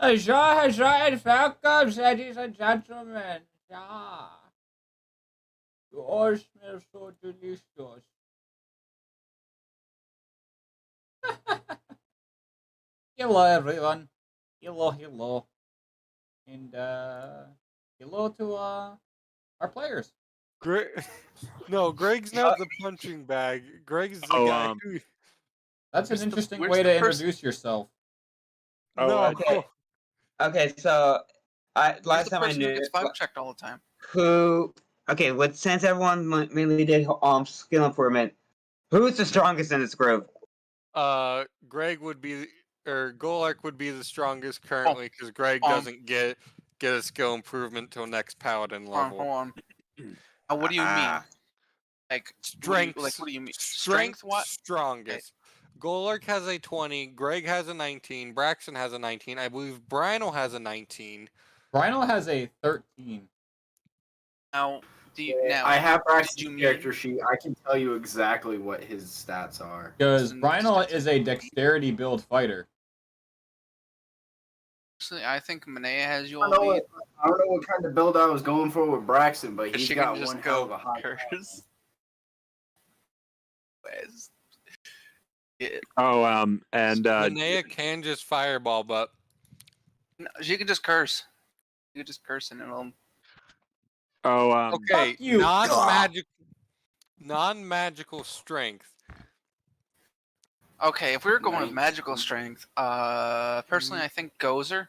Aja, and welcome, ladies and gentlemen. Ja. Yours smells so delicious. Hello, everyone. Hello. And, hello to, our players. No, Greg's not the punching bag. Greg's the guy who... That's an interesting way to introduce yourself. No. Okay, so last time I knew who gets vibe checked all the time. who. Okay, since everyone mainly did skill improvement, who's the strongest in this group? Greg would be, or Golark would be the strongest currently because Greg doesn't get a skill improvement till next paladin level. Hold on. What do you mean? Like strength? What do you mean? Strength What? Strongest. Okay. Golark has a 20. Greg has a 19. Braxton has a 19. I believe Brynel has a 19. Brynel has a 13. Now, I have Braxton's character sheet. I can tell you exactly what his stats are. Because Brynel is a dexterity build fighter. Actually, I think Manea has you all beat. I don't know what kind of build I was going for with Braxton, but he's got just one hell of a high curse. And Manea can just fireball, but no, she can just curse. You can just curse and it'll. Oh, Okay, Fuck you. non-magical strength. Okay, if we were going with magical strength, personally, I think Gozer.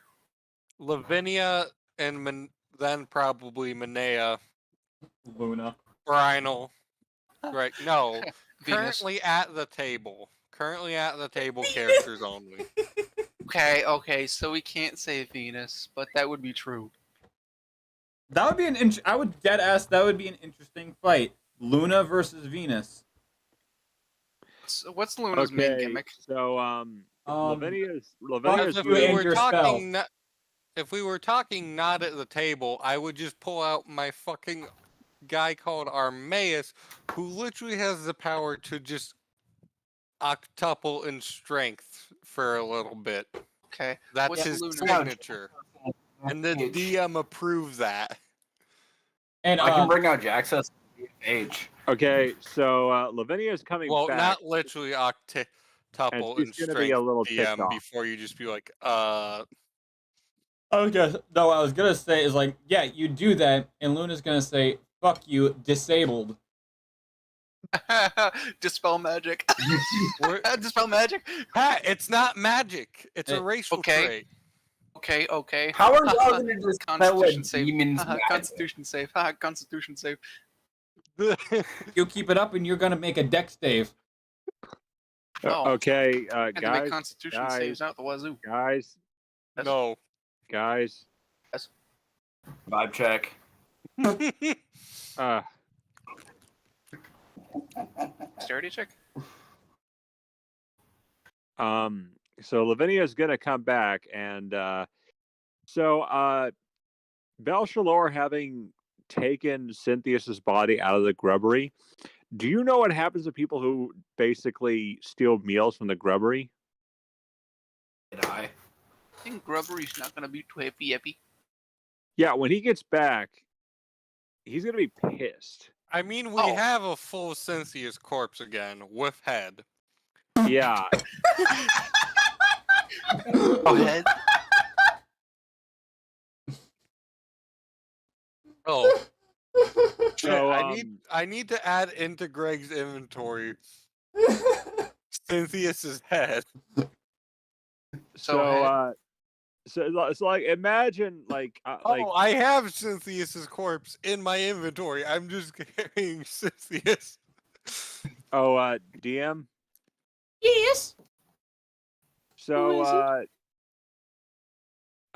Lavinia and then probably Manea. Luna. Brinal. Right, no. Venus. Currently at the table. Characters only. Okay, so we can't say Venus, but that would be true. That would be I would dead ass. That would be an interesting fight. Luna versus Venus. What's Luna's main okay. gimmick? So, Lavinia's Because if you we and were your talking, if we were talking not at the table, I would just pull out my fucking guy called Armaeus, who literally has the power to just octuple in strength for a little bit. Okay, That's what's his Luna? signature. And the DM approves that. And I can bring out Jaxus H. Okay, so Lavinia's coming Well, back. not literally octuple in she's gonna be a strength, little ticked DM, off. before you just be like, I was gonna say is like, yeah, you do that, and Luna's gonna say, "Fuck you, disabled." Dispel magic. Dispel magic. Pat, it's not magic. It's a racial trait. Okay. How are y'all gonna dispel a Constitution save. demon's magic? Constitution save. Constitution save. You keep it up, and you're gonna make a dex save. Oh. Okay, And to make guys, Constitution saves out the wazoo. guys, No. guys. Vibe check. Dexterity check. So Lavinia's gonna come back, and Belshalor having taken Cynthia's body out of the grubbery, do you know what happens to people who basically steal meals from the grubbery? Did I? I think Grubbery's not gonna be too happy. Yeah, when he gets back, he's gonna be pissed. I mean, we have a full Cynthia's corpse again, with head. Yeah. Oh, head. Oh. So, I need to add into Greg's inventory Cynthia's head. So it's like, imagine like I have Cynthia's corpse in my inventory. I'm just carrying Cynthia's. DM. Yes. So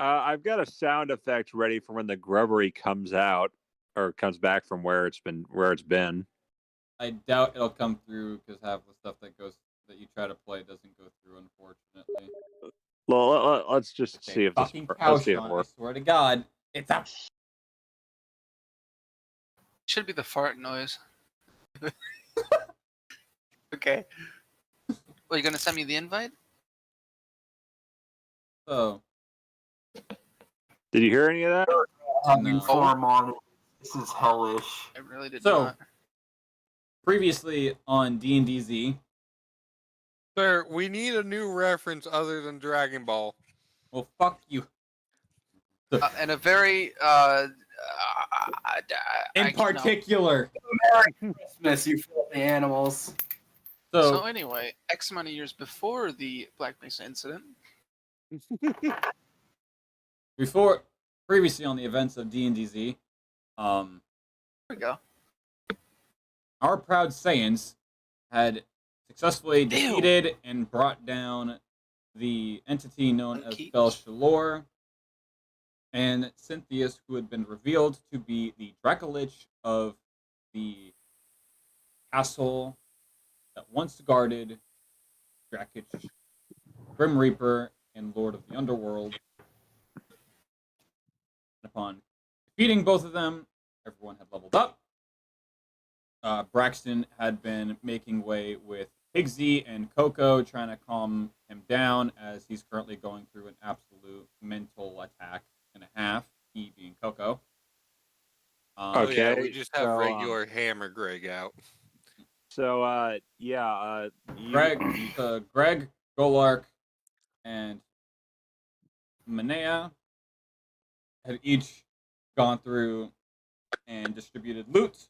I've got a sound effect ready for when the grubbery comes out or comes back from where it's been. I doubt it'll come through because half the stuff that you try to play doesn't go through, unfortunately. Well, let's just see if this works. Let's see if it I works. swear to God, it's up. Should be the fart noise. Okay. Well, you gonna send me the invite? So, Did you hear any of that? Having form on it. This is hellish. I really did So- not. previously on D&DZ, Sir, we need a new reference other than Dragon Ball. well, fuck you. And a very In particular. Christmas, you filthy animals. So anyway, X amount of years before the Black Mesa incident. Previously on the events of D&DZ, There we go. our proud Saiyans had successfully defeated and brought down the entity known as Belshalor and Cynthius, who had been revealed to be the Dracolich of the castle that once guarded Drakich, Grim Reaper, and Lord of the Underworld. Upon defeating both of them, everyone had leveled up. Braxton had been making way with Pigsy and Coco, trying to calm him down as he's currently going through an absolute mental attack and a half, he being Coco. Okay. Yeah, we just have so, regular Hammer Greg out. So Greg, Golark, and Manea had each gone through and distributed loot,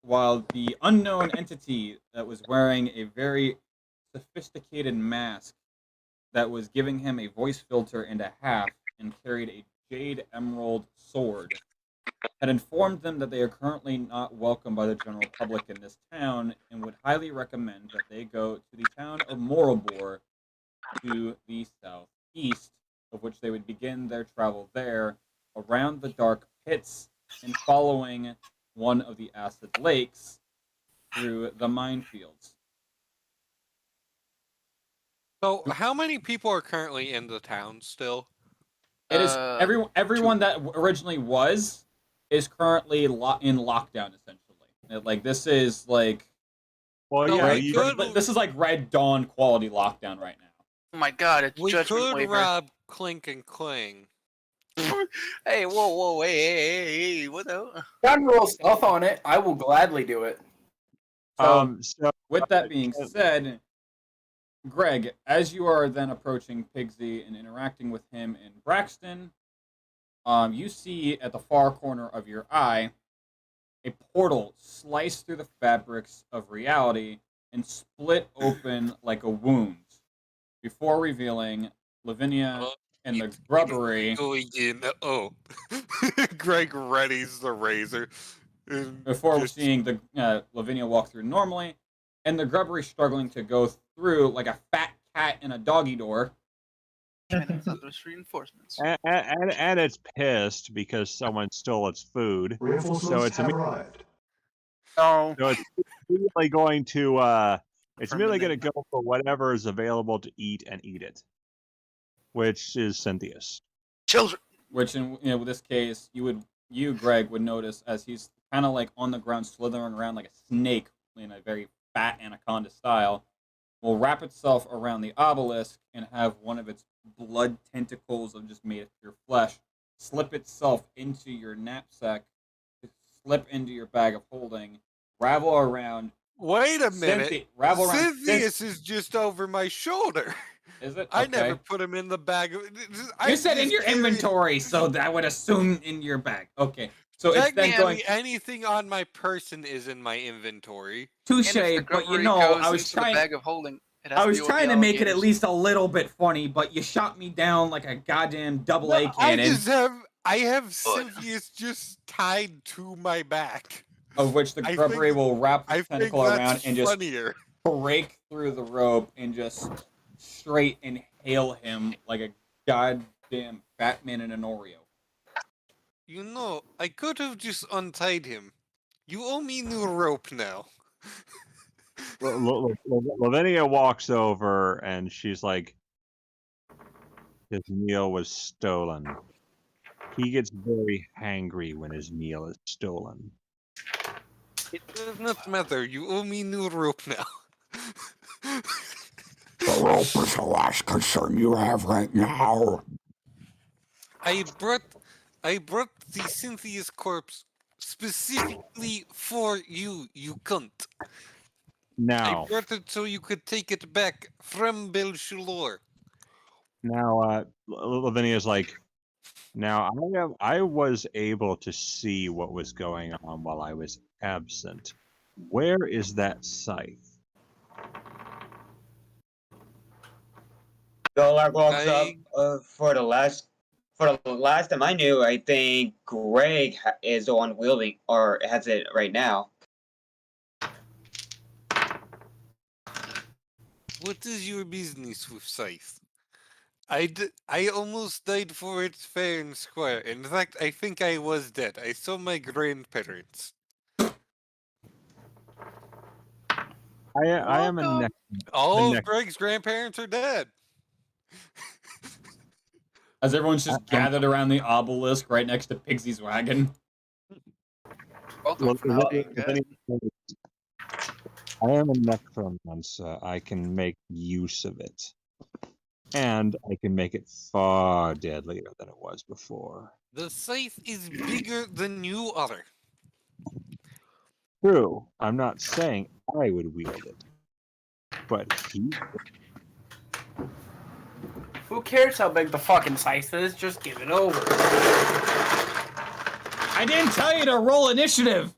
while the unknown entity that was wearing a very sophisticated mask that was giving him a voice filter and a half and carried a jade emerald sword had informed them that they are currently not welcome by the general public in this town and would highly recommend that they go to the town of Murobourgh to the southeast, of which they would begin their travel there around the dark pits and following one of the acid lakes through the minefields. So, how many people are currently in the town still? It is everyone that originally is currently in lockdown, essentially. Like, this is like, Well, No, yeah, we could- this is like Red Dawn quality lockdown right now. Oh my god, it's We Judgment could Waiver. rob Clink and Cling. Hey, whoa, hey, what the? Time to roll stealth on it. I will gladly do it. So, with that being said, Greg, as you are then approaching Pigsy and interacting with him in Braxton, you see at the far corner of your eye a portal slice through the fabrics of reality and split open like a wound, before revealing Lavinia and the grubbery. Greg readies the razor. Before Just- seeing the Lavinia walk through normally, and the grubbery struggling to go through like a fat cat in a doggy door. And those reinforcements. and it's pissed because someone stole its food. So it's arrived. Oh, So it's immediately going to it's immediately going to Permanent. go for whatever is available to eat and eat it, which is Cynthia's. children. Which in this case, you Greg would notice as he's kind of like on the ground slithering around like a snake in a very fat anaconda style, will wrap itself around the obelisk and have one of its blood tentacles of just made of pure flesh slip itself into your knapsack, slip into your bag of holding, ravel around. Wait a minute. Ravel around. Cynthius is just over my shoulder. Is it? I Okay. never put him in the bag. You said in your inventory, so that would assume in your bag. Okay. So it's then going. Anything on my person is in my inventory. Touche, And if the but you grubbery know, goes I was into the trying. bag of holding. It has I to was be what trying the to make it at alligators- least a little bit funny, but you shot me down like a goddamn double A No, cannon, I have Cynthius just tied to my back. of which the I grubbery think- will wrap I the think tentacle around that's and just funnier. break through the rope and just straight inhale him like a goddamn fat man in an Oreo. You know, I could have just untied him. You owe me new rope now. Lavinia walks over and she's like, his meal was stolen. He gets very hangry when his meal is stolen. It does not matter. You owe me new rope now. The rope is the last concern you have right now. I brought the Cynthia's corpse specifically for you, you cunt. Now, I brought it so you could take it back from Belchulor. Lavinia's like, now I was able to see what was going on while I was absent. Where is that scythe? Golark walks I- up for the last time I knew. I think Greg is the one wielding or has it right now. What is your business with Scythe? I almost died for it fair and square. In fact, I think I was dead. I saw my grandparents. I am a Welcome. All of next- Greg's grandparents are dead. As everyone's just gathered around the obelisk right next to Pigsy's wagon. Both of them for now, Lavinia- okay. Lavinia says, I am a necromancer. I can make use of it. And I can make it far deadlier than it was before. The Scythe is bigger than you are. True. I'm not saying I would wield it. But he Who cares how big the fucking scythe is? Just give it over. I didn't tell you to roll initiative.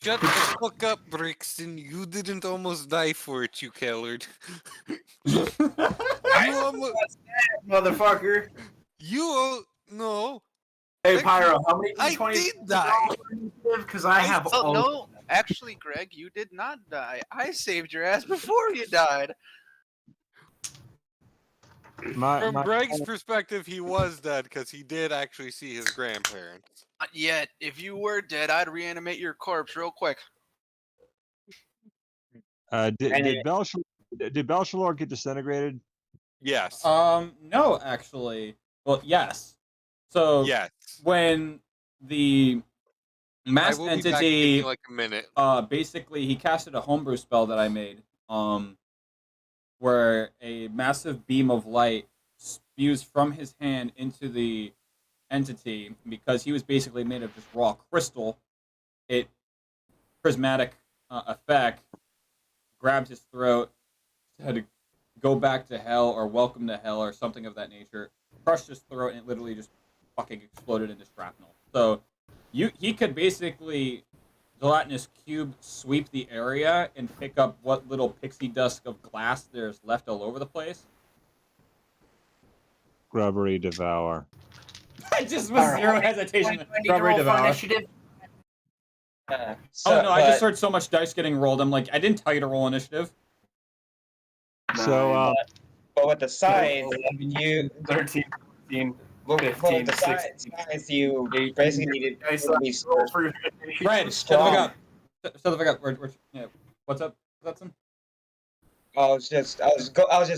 Shut the fuck up, Brixton. You didn't almost die for it, you coward. You almost... Motherfucker. No. Hey, Actually, Pyro, how many I d20s did die. Because I have Oh, all. no, actually, Greg, you did not die. I saved your ass before you died. From Greg's perspective, he was dead because he did actually see his grandparents. Not yet. If you were dead, I'd reanimate your corpse real quick. Did Belshalor get disintegrated? Yes. No, actually. Well, yes. So Yes. when the mass I will be back. Give me entity, like a minute. basically he casted a homebrew spell that I made, where a massive beam of light spews from his hand into the entity. Because he was basically made of just raw crystal, it prismatic effect grabs his throat, had to go back to hell or welcome to hell or something of that nature, crushed his throat, and it literally just fucking exploded into shrapnel. So he could basically gelatinous cube sweep the area and pick up what little pixie dust of glass there's left all over the place. Grubbery devour. I just with zero hesitation. Rubbery devour. Initiative. Oh no, I just heard so much dice getting rolled. I'm like, I didn't tell you to roll initiative. So, but with the size, you 13, 15, with 15, the 16, size, you basically need to be Fred, shut the fuck up. Shut the fuck up. Yeah. What's up, Hudson? I was just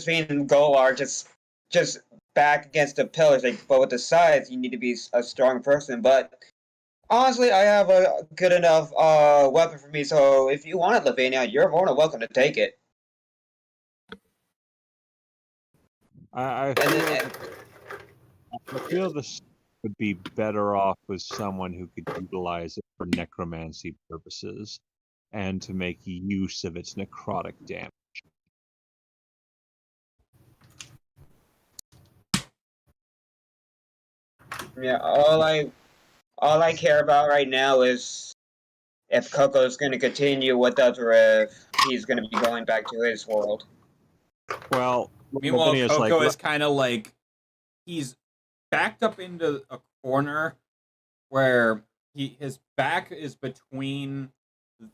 reading Golar just back against the pillars. Like, but with the size, you need to be a strong person. But honestly, I have a good enough weapon for me. So if you want it, Lavinia, you're more than welcome to take it. I feel this would be better off with someone who could utilize it for necromancy purposes and to make use of its necrotic damage. Yeah, all I care about right now is if Coco's going to continue with us or if he's going to be going back to his world. Well, Meanwhile, Lavinia's Coco like, is kind of like he's backed up into a corner where his back is between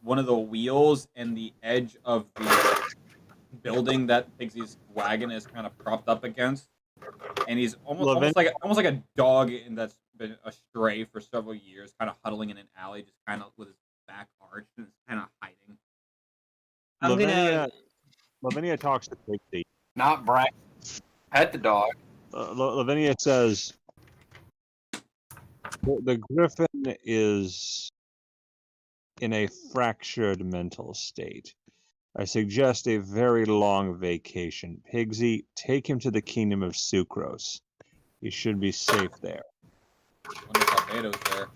one of the wheels and the edge of the building that Pigsy's wagon is kind of propped up against, and he's almost like a dog that's been astray for several years, kind of huddling in an alley, just kind of with his back arched and kind of hiding. Lavinia talks to Pigsy. Not Brian. Pet the dog. Lavinia says, the griffin is in a fractured mental state. I suggest a very long vacation. Pigsy, take him to the kingdom of Sucrose. He should be safe there. I wonder if Albedo's there.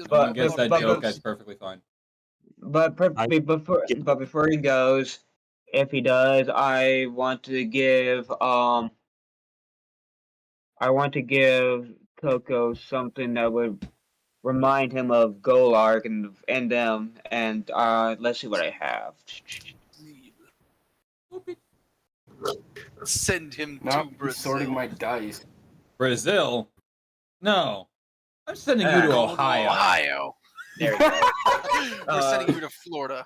But- I guess that but- joke is perfectly fine. But before he goes, if he does, I want to give Coco something that would remind him of Golark and them, and let's see what I have. Send him to No, Brazil. sorting my dice. Brazil? No. I'm sending you to Go Ohio. Ohio. There we go. We're sending you to Florida.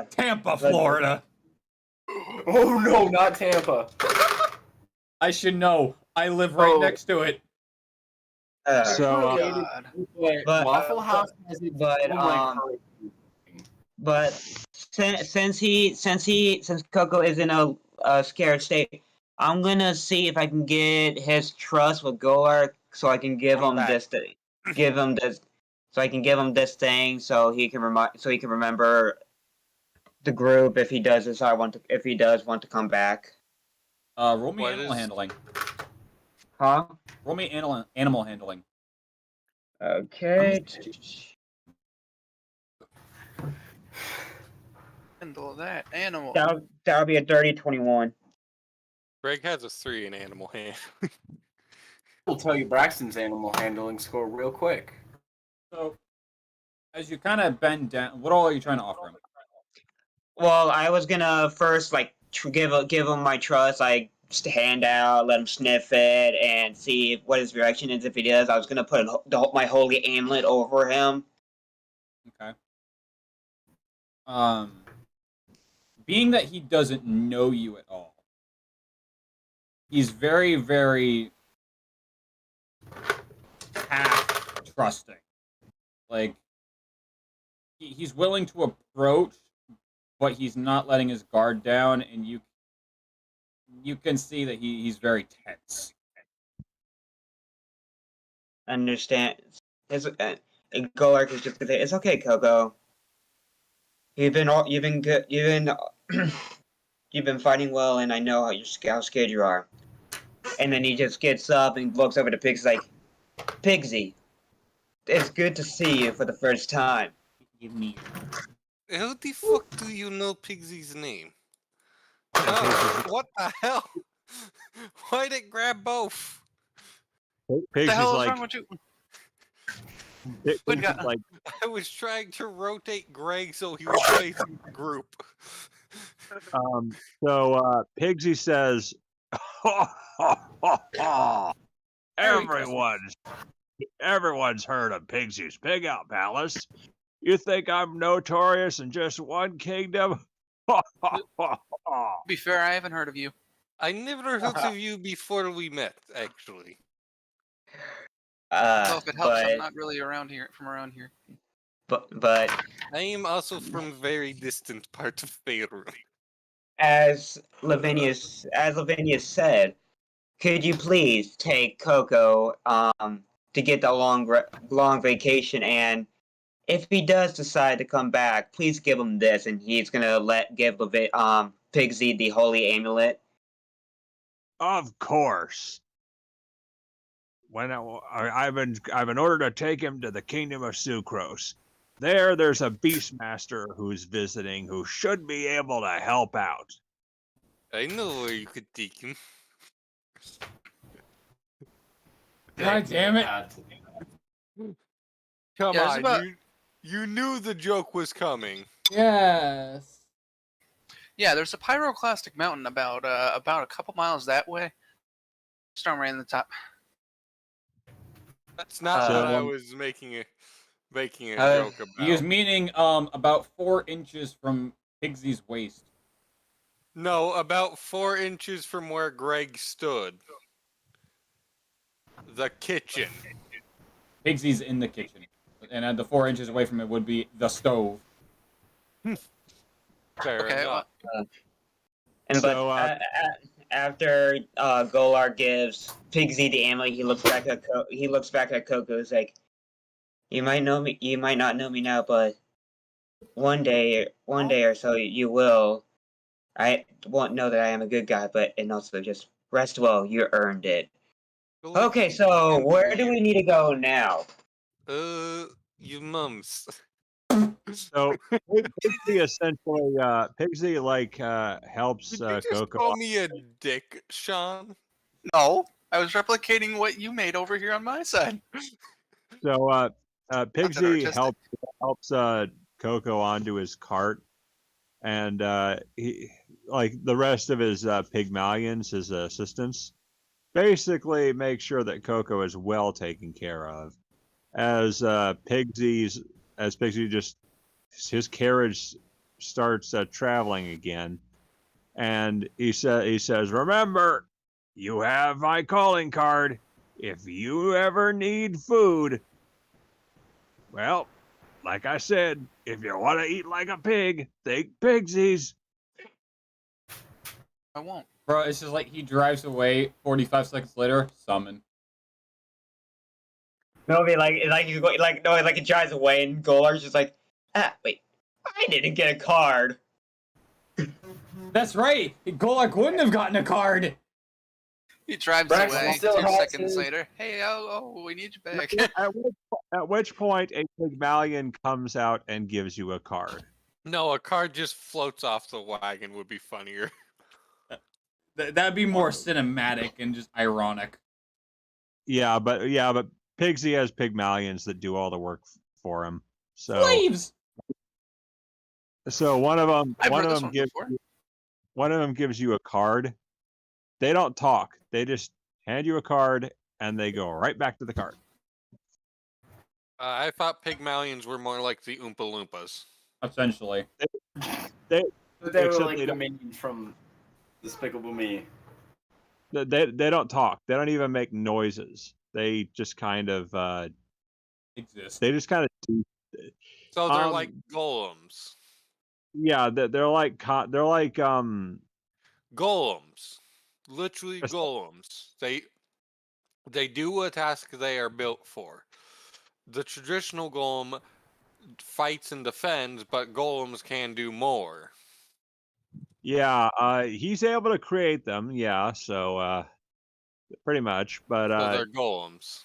Tampa, Florida. Oh no, not Tampa. I should know. I live right next to it. So, God. But- Waffle House has its but, own, But since Coco is in a scared state, I'm gonna see if I can get his trust with Golark, so I can give him this thing, so he can remember the group if he does want to come back. Roll me animal handling. Huh? Roll me animal handling. Okay. Handle that animal. That'll be a dirty 21. Greg has a 3 in animal hand. will tell you Braxton's animal handling score real quick. So, as you kind of bend down, what all are you trying to offer him? Well, I was gonna first give him my trust, like just hand out, let him sniff it, and see what his reaction is. If he does, I was gonna put my holy amulet over him. Okay. Being that he doesn't know you at all, he's very, very half trusting. Like he's willing to approach, but he's not letting his guard down, and you can see that he's very tense. Understand? Golark is just gonna say, "It's okay, Coco. You've been good. You've been fighting well, and I know how scared you are." And then he just gets up and looks over to Pigsy, like, "Pigsy, it's good to see you for the first time." Give me. How the fuck do you know Pigsy's name? What the hell? Why'd it grab both? What Pigs the is hell is like, wrong with you? Pigs What is got- like, I was trying to rotate Greg so he was facing the group. Pigsy says, everyone's heard of Pigsy's Pig Out Palace. You think I'm notorious in just one kingdom? To be fair, I haven't heard of you. I never heard of you before we met, actually. So if it helps, I'm But not really around here. but I am also from very distant part of Faerun. as Lavinia said, could you please take Coco to get the long vacation, and if he does decide to come back, please give him this, and he's gonna give Pigsy the holy amulet. Of course. When I've been ordered to take him to the kingdom of Sucrose. There's a beastmaster who's visiting who should be able to help out. I know where you could take him. God damn it! Come Yeah, it's on, about- you knew the joke was coming. Yes. Yeah, there's a pyroclastic mountain about a couple miles that way. Storm right in the top. That's not So, what I was making a joke about. He is meaning about 4 inches from Pigsy's waist. No, about 4 inches from where Greg stood. The kitchen. Pigsy's in the kitchen, and the 4 inches away from it would be the stove. Fair Okay, enough. After Golar gives Pigsy the amulet, he looks back at Coco. He's like, "You might not know me now, but one day or so you will. I won't know that I am a good guy, and also just rest well. You earned it." Okay, so where do we need to go now? You mums. So Pigsy essentially, helps Did you just Coco. call me a dick, Sean? No, I was replicating what you made over here on my side. So Pigsy artistic. helps Coco onto his cart, and he, like the rest of his Pygmalions, his assistants, basically make sure that Coco is well taken care of. As Pigsy just his carriage starts traveling again, and he says, "Remember, you have my calling card. If you ever need food, well, like I said, if you want to eat like a pig, think Pigsy's." I won't. Bro, it's just like he drives away. 45 seconds later, summon. No, I mean, he drives away, and Golar's just like, wait, I didn't get a card. That's right. Golar wouldn't have gotten a card. He drives Braxton away. still 2 has seconds his- later. Hey, we need you back. At which point a Pygmalion comes out and gives you a card. No, a car just floats off the wagon would be funnier. That'd be more cinematic and just ironic. Yeah, but Pigsy has Pygmalions that do all the work for him. So Slaves. So one of them before. one of them gives you a card. They don't talk. They just hand you a card and they go right back to the card. I thought Pygmalions were more like the Oompa Loompas. Essentially. But they were Except like they the don't- minions from Despicable Me. They don't talk. They don't even make noises. They just kind of Exist. they just kind of do. So they're like golems. Yeah, they're like Golems. Literally Yes. golems. They do a task they are built for. The traditional golem fights and defends, but golems can do more. yeah, he's able to create them. Yeah, so pretty much, but So they're golems.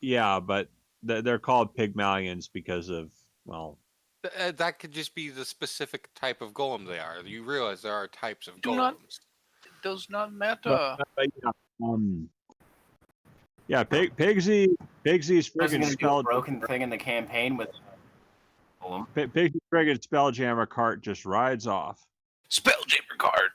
yeah, but they're called Pygmalions because of, well, That could just be the specific type of golem they are. You realize there are types of Do not- golems. It does not matter. yeah, Pigsy's I was friggin' gonna do a spell broken thing in the campaign with Golem. Pigsy's friggin' spelljammer cart just rides off. Spelljammer card.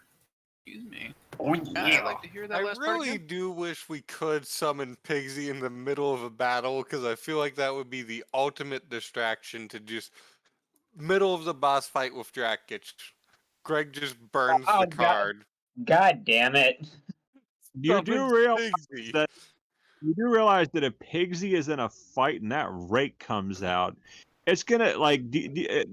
Excuse me. Oh I'd like to hear that I last part really again. do wish we could summon Pigsy in the middle of a battle, because I feel like that would be the ultimate distraction to just middle of the boss fight with Drakic. Greg just burns Oh, the God. card. God damn it. You do Summons realize Pigsy. that if Pigsy is in a fight and that rake comes out, it's gonna, like, do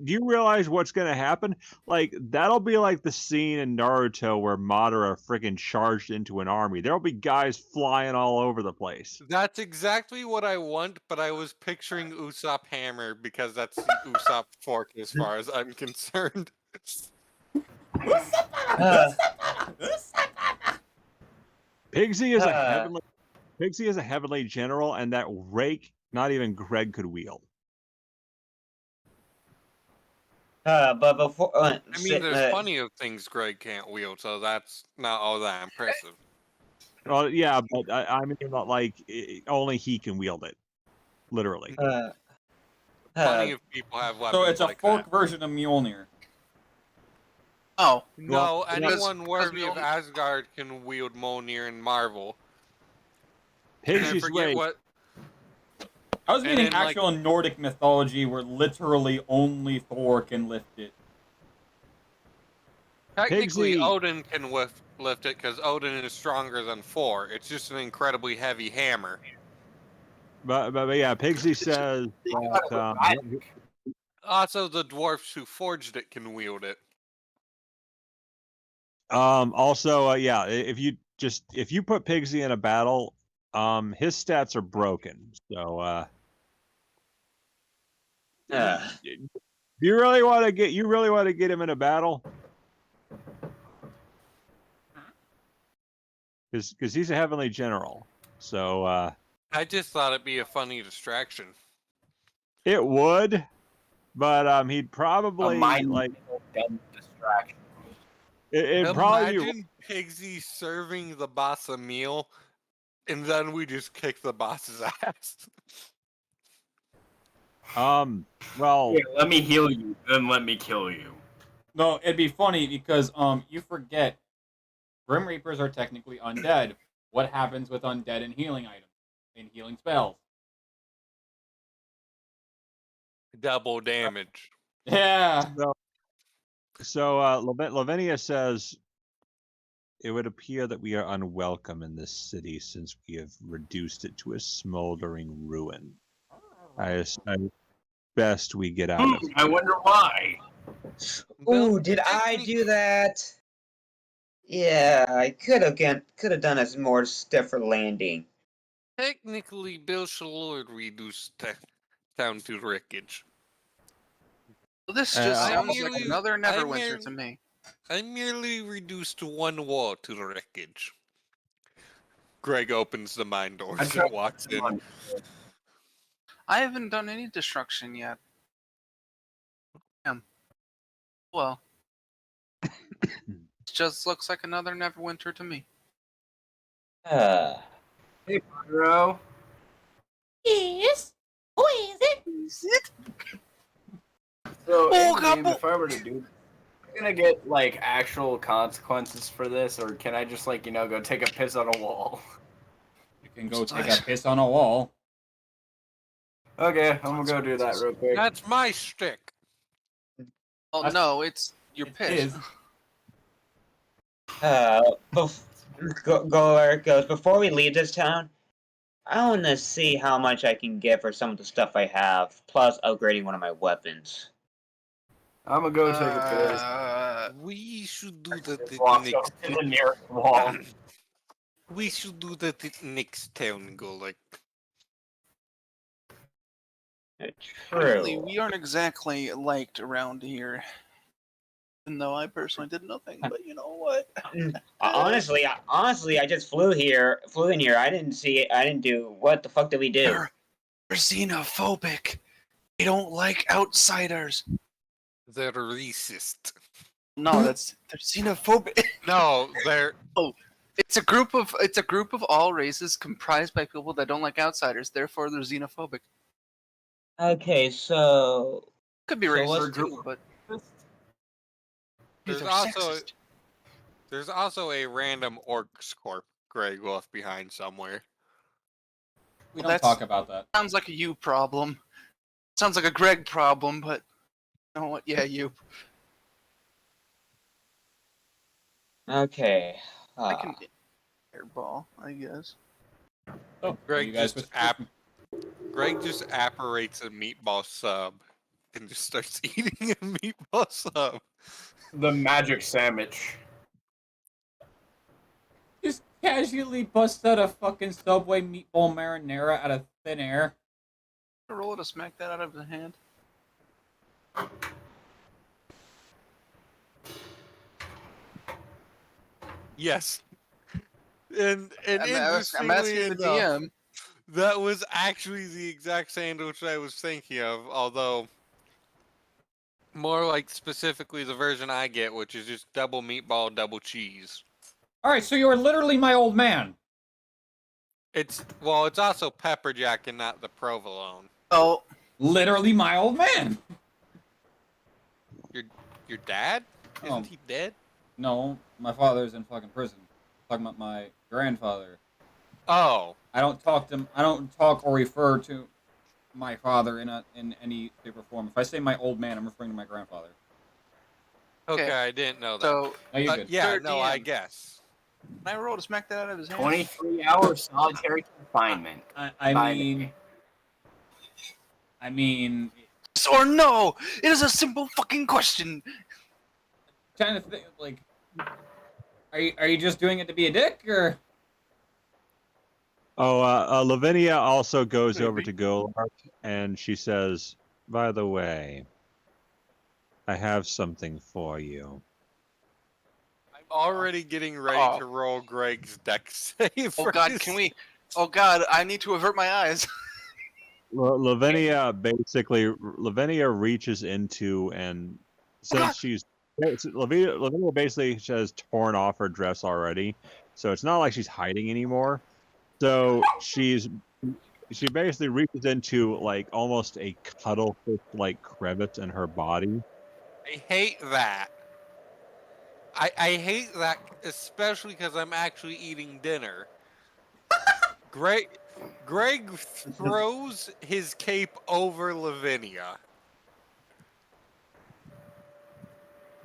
you realize what's gonna happen? Like, that'll be like the scene in Naruto where Madara freaking charged into an army. There'll be guys flying all over the place. That's exactly what I want, but I was picturing Usopp Hammer because that's the Usopp fork as far as I'm concerned. Pigsy is Uh. a heavenly general, and that rake not even Greg could wield. But before, I mean, there's plenty of things Greg can't wield, so that's not all that impressive. Well, yeah, but I mean, like, only he can wield it, literally. Plenty of people have weapons So it's a like fork that. version of Mjolnir. Oh, No, Well, anyone because worthy we of only- Asgard can wield Mjolnir and Marvel. And I Pigsy's forget rake. what. I was And meaning then, like- actual Nordic mythology where literally only Thor can lift it. Technically, Pigsy. Odin can lift it because Odin is stronger than Thor. It's just an incredibly heavy hammer. But yeah, Pigsy says that, Also, the dwarfs who forged it can wield it. also, yeah, if you put Pigsy in a battle, his stats are broken. So you really want to get him in a battle, because he's a heavenly general. So I just thought it'd be a funny distraction. it would, but he'd probably like dumb distraction. it'd probably be, Imagine Pigsy serving the boss a meal, and then we just kick the boss's ass. well, Here, let me heal you, then let me kill you. No, it'd be funny because you forget Grim Reapers are technically undead. What happens with undead and healing items and healing spells? Double damage. Yeah. so Lavinia says, it would appear that we are unwelcome in this city since we have reduced it to a smoldering ruin. I best we get out of I wonder why. Ooh, did I do that? Yeah, I could have done a more stiffer landing. Technically, Bill Shalord reduced down to wreckage. well, this Uh, just I sounds merely- like another I Neverwinter mer- to me. I merely reduced one wall to the wreckage. Greg opens the mine doors and walks in. I haven't done any destruction yet. Well, it just looks like another Neverwinter to me. Hey, Pyro. Yes? Who is it? Is it? So, Oh, in game, if I were to do, am I gonna get like actual consequences for this, or can I just like go take a piss on a wall? You can go take a piss on a wall. Okay, I'm gonna go do that real quick. That's my stick. Oh That's- no, it's your It piss. is. Goer goes, before we leave this town, I want to see how much I can get for some of the stuff I have, plus upgrading one of my weapons. I'm gonna go take a We should do that piss. Walk at up to the nearest wall. We should do that at next town, go like. Really, True. we aren't exactly liked around here. Even though I personally did nothing, but you know what? Honestly, I just flew in here. I didn't do. What the fuck did we do? They're xenophobic. They don't like outsiders. They're racist. No, they're xenophobic. No, they're It's a group of all races comprised by people that don't like outsiders. Therefore, they're xenophobic. Okay, so Could be So racist what's- too, but There's they're also- sexist. there's also a random orcs corp Greg left behind somewhere. We Well, don't talk about that. Sounds like a you problem. Sounds like a Greg problem, but you know what? Yeah, you. okay. I can airball, I guess. Oh, Greg you guys just wish- Greg just apparates a meatball sub and just starts eating a meatball sub. The magic sandwich. just casually bust out a fucking Subway meatball marinara out of thin air. Roll to smack that out of the hand. Yes. And I'm asking interestingly the enough, DM. that was actually the exact sandwich I was thinking of, although more like specifically the version I get, which is just double meatball, double cheese. Alright, so you are literally my old man. It's also pepper jack and not the provolone. Oh, Literally my old man. Your dad? Isn't Oh. he dead? No, my father's in fucking prison. I'm talking about my grandfather. Oh. I don't talk or refer to my father in any shape or form. If I say my old man, I'm referring to my grandfather. Okay, Okay. I didn't know that. so No, you're good. Yeah, Third no, I DM. guess. can I roll to smack that out of his hand? 23-hour solitary confinement. I mean, Yes or no? It is a simple fucking question. trying to think, like, are you just doing it to be a dick, or? Lavinia also goes over Maybe. to Golart and she says, "By the way, I have something for you." I'm already getting ready Oh. to roll Greg's deck save. Oh for god, his- can we? Oh god, I need to avert my eyes. Lavinia reaches into and since Lavinia basically has torn off her dress already, so it's not like she's hiding anymore. So she basically reaches into like almost a cuttlefish like crevice in her body. I hate that. I hate that, especially because I'm actually eating dinner. Greg throws his cape over Lavinia.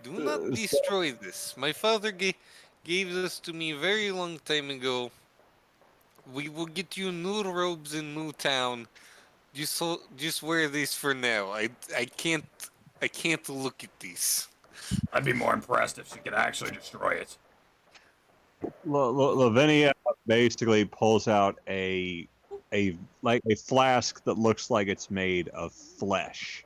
Do not destroy this. My father gave this to me a very long time ago. We will get you new robes in New Town. Just wear these for now. I can't look at these. I'd be more impressed if she could actually destroy it. Lavinia basically pulls out a flask that looks like it's made of flesh.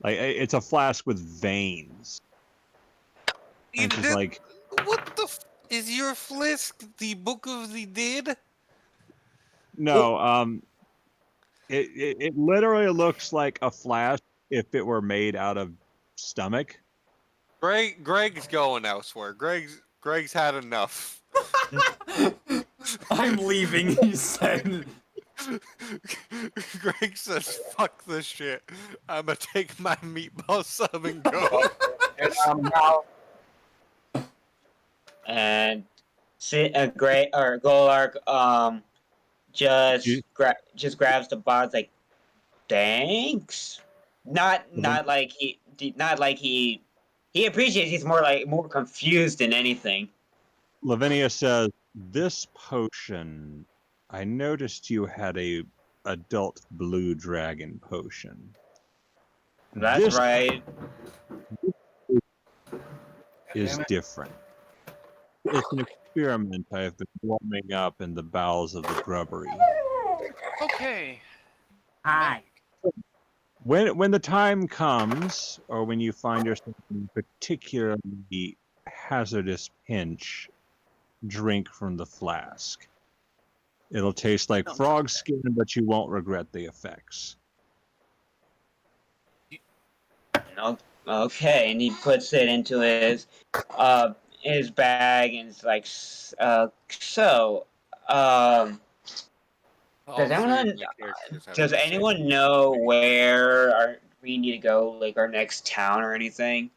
Like it's a flask with veins. And she's like, What the is your flask the Book of the Dead? no, it literally looks like a flask if it were made out of stomach. Greg's going elsewhere. Greg's had enough. I'm leaving, he said. Greg says, "Fuck this shit. I'm gonna take my meatball sub and go." And now And Gray or Golark just grabs the box like, thanks. Not like he appreciates. He's more confused than anything. Lavinia says, "This potion, I noticed you had a adult blue dragon potion. That's This right. is different. It's an experiment I have been warming up in the bowels of the grubbery. Okay. Hi. When the time comes, or when you find yourself in a particularly hazardous pinch, drink from the flask. It'll taste like frog skin, but you won't regret the effects." Okay, and he puts it into his bag, and it's like, does anyone know where we need to go, like our next town or anything?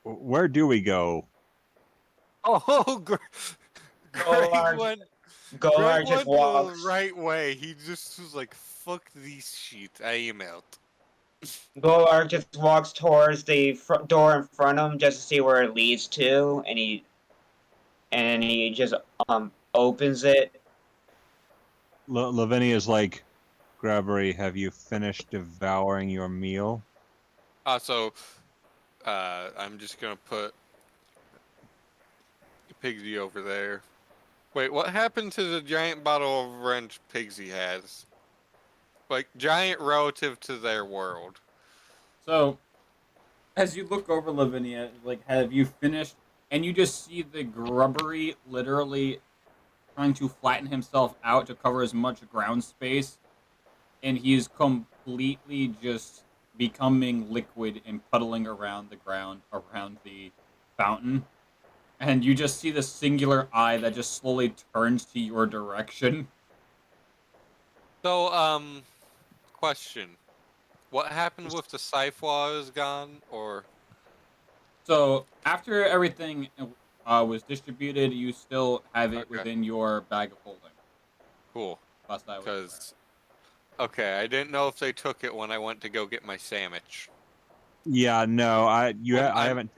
Where do we go? Oh, Greg Golark went just walks. the right way. He just was like, "Fuck these sheets. I am out." Golark just walks towards the door in front of him just to see where it leads to, and he just opens it. Lavinia's like, "Grubbery, have you finished devouring your meal?" So, I'm just gonna put Pigsy over there. Wait, what happened to the giant bottle of wrench Pigsy has? Like, giant relative to their world. So, as you look over Lavinia, like, have you finished? And you just see the grubbery literally trying to flatten himself out to cover as much ground space, and he is completely just becoming liquid and puddling around the ground around the fountain. And you just see the singular eye that just slowly turns to your direction. So, question. What happened with the scythe while I was gone, or? So, after everything was distributed, you still have it Okay. within your bag of holding. Cool. Last I was aware. Okay, I didn't know if they took it when I went to go get my sandwich. Yeah, no, I Well, haven't.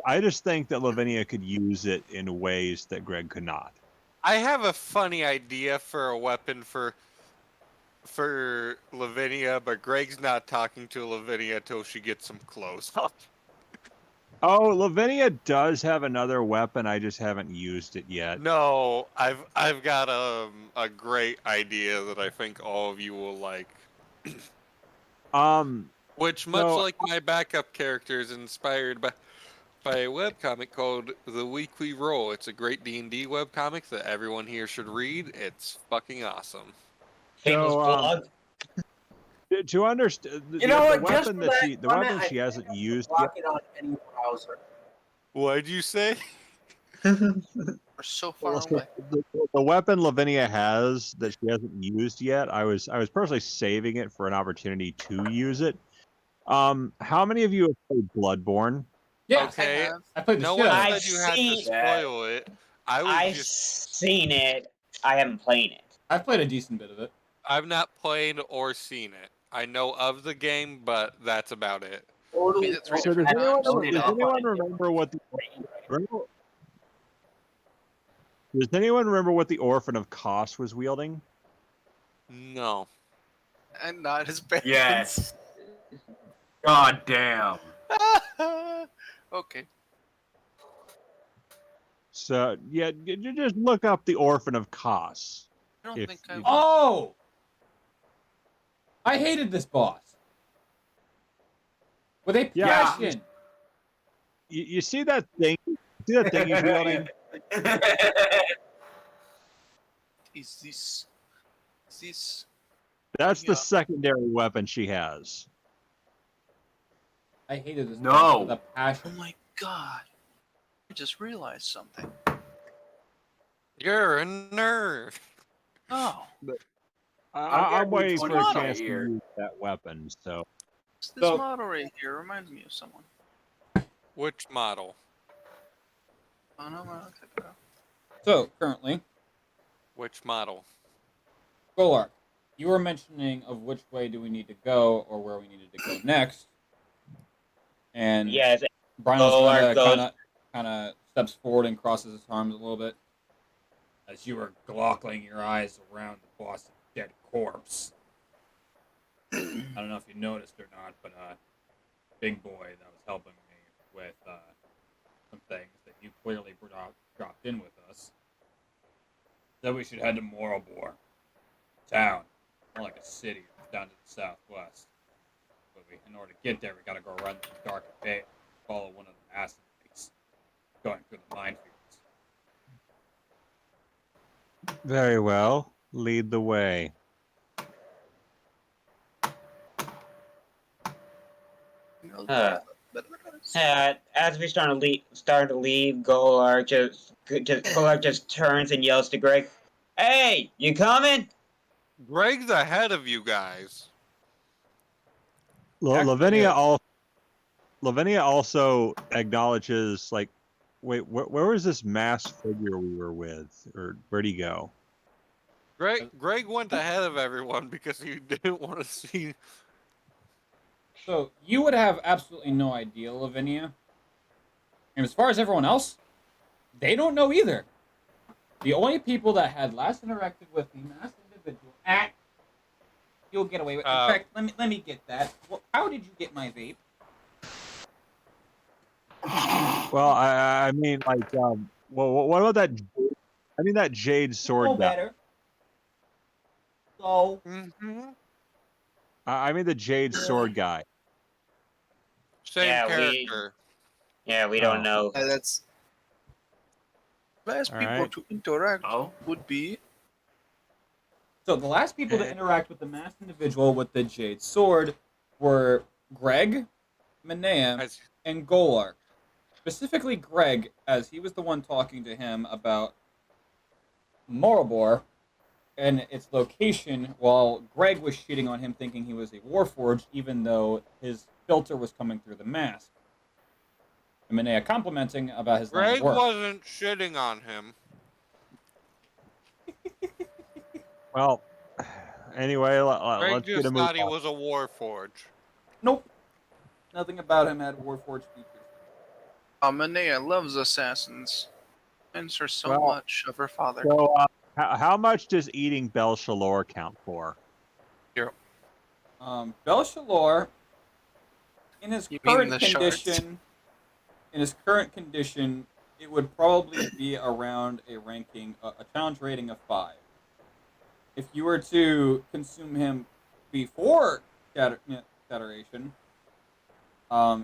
I just think that Lavinia could use it in ways that Greg could not. I have a funny idea for a weapon for Lavinia, but Greg's not talking to Lavinia till she gets some clothes up. Oh, Lavinia does have another weapon. I just haven't used it yet. No, I've got a great idea that I think all of you will like. Which, much like my backup character, is inspired by a webcomic called The Weekly Roll. It's a great D&D webcomic that everyone here should read. It's fucking awesome. Shameless plug. To understand, You know what? the Just weapon for that that the comment, weapon I she hasn't think used block yet. it on any browser. What'd you say? We're so far away. The weapon Lavinia has that she hasn't used yet, I was personally saving it for an opportunity to use it. How many of you have played Bloodborne? Yeah, Okay. I played the No shit one out of said it. you had to spoil it. I've seen it. I haven't played it. I've played a decent bit of it. I've not played or seen it. I know of the game, but that's about it. Totally. So does anyone remember what the Does anyone remember what the Orphan of Kos was wielding? No. And not his parents. Yes. God damn. Okay. So yeah, you just look up the Orphan of Kos. I don't think I will. Oh! I hated this boss. With a passion. You see that thing? See that thing he's wielding? Is this? That's the secondary weapon she has. I hated this No. boss with a passion. Oh my god. I just realized something. You're a nerd. Oh, I'm waiting for a model chance to here. use that weapon. So this So- model right here reminds me of someone. Which model? Oh no, I'll check it out. So currently, Which model? Golark, you were mentioning of which way do we need to go or where we needed to go next, and Yes, Brynol's Golark goes. kind of steps forward and crosses his arms a little bit as you were glockling your eyes around the boss's dead corpse. I don't know if you noticed or not, but big boy that was helping me with some things that you clearly dropped in with us said we should head to Murobourgh town, more like a city down to the southwest. But in order to get there, we gotta go around the dark bay, follow one of the acid leaks going through the minefields. very well. Lead the way. As we start to leave, Golark just turns and yells to Greg, "Hey, you coming?" Greg's ahead of you guys. Actually, Lavinia also acknowledges, like, wait, where was this masked figure we were with, or where'd he go? Greg went ahead of everyone because he didn't want to see. So you would have absolutely no idea, Lavinia. And as far as everyone else, they don't know either. The only people that had last interacted with the masked individual you'll get away with. In fact, let me get that. Well, how did you get my vape? Well, I mean, like, well, what about that? I mean, that jade sword No guy. better. So Mm-hmm. I mean, the jade sword guy. Same Yeah, character. we don't Oh. know. That's last All people right. to interact Oh, would be. So the last people to interact with the masked individual with the jade sword were Greg, Manea, As- and Golark. Specifically Greg, as he was the one talking to him about Murobourgh and its location, while Greg was shitting on him thinking he was a warforged, even though his filter was coming through the mask. And Manea complimenting about his line of Greg work. wasn't shitting on him. Well, anyway, Greg let's get just a move thought he on. was a warforge. Nope. Nothing about him had warforged features. Manea loves assassins. Thanks her so Well, much of her father. So, how much does eating Belshalor count for? Belshalor, in his You mean current the shards? condition, it would probably be around a challenge rating of 5. If you were to consume him before saturation,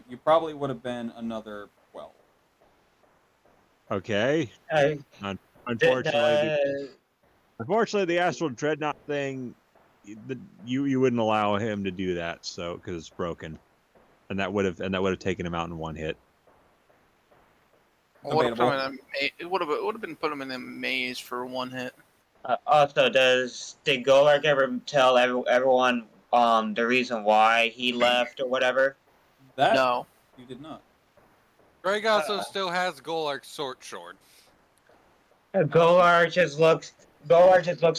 you probably would have been another 12. Okay. Unfortunately, the Astral Dreadnought thing, you wouldn't allow him to do that, so because it's broken, and that would have taken him out in one hit. It would have Debatable. been put him in a maze for one hit. Also, did Golark ever tell everyone the reason why he left or whatever? That No. you did not. Greg also still has Golark's sword. Golark just looks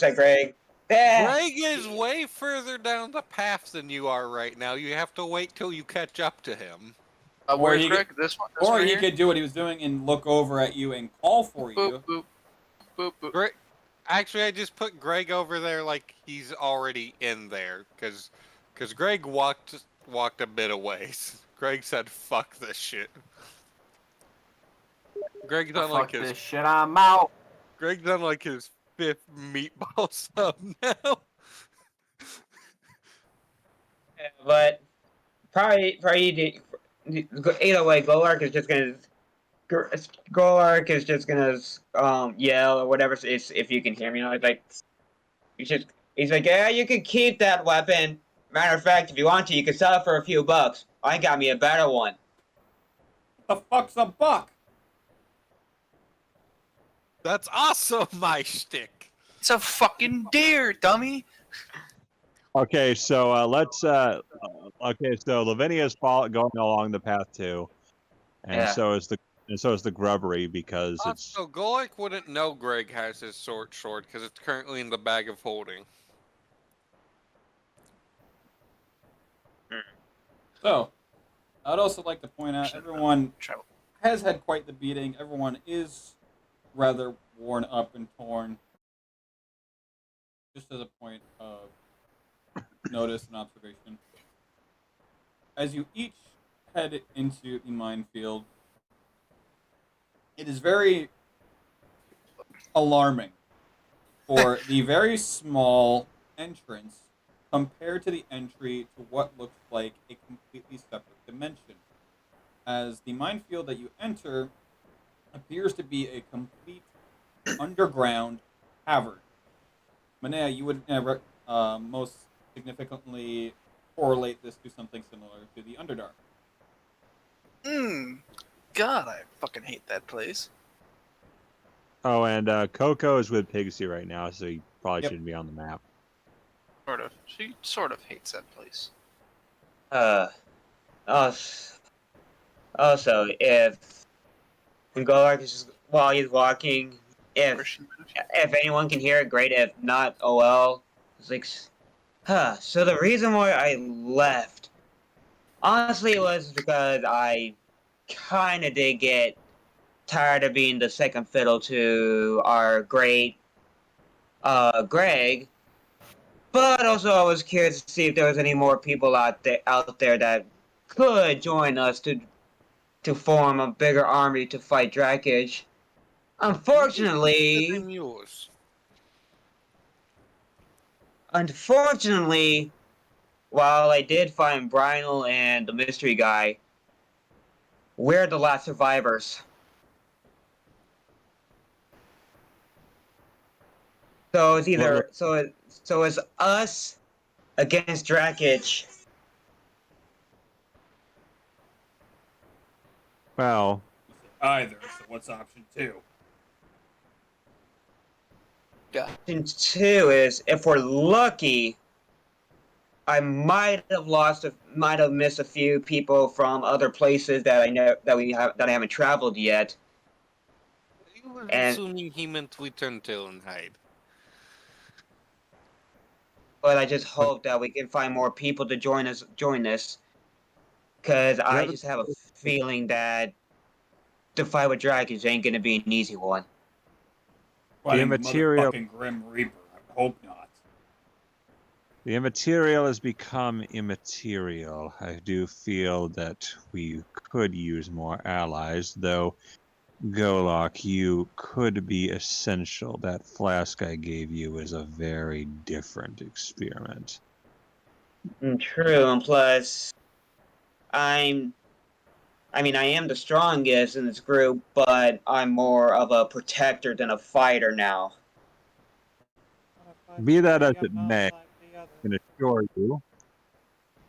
at Greg. Greg is way further down the path than you are right now. You have to wait till you catch up to him. Where's Greg? This one? This Or one he here? could do what he was doing and look over at you and call for Boop, you. boop. Boop, boop. Greg, actually, I just put Greg over there like he's already in there, because Greg walked a bit of ways. Greg said, "Fuck this shit." Greg's on like fuck his this shit, I'm out. Greg's on like his 5th meatball sub now. But probably either way, Golark is just gonna yell or whatever. If you can hear me, he's like, yeah, you can keep that weapon. Matter of fact, if you want to, you can sell it for a few bucks. I got me a better one. What the fuck's a buck? That's also my shtick. It's a fucking deer, dummy. Okay, so let's. Okay, so Lavinia's going along the path too, and Yeah. so is the grubbery because it's. Also, Golik wouldn't know Greg has his sword because it's currently in the bag of holding. So, I'd also like to point out everyone Travel. has had quite the beating. Everyone is rather worn up and torn. Just as a point of notice and observation. As you each head into the minefield, it is very alarming for the very small entrance compared to the entry to what looks like a completely separate dimension. As the minefield that you enter appears to be a complete underground cavern. Manea, you would never most significantly correlate this to something similar to the Underdark. God, I fucking hate that place. Oh, and Coco is with Pigsy right now, so he probably Yep. shouldn't be on the map. Sort of. She sort of hates that place. Also, if Golark is just, while he's walking, Christian movie. if anyone can hear it, great. If not, oh well. It's like, so the reason why I left, honestly, it was because I kind of did get tired of being the second fiddle to our great Greg. But also, I was curious to see if there was any more people out there that could join us to form a bigger army to fight Drakage. Unfortunately, while I did find Brynel and the mystery guy, we're the last survivors. So it's either so it's us against Drakage. Well, Either. So what's option 2? Option 2 is if we're lucky, I might have missed a few people from other places that I haven't traveled yet. You were And- assuming he meant we turn tail and hide. But I just hope that we can find more people to join this, because I just have a feeling that the fight with Dragons ain't gonna be an easy one. Fighting the immaterial- motherfucking Grim Reaper. I hope not. the immaterial has become immaterial. I do feel that we could use more allies, though. Golok, you could be essential. That flask I gave you is a very different experiment. True, and plus, I am the strongest in this group, but I'm more of a protector than a fighter now. Be that as it may, I can assure you,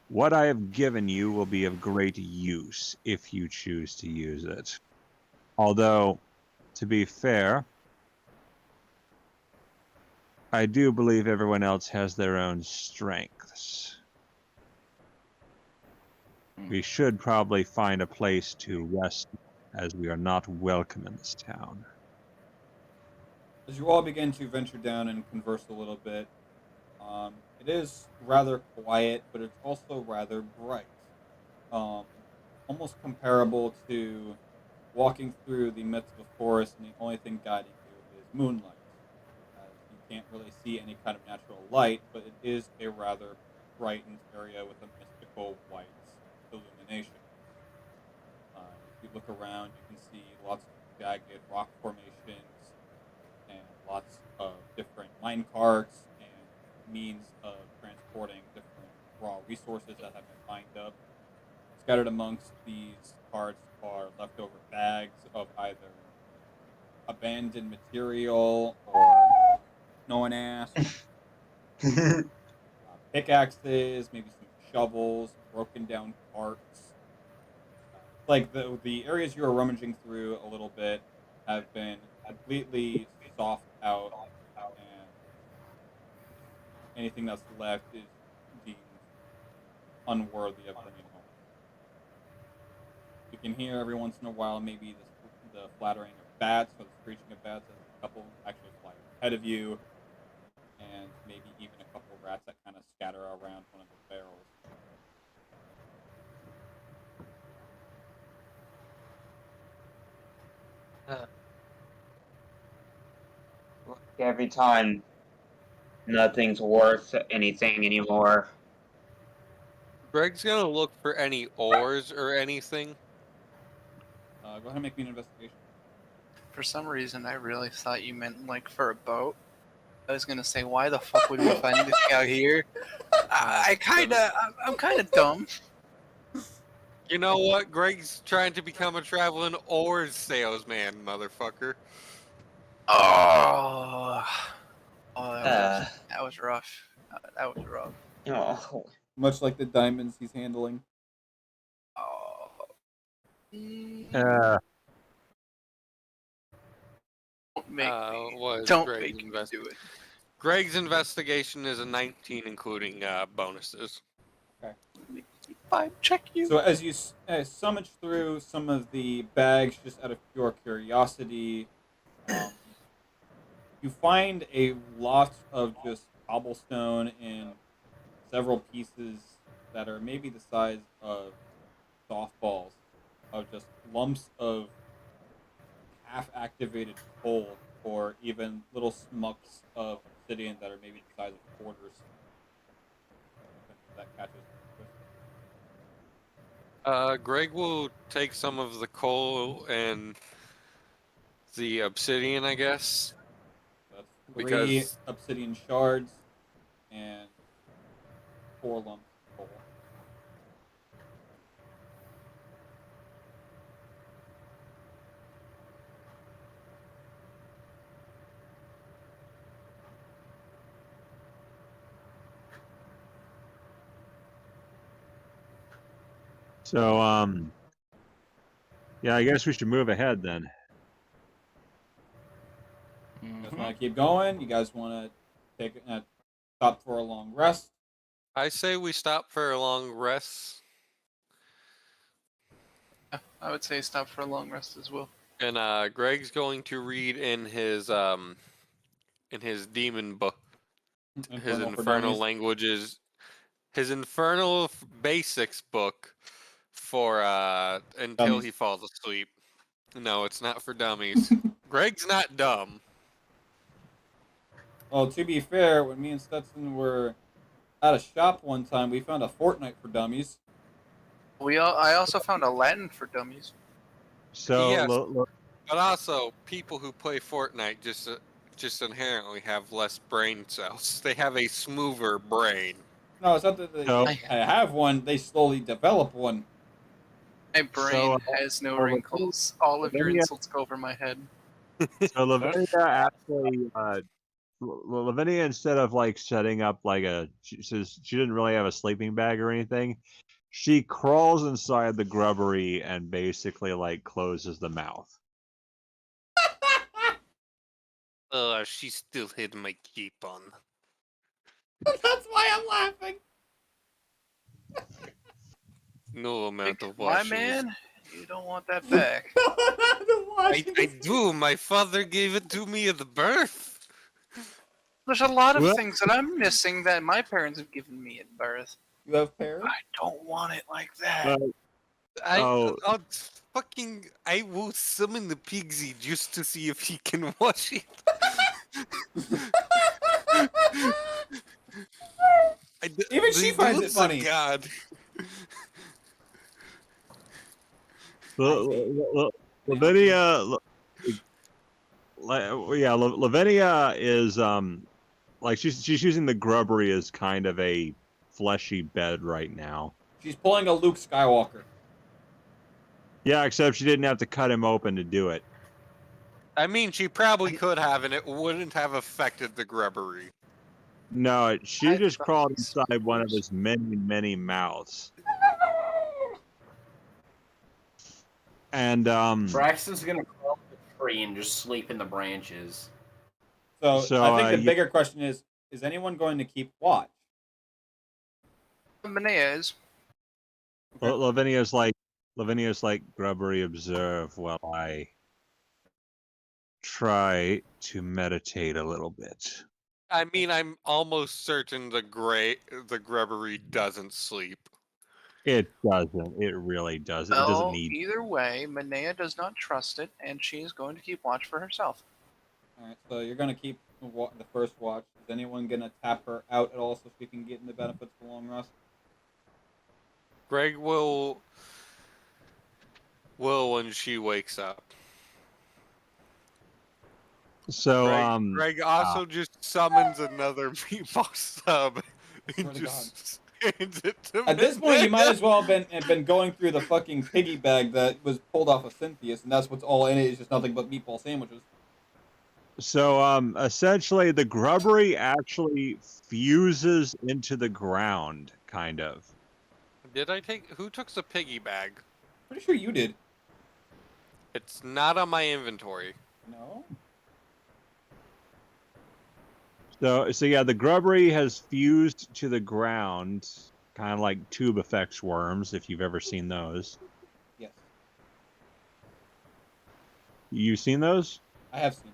what I have given you will be of great use if you choose to use it. Although, to be fair, I do believe everyone else has their own strengths. We should probably find a place to rest, as we are not welcome in this town. As you all begin to venture down and converse a little bit, it is rather quiet, but it's also rather bright. Almost comparable to walking through the midst of a forest and the only thing guiding you is moonlight. As you can't really see any kind of natural light, but it is a rather brightened area with a mystical white illumination. If you look around, you can see lots of jagged rock formations and lots of different mine carts and means of transporting different raw resources that have been mined up. Scattered amongst these carts are leftover bags of either abandoned material or known as pickaxes, maybe some shovels, broken down carts. Like the areas you are rummaging through a little bit have been completely soft out, and anything that's left is deemed unworthy of bringing home. You can hear every once in a while maybe the flattering of bats or the screeching of bats as a couple actually fly ahead of you, and maybe even a couple of rats that kind of scatter around one of the barrels. Every time, nothing's worth anything anymore. Greg's gonna look for any oars or anything. Go ahead and make me an investigation. For some reason, I really thought you meant like for a boat. I was gonna say, why the fuck would we find this out here? I'm kind of dumb. You know what? Greg's trying to become a traveling oars salesman, motherfucker. Oh, that was rough. That was rough. Oh, Much like the diamonds he's handling. Oh. Don't make me. Was Don't Greg's make me do it. Greg's investigation is a 19, including bonuses. Check you. So as you summage through some of the bags just out of pure curiosity, you find a lot of just cobblestone in several pieces that are maybe the size of softballs, of just lumps of half-activated coal, or even little smucks of obsidian that are maybe the size of quarters. That catches. Greg will take some of the coal and the obsidian, I guess. That's 3 Because obsidian shards and 4 lumps of coal. So, yeah, I guess we should move ahead then. You guys want to keep going? You guys want to take stop for a long rest? I say we stop for a long rest. I would say stop for a long rest as well. And Greg's going to read in his demon book, his infernal languages, his infernal basics book for until Dummies. he falls asleep. No, it's not for dummies. Greg's not dumb. Well, to be fair, when me and Stetson were at a shop one time, we found a Fortnite for dummies. I also found a Latin for dummies. So, Yes. But also, people who play Fortnite just inherently have less brain cells. They have a smoother brain. No, it's not that they have one. They slowly develop one. My brain has no wrinkles. All of your insults go over my head. So Lavinia actually, Lavinia, instead of like setting up like she says she didn't really have a sleeping bag or anything, she crawls inside the grubbery and basically like closes the mouth. She still had my cape on. That's why I'm laughing. No amount of My washing. man, you don't want that back. I do. My father gave it to me at the birth. There's a lot of things that I'm missing that my parents have given me at birth. You have parents? I don't want it like that. I will summon the pigsy just to see if he can wash it. Even she finds it funny. God. Lavinia, Lavinia is like she's using the grubbery as kind of a fleshy bed right now. She's pulling a Luke Skywalker. Yeah, except she didn't have to cut him open to do it. I mean, she probably could have, and it wouldn't have affected the grubbery. No, she just crawled inside one of his many, many mouths. And Braxton's gonna crawl to tree and just sleep in the branches. So I think the yeah. bigger question is anyone going to keep watch? Manea is. Okay. Lavinia's like Grubbery observe while I try to meditate a little bit. I mean, I'm almost certain the grubbery doesn't sleep. It doesn't. It really doesn't. It doesn't Well, need. either way, Manea does not trust it, and she is going to keep watch for herself. All right, so you're gonna keep the first watch. Is anyone gonna tap her out at all so she can get in the benefits of the long rest? Greg will when she wakes up. So Greg also just summons another meatball sub Swear and to just hands it to At this point, you might Manea. as well have been going through the fucking piggy bag that was pulled off of Cynthia's, and that's what's all in it. Is just nothing but meatball sandwiches. essentially the grubbery actually fuses into the ground, kind of. Who took the piggy bag? Pretty sure you did. It's not on my inventory. No. So yeah, the grubbery has fused to the ground, kind of like tube effects worms, if you've ever seen those. Yes, You seen those? I have seen.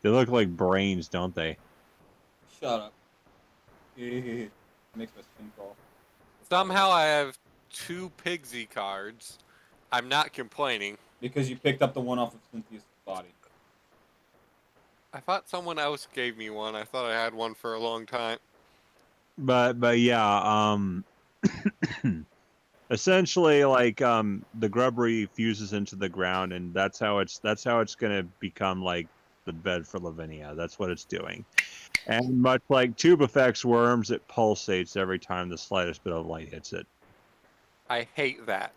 They look like brains, don't they? Shut up. It makes my skin crawl. Somehow I have 2 Pigsy cards. I'm not complaining. Because you picked up the one off of Cynthia's body. I thought someone else gave me one. I thought I had one for a long time. But yeah, essentially like the grubbery fuses into the ground, and that's how it's gonna become like the bed for Lavinia. That's what it's doing. And much like tube effects worms, it pulsates every time the slightest bit of light hits it. I hate that.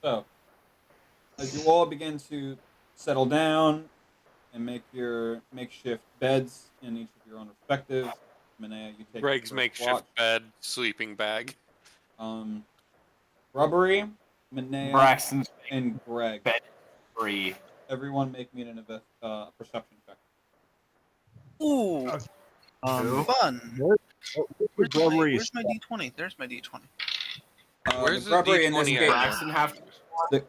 So, as you all begin to settle down and make your makeshift beds in each of your own respectives, Manea, you take Greg's the first makeshift watch. bed, sleeping bag. Rubbery, Manea, Braxton's and Greg. bed free. Everyone make me an perception check. Ooh, Who? fun. Where's the grubbery? Where's my D20? There's my D20. Where's the the Rubbery in this D20 game? at? Braxton have to.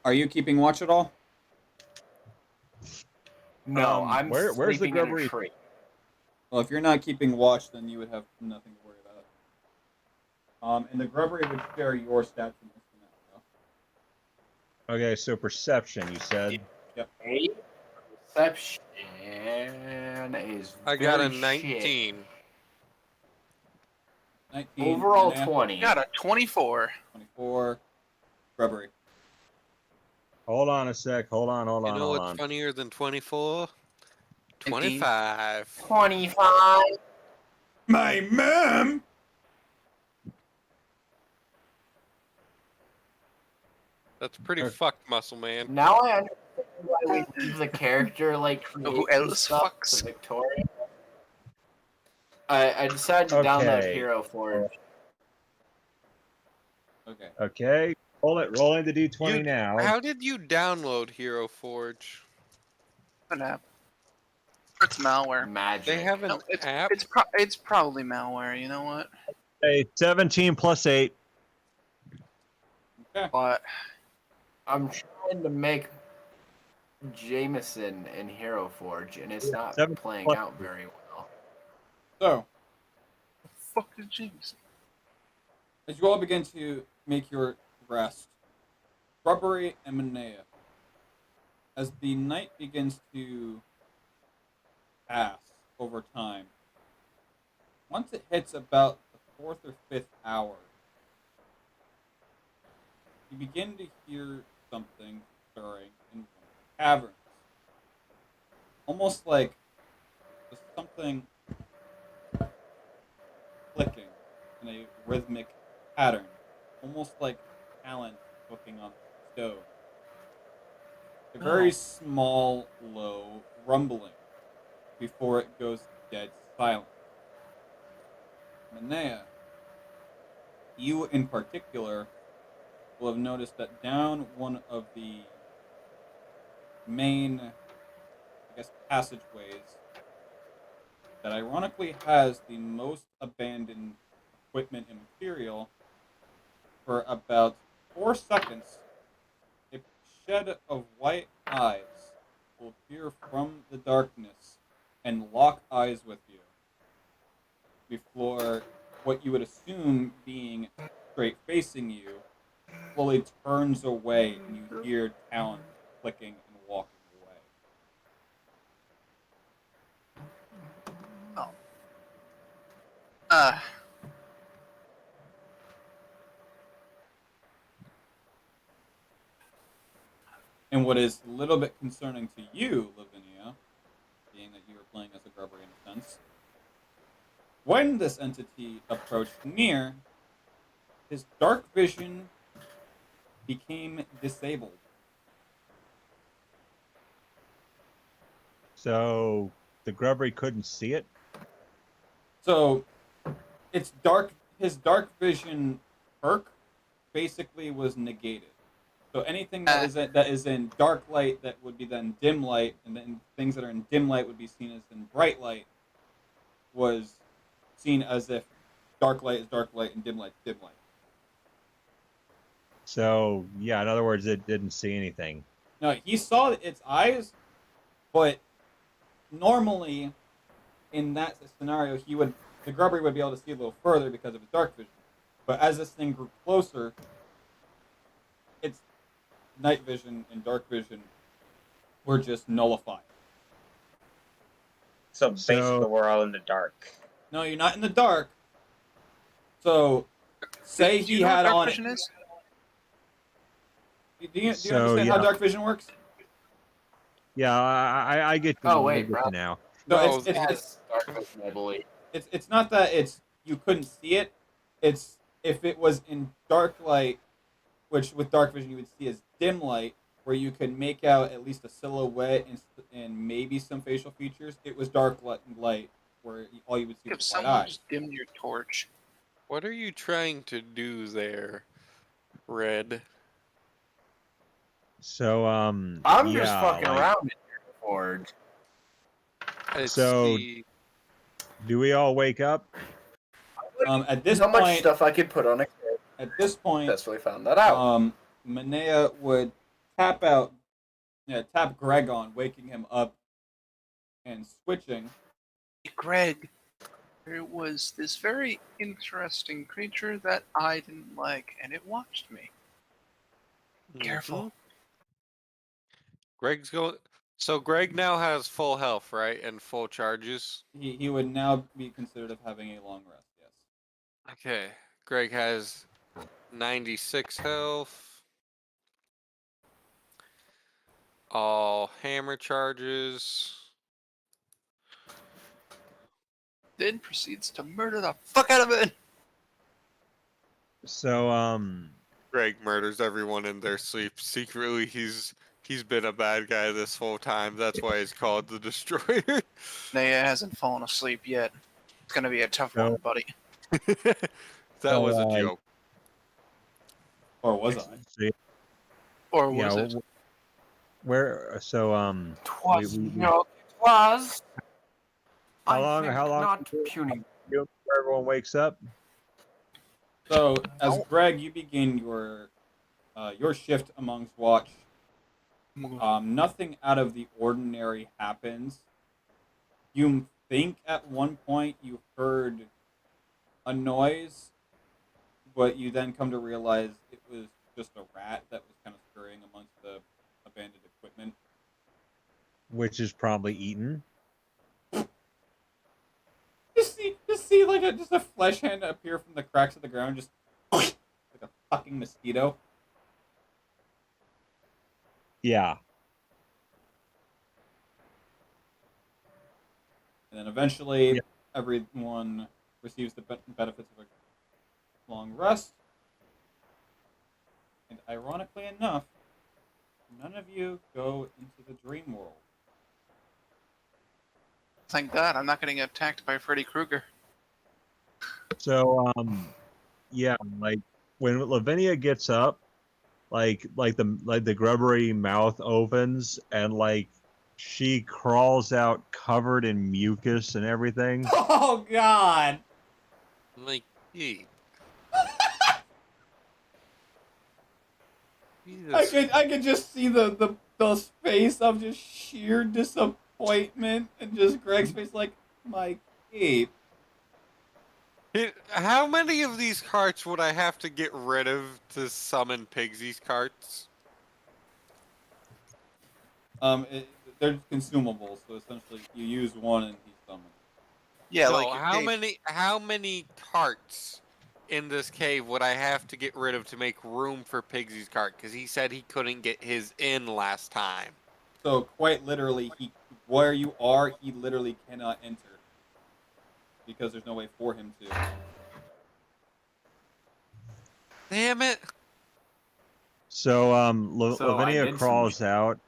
Are you keeping watch at all? No, I'm where's the sleeping in a grubbery? tree. Well, if you're not keeping watch, then you would have nothing to worry about. And the Grubbery would share your stats in this scenario. Okay, so perception, you said. Yep. Perception is I got a very 19. shit. 19. Overall Manea, 20. Got a 24. 24. Grubbery. Hold on a sec. Hold on. You know what's funnier than 24? 25. 25. My mom! That's pretty fucked, muscle man. Now I understand why we leave the character like Who creating else stuff fucks? to Victoria. I decided to download Okay. Hero Forge. Okay. Okay. Rolling the D20 now. How did you download Hero Forge? An app. It's malware. Magic. They have an No, app? it's probably malware. You know what? Hey, 17 plus 8. Okay. But I'm trying to make Jameson in Hero Forge, and it's not 7 playing plus- out very well. So, fuck is James? as you all begin to make your rest, Grubbery and Manea, as the night begins to pass over time, once it hits about the 4th or 5th hour, you begin to hear something stirring in one of the caverns. Almost like there's something clicking in a rhythmic pattern, almost like talent cooking on the stove. A very small, low rumbling before it goes dead silent. Manea, you in particular will have noticed that down one of the main, I guess, passageways that ironically has the most abandoned equipment and material, for about 4 seconds, a shed of white eyes will appear from the darkness and lock eyes with you before what you would assume being straight facing you slowly turns away and you hear talent clicking and walking away. Oh. Uh, And what is a little bit concerning to you, Lavinia, being that you were playing as a grubber in a sense, when this entity approached near, his dark vision became disabled. So the grubbery couldn't see it. So it's dark. His dark vision perk basically was negated. So anything that is in dark light that would be then dim light, and then things that are in dim light would be seen as in bright light, was seen as if dark light is dark light and dim light is dim light. So yeah, in other words, it didn't see anything. No, he saw its eyes, but normally in that scenario, the grubbery would be able to see a little further because of his dark vision. But as this thing grew closer, its night vision and dark vision were just nullified. So basically, we're all in the dark. No, you're not in the dark. So, say do he you know what had dark on. vision is? Do you So, understand how yeah. dark vision works? Yeah, I get you. Oh, I wait, get bro. you now. No, No, it's Dark vision, I believe. it's not that it's you couldn't see it. It's if it was in dark light, which with dark vision you would see as dim light, where you could make out at least a silhouette and maybe some facial features. It was dark light where all you would see If was white someone eyes. just dimmed your torch. What are you trying to do there, Red? So I'm yeah, just fucking like, around in here, Forge. It's So- the do we all wake up? At this How much point, stuff I could put on a kid. at this point, Successfully found that out. Manea would tap Greg on, waking him up and switching. Greg, there was this very interesting creature that I didn't like, and it watched me. Careful. Mhm. Greg's going. So Greg now has full health, right, and full charges. He would now be considered of having a long rest. Yes. Okay. Greg has 96 health. All hammer charges. Then proceeds to murder the fuck out of it. So Greg murders everyone in their sleep. Secretly, he's been a bad guy this whole time. That's why he's called the Destroyer. Naya hasn't fallen asleep yet. It's gonna be a tough No. one, buddy. That was a So, joke. Or was I? so, Or yeah, was it? where so Twas we- no, it was. How I long- think how long- Not puny. everyone wakes up. So as Oh. Greg, you begin your shift amongst watch. Nothing out of the ordinary happens. You think at one point you heard a noise, but you then come to realize it was just a rat that was kind of scurrying amongst the abandoned equipment. Which is probably eaten. Just see like just a flesh hand appear from the cracks of the ground, just like a fucking mosquito. Yeah. And then eventually, Yeah. everyone receives the benefits of a long rest. And ironically enough, none of you go into the dream world. Thank God, I'm not getting attacked by Freddy Krueger. So yeah, like when Lavinia gets up, the grubbery mouth opens and like she crawls out covered in mucus and everything. Oh God! Like, hey. Jesus. I could just see the face of just sheer disappointment and just Greg's face like, my cape. How many of these carts would I have to get rid of to summon Pigsy's carts? They're consumable, so essentially you use one and he summons. Yeah, No, like how many carts in this cave would I have to get rid of to make room for Pigsy's cart? Because he said he couldn't get his in last time. So quite literally, where you are, he literally cannot enter because there's no way for him to. Damn it! So So I Lavinia did crawls out.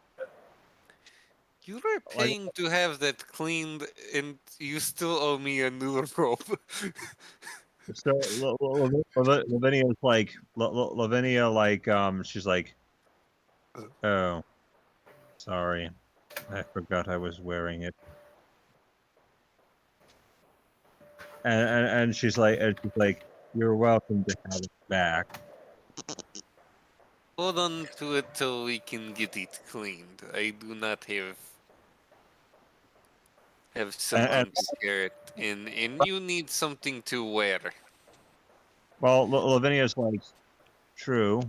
You were paying to have that cleaned, and you still owe me a new robe. So Lavinia's like Lavinia she's like, oh, sorry, I forgot I was wearing it. And she's like, you're welcome to have it back. Hold on to it till we can get it cleaned. I do not have someone to carry it, and you need something to wear. Well, Lavinia's like, true.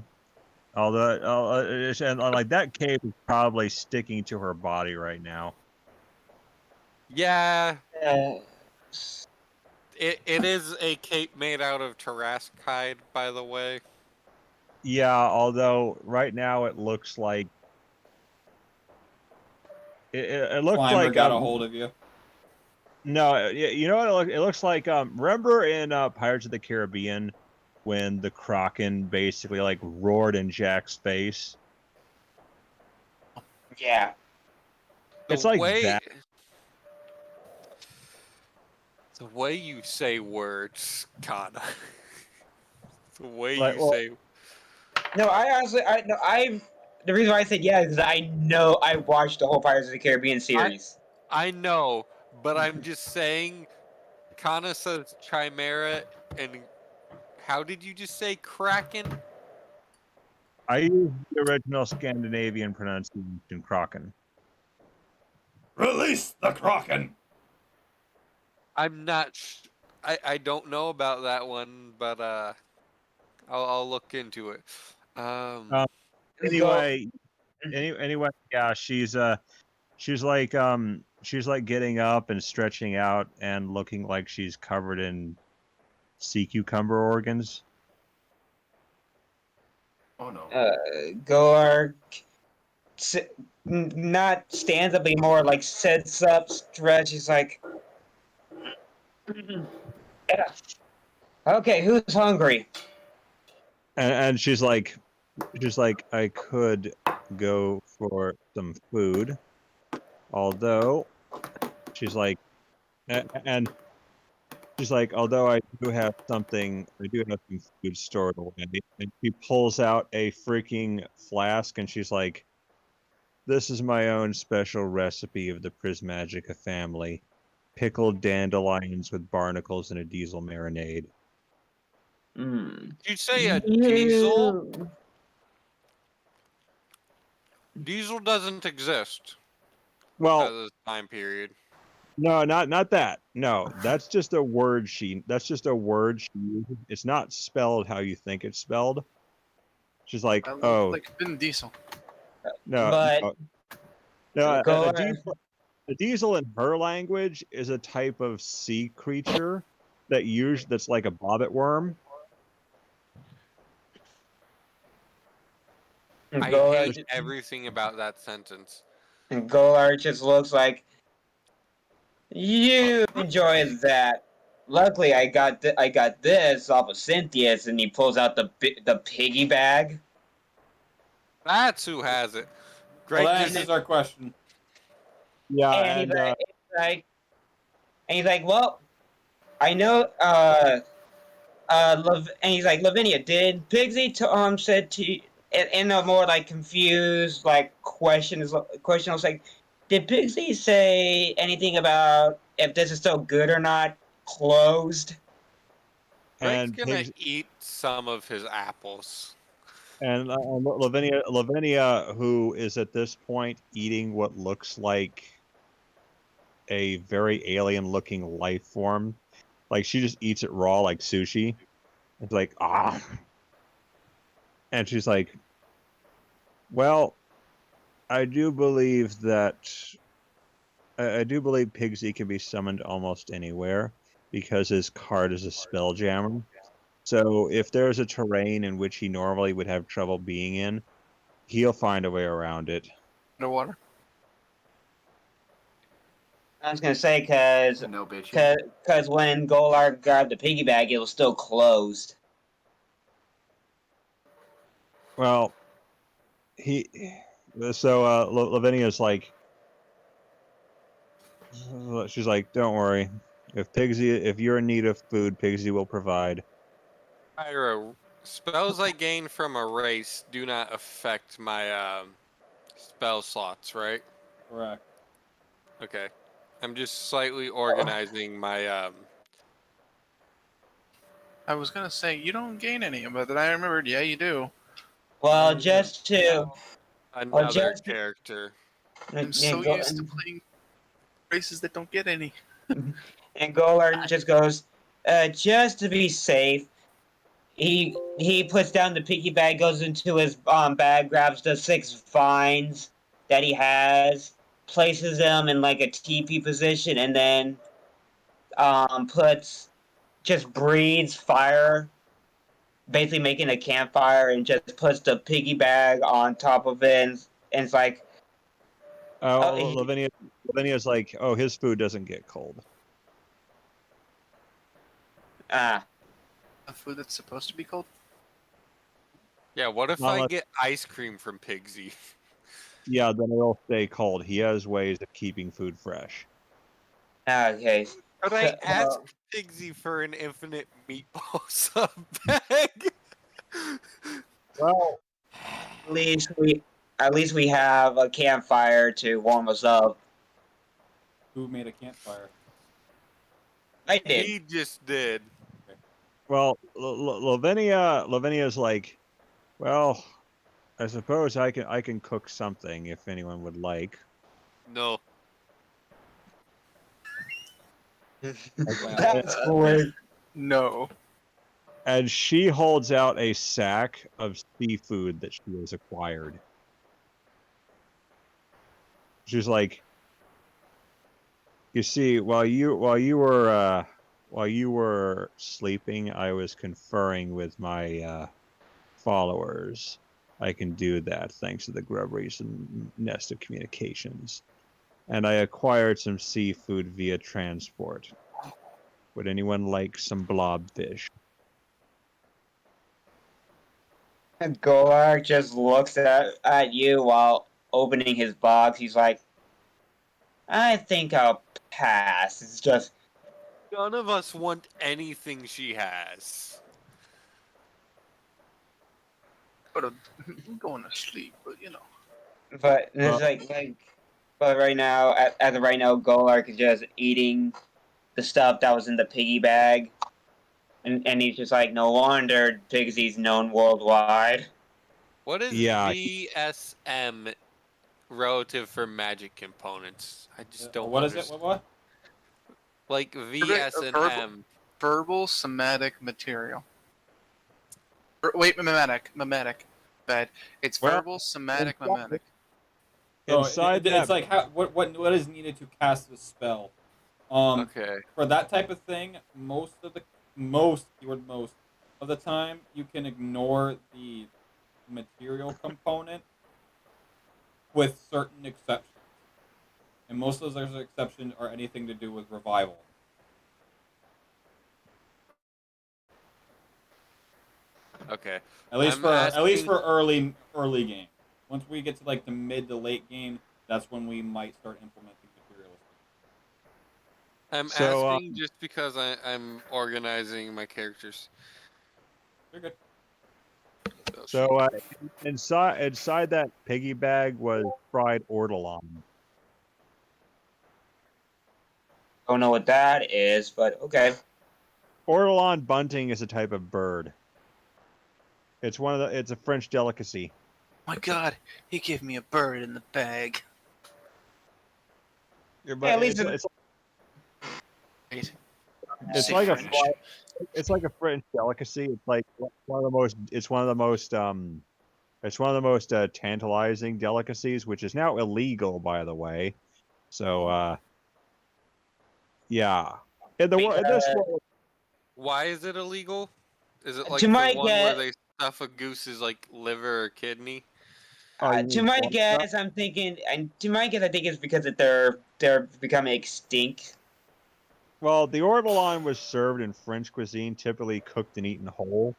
Although, and like that cape is probably sticking to her body right now. Yeah, Uh, it is a cape made out of Tarask hide, by the way. Yeah, although right now it looks like it looks Climber like got a hold of you. no, you know what it looks like. Remember in Pirates of the Caribbean when the Kraken basically like roared in Jack's face? yeah. It's like that. The way you say words, Kana. The way Like, you well- say. No, I honestly, the reason why I said yeah is because I know I watched the whole Pirates of the Caribbean series. I know, but I'm just saying. Kana says chimera, and how did you just say kraken? I use the original Scandinavian pronunciation, Kraken. Release the Kraken! I'm not. I don't know about that one, but I'll look into it. Anyway, yeah, she's like getting up and stretching out and looking like she's covered in sea cucumber organs. Oh no. Goar not stands up anymore, like sits up, stretches, like. Yeah. Okay, who's hungry? And she's like, I could go for some food, although she's like, and she's like, although I do have some food stored away. And she pulls out a freaking flask, and she's like, this is my own special recipe of the Prismagica family. Pickled dandelions with barnacles and a diesel marinade. Mm. Did you say a diesel? Diesel doesn't exist at Well, this time period. no, not that. No, that's just a word she uses. It's not spelled how you think it's spelled. She's like, I look oh, like Vin Diesel. no, But no, go a ahead. diesel in her language is a type of sea creature that's like a bobbit worm. I Goar hate everything about that sentence. just looks like you enjoy that. Luckily, I got this off of Cynthia's, and he pulls out the piggy bag. That's who has it. Greg Well, that just answers our question. Yeah, And he's like, well, I know. And he's like, Lavinia, did Pigsy said to in a more like confused like question was like, did Pixie say anything about if this is still good or not? Closed. Drake's And gonna eat some of his apples. And Lavinia, who is at this point eating what looks like a very alien-looking life form, like she just eats it raw like sushi. It's like and she's like, "Well, I do believe that I do believe Pigsy can be summoned almost anywhere because his card is a spell jammer. So if there's a terrain in which he normally would have trouble being in, he'll find a way around it." Underwater. I was gonna say because No bitchy. when Golar grabbed the piggy bag, it was still closed. Well, Lavinia's like, she's like, "Don't worry. If you're in need of food, Pigsy will provide." Pyro, spells I gain from a race do not affect my spell slots, right? Correct. Okay. I'm just slightly organizing my I was gonna say you don't gain any, but then I remembered, yeah, you do. Well, just to another character. I'm so used to playing races that don't get any. and Golar just goes, just to be safe. He puts down the piggy bag, goes into his bag, grabs the 6 vines that he has, places them in like a teepee position, and then just breathes fire, basically making a campfire, and just puts the piggy bag on top of it, and it's like, Lavinia's like, "Oh, his food doesn't get cold." ah. A food that's supposed to be cold. Yeah, what if Not I unless- get ice cream from Pigsy? Yeah, then it'll stay cold. He has ways of keeping food fresh. Okay. Could I ask Pigsy for an infinite meatball sub bag? Well, At least we have a campfire to warm us up. Who made a campfire? I did. He just did. well, Lavinia's like, "Well, I suppose I can cook something if anyone would like." No. That's great. No. And she holds out a sack of seafood that she has acquired. She's like, "You see, while you were sleeping, I was conferring with my followers. I can do that thanks to the Grubbery's nest of communications. And I acquired some seafood via transport. Would anyone like some blobfish?" And Golar just looks at you while opening his box. He's like, I think I'll pass. It's just, None of us want anything she has. But I'm going to sleep, but you know. but it's but right now, as of right now, Golar is just eating the stuff that was in the piggy bag. And he's just like, no wonder Pigsy's known worldwide. What is Yeah. VSM relative for magic components? I just don't What is it? understand. What? Like VS and M. Verbal somatic material. Wait, mimetic. Bad. It's verbal somatic mimetic. So Inside it's that, like what is needed to cast the spell. Okay. For that type of thing, most of the time, you can ignore the material component with certain exceptions. And most of those exceptions are anything to do with revival. Okay. At least I'm for early game. Once we get to like the mid to late game, that's when we might start implementing materialism. I'm So, asking just because I'm organizing my characters. You're good. So inside that piggy bag was fried ortolan. Don't know what that is, but okay. Ortolan bunting is a type of bird. It's it's a French delicacy. My God, he gave me a bird in the bag. At least Wait, It's say like French. it's like a French delicacy. It's like one of the most. It's one of the most. It's one of the most tantalizing delicacies, which is now illegal, by the way. So, yeah. In this world, Why is it illegal? Is it like To the my one where guess- they stuff a goose's like liver or kidney? oh, you to mean my pork chop? guess, I'm thinking, and to my guess, I think it's because that they're becoming extinct. Well, the ortolan was served in French cuisine, typically cooked and eaten whole.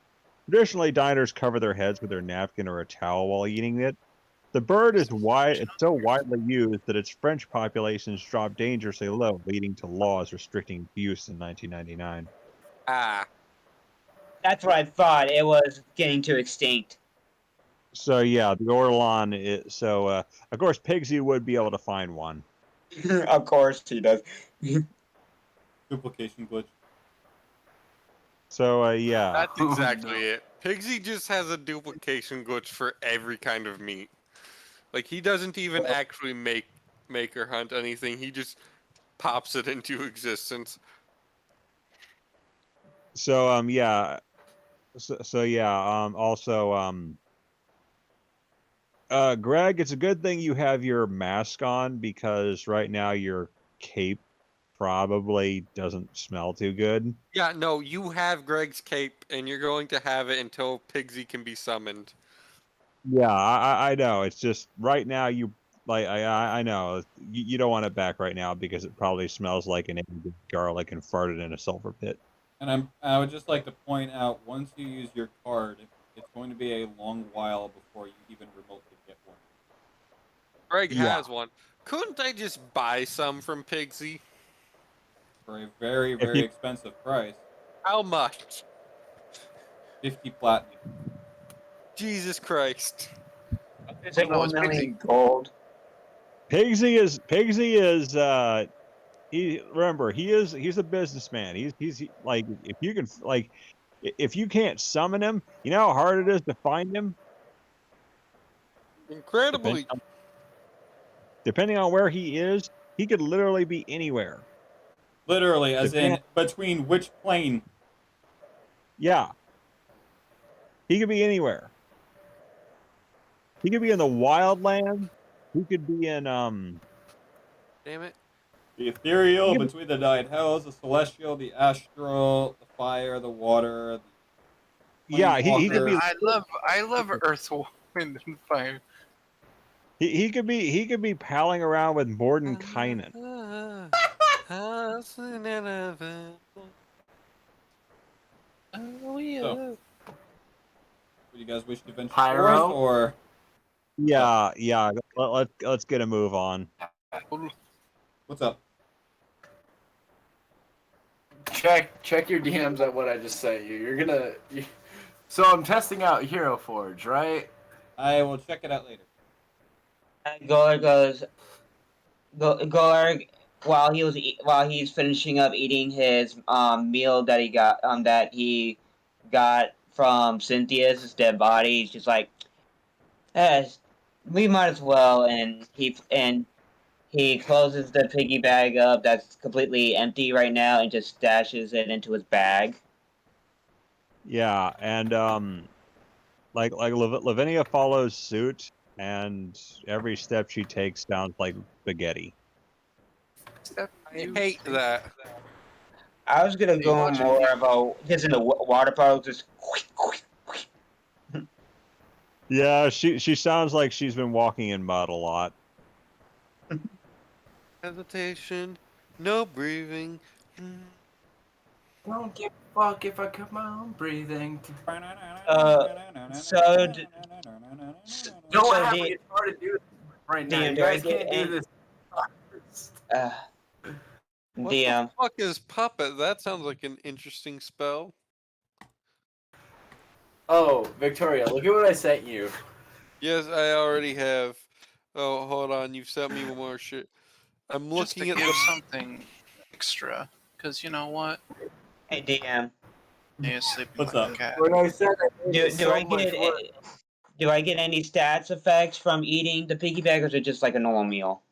Traditionally, diners cover their heads with their napkin or a towel while eating it. The bird is it's so widely used that its French populations dropped dangerously low, leading to laws restricting use in 1999. Ah, That's what I thought. It was getting too extinct. So yeah, the ortolan. Of course, Pigsy would be able to find one. Of course he does. Duplication glitch. So yeah, that's Oh, exactly no. it. Pigsy just has a duplication glitch for every kind of meat. Like he doesn't even actually make or hunt anything. He just pops it into existence. so yeah, so yeah. Greg, it's a good thing you have your mask on because right now your cape probably doesn't smell too good. Yeah, no, you have Greg's cape, and you're going to have it until Pigsy can be summoned. Yeah, I know. It's just right now you like I know you don't want it back right now because it probably smells like an aged garlic and farted in a sulfur pit. And I would just like to point out, once you use your card, it's going to be a long while before you even remotely get one. Greg Yeah. has one. Couldn't I just buy some from Pigsy? For a very, If very you- expensive price. How much? 50 platinum. Jesus Christ. It's like No, 1 it's million gold. Pigsy is he's a businessman. Like if you can't summon him, you know how hard it is to find him? Incredibly. Depending on where he is, he could literally be anywhere. Literally, as in, Depend- between which plane? Yeah. He could be anywhere. He could be in the wildland. He could be in Damn it. The ethereal, He could between the nine hells, the celestial, the astral, the fire, the water, the yeah, he could be I love Earth, Wind, and Fire. he could be palling around with Mordenkainen. Oh yeah. So, would you guys wish to venture Pyro? forth, or Yeah. Let's get a move on. what's up? Check your DMs at what I just sent you. So I'm testing out Hero Forge, right? I will check it out later. Golar goes. Golar, while he's finishing up eating his meal that he got from Cynthia's dead body, he's just like, we might as well. And he closes the piggy bag up that's completely empty right now and just stashes it into his bag. Yeah, and Lavinia follows suit, and every step she takes sounds like spaghetti. I hate that. I was gonna go watching more me? about just in the water puddle, just. Yeah, she sounds like she's been walking in mud a lot. Hesitation, no breathing. Don't give a fuck if I come on breathing. So No, So I have the- to start to do this right now. Damn, You guys Derek, can't do this. What the the fuck is puppet? That sounds like an interesting spell. Oh, Victoria, look at what I sent you. Yes, I already have. Oh, hold on. You've sent me more shit. I'm Just to looking at give the. something extra, because you know what? Hey, DM. He is sleeping What's like up? a cat. When I said it Do, was do so I much get work. do I get any stats effects from eating the piggyback, or is it just like a normal meal?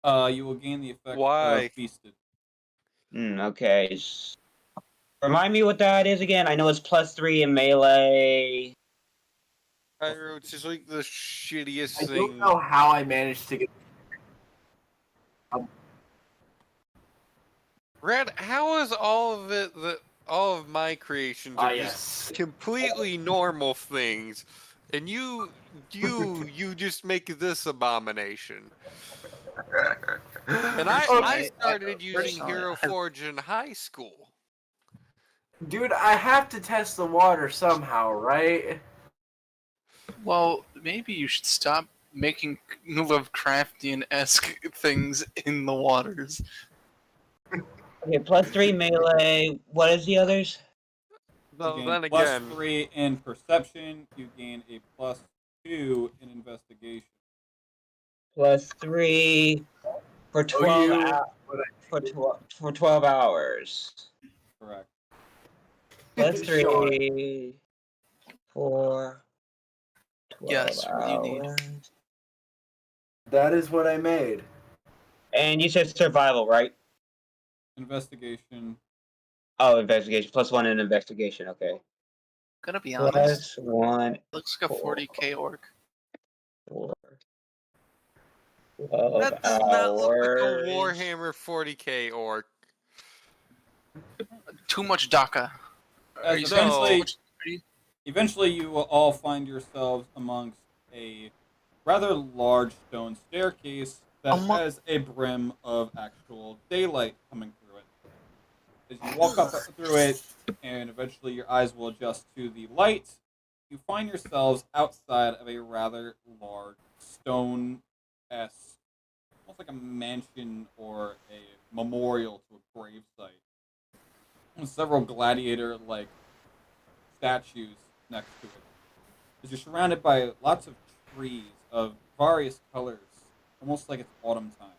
You will gain the effect Why? of feasted. Okay. Remind me what that is again. I know it's +3 in melee. It's just like the shittiest I don't thing. know how I managed to get. Red, how is all of it that all of my creations are just Yes. completely normal things, and you just make this abomination? And I Okay. started using Personally, Hero Forge in high school. Dude, I have to test the water somehow, right? Well, maybe you should stop making Lovecraftian-esque things in the waters. Okay, +3 melee. What is the others? You Though gain then again, +3 in perception. You gain a +2 in investigation. +3 for 12 for 12 hours. Correct. Sure. +3 for 12 Yes, what you need. hours. That is what I made. And you said survival, right? Investigation. Oh, investigation. +1 in investigation. Okay. Gonna be honest, +1 looks like a 40k orc. for 12 that does not look like a hours. Warhammer 40k orc. Too much DACA. Are As you saying eventually, too much? eventually you will all find yourselves amongst a rather large stone staircase that has a brim of actual daylight coming through it. As you walk up through it, and eventually your eyes will adjust to the light, you find yourselves outside of a rather large stone-esque, almost like a mansion or a memorial to a gravesite, with several gladiator-like statues next to it. As you're surrounded by lots of trees of various colors, almost like it's autumn time.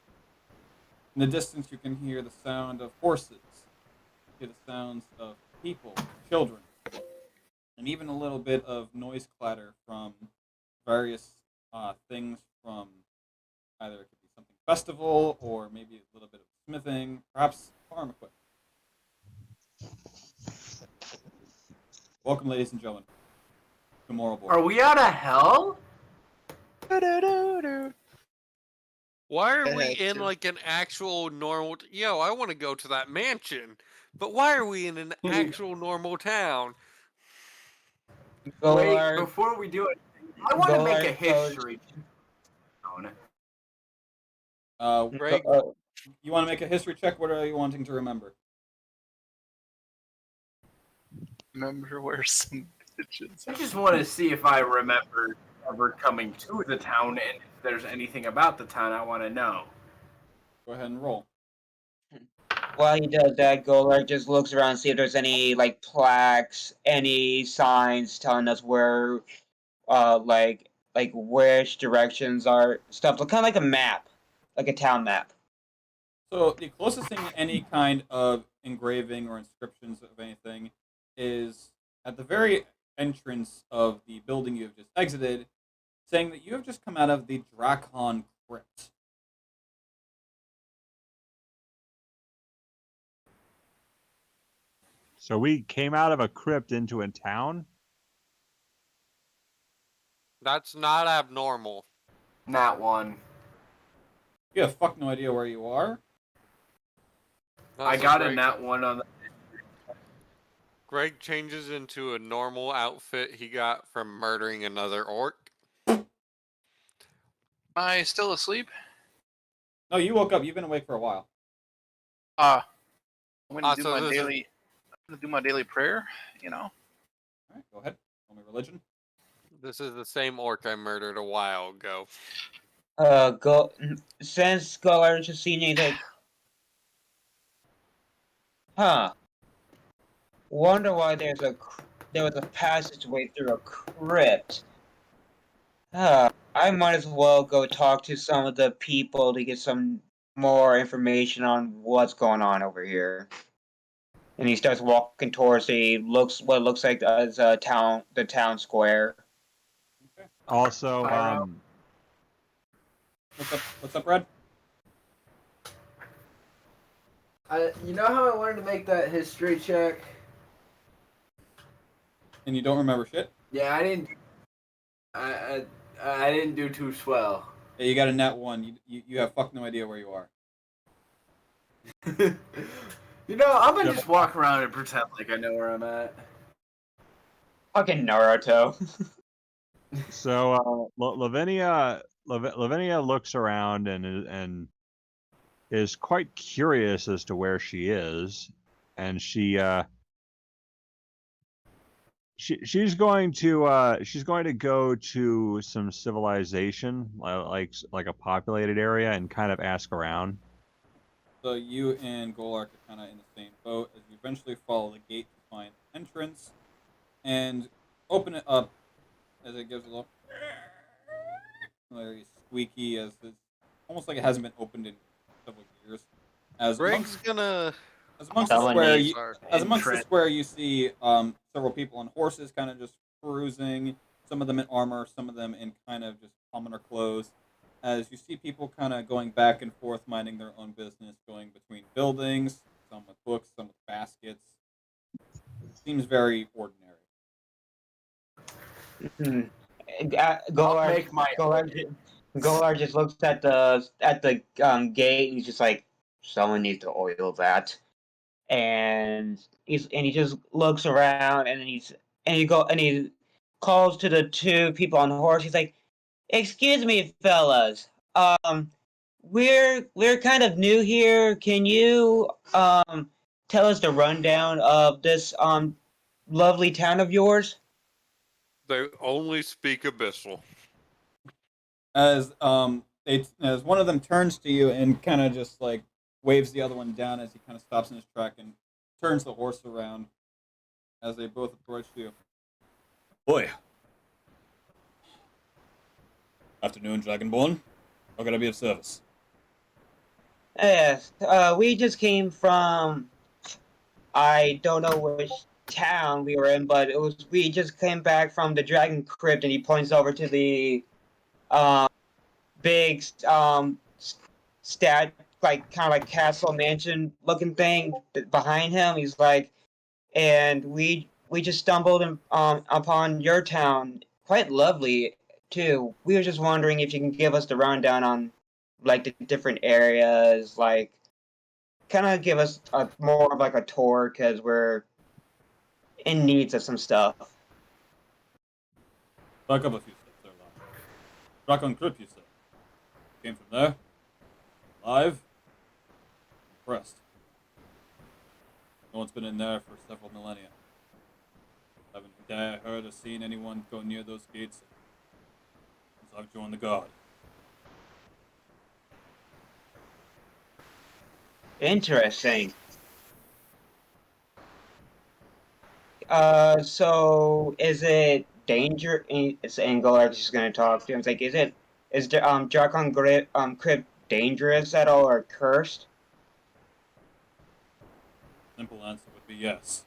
In the distance, you can hear the sound of horses, you hear the sounds of people, children, and even a little bit of noise clatter from various things from either it could be something festival or maybe a little bit of smithing, perhaps farm equipment. Welcome, ladies and gentlemen, to Murobourgh. Are we out of hell? Why are I we had in to. like an actual normal? Yo, I want to go to that mansion, but why are we in an actual normal town? Wait, Golar, before we do it, I want to make a history. Greg, You want to make a history check? What are you wanting to remember? Remember where some bitches. I just want to see if I remember ever coming to the town and if there's anything about the town I want to know. Go ahead and roll. while he does that, Golar just looks around, see if there's any like plaques, any signs telling us where, like which directions are stuff. Kind of like a map, like a town map. So the closest thing to any kind of engraving or inscriptions of anything is at the very entrance of the building you have just exited, saying that you have just come out of the Drakon Crypt. So we came out of a crypt into a town? that's not abnormal. Not one. You have fuck no idea where you are. I So got in that one on the. Greg changes into a normal outfit he got from murdering another orc. Am I still asleep? No, you woke up. You've been awake for a while. I'm gonna do so my this is- daily. I'm gonna do my daily prayer. You know. All right, go ahead. Tell me religion. This is the same orc I murdered a while ago. Since Golar just seen it, like, huh? Wonder why there's a there was a passageway through a crypt. I might as well go talk to some of the people to get some more information on what's going on over here. And he starts walking towards what looks like the town square. Also, Pyro. What's up, Red? You know how I wanted to make that history check? And you don't remember shit? Yeah, I didn't. I didn't do too swell. Yeah, you got a nat 1. You have fucking no idea where you are. You know, I'm gonna just walk around and pretend like I know where I'm at. Fucking Naruto. So Lavinia looks around and is quite curious as to where she is, and she's going to go to some civilization, like a populated area, and kind of ask around. So you and Golark are kind of in the same boat as you eventually follow the gate to find entrance and open it up as it gives a little very squeaky, as it's almost like it hasn't been opened in several years. Greg's gonna. As amongst the square, you see several people on horses, kind of just cruising. Some of them in armor, some of them in kind of just commoner clothes. As you see people kind of going back and forth, minding their own business, going between buildings, some with books, some with baskets. Seems very ordinary. Golar just looks at the gate and he's just like, someone needs to oil that. And he just looks around and he calls to the two people on the horse. He's like, "Excuse me, fellas. We're kind of new here. Can you tell us the rundown of this lovely town of yours?" They only speak Abyssal. As as one of them turns to you and kind of just like waves the other one down as he kind of stops in his track and turns the horse around as they both approach you. Boy. Afternoon, Dragonborn. How can I be of service? Yes, we just came from, I don't know which town we were in, but we just came back from the Dragon Crypt, and he points over to the big like kind of like castle mansion looking thing behind him. He's like, and we just stumbled upon your town, quite lovely too. We were just wondering if you can give us the rundown on like the different areas, like kind of give us more of like a tour because we're in needs of some stuff. Back up a few steps there, lad. Dragon Crypt, you said. Came from there? Alive? Impressed. No one's been in there for several millennia. Haven't heard or seen anyone go near those gates since I've joined the guard. Interesting. So is it danger? It's Angolar just gonna talk to him. It's like, is Dragon Crypt dangerous at all or cursed? Simple answer would be yes.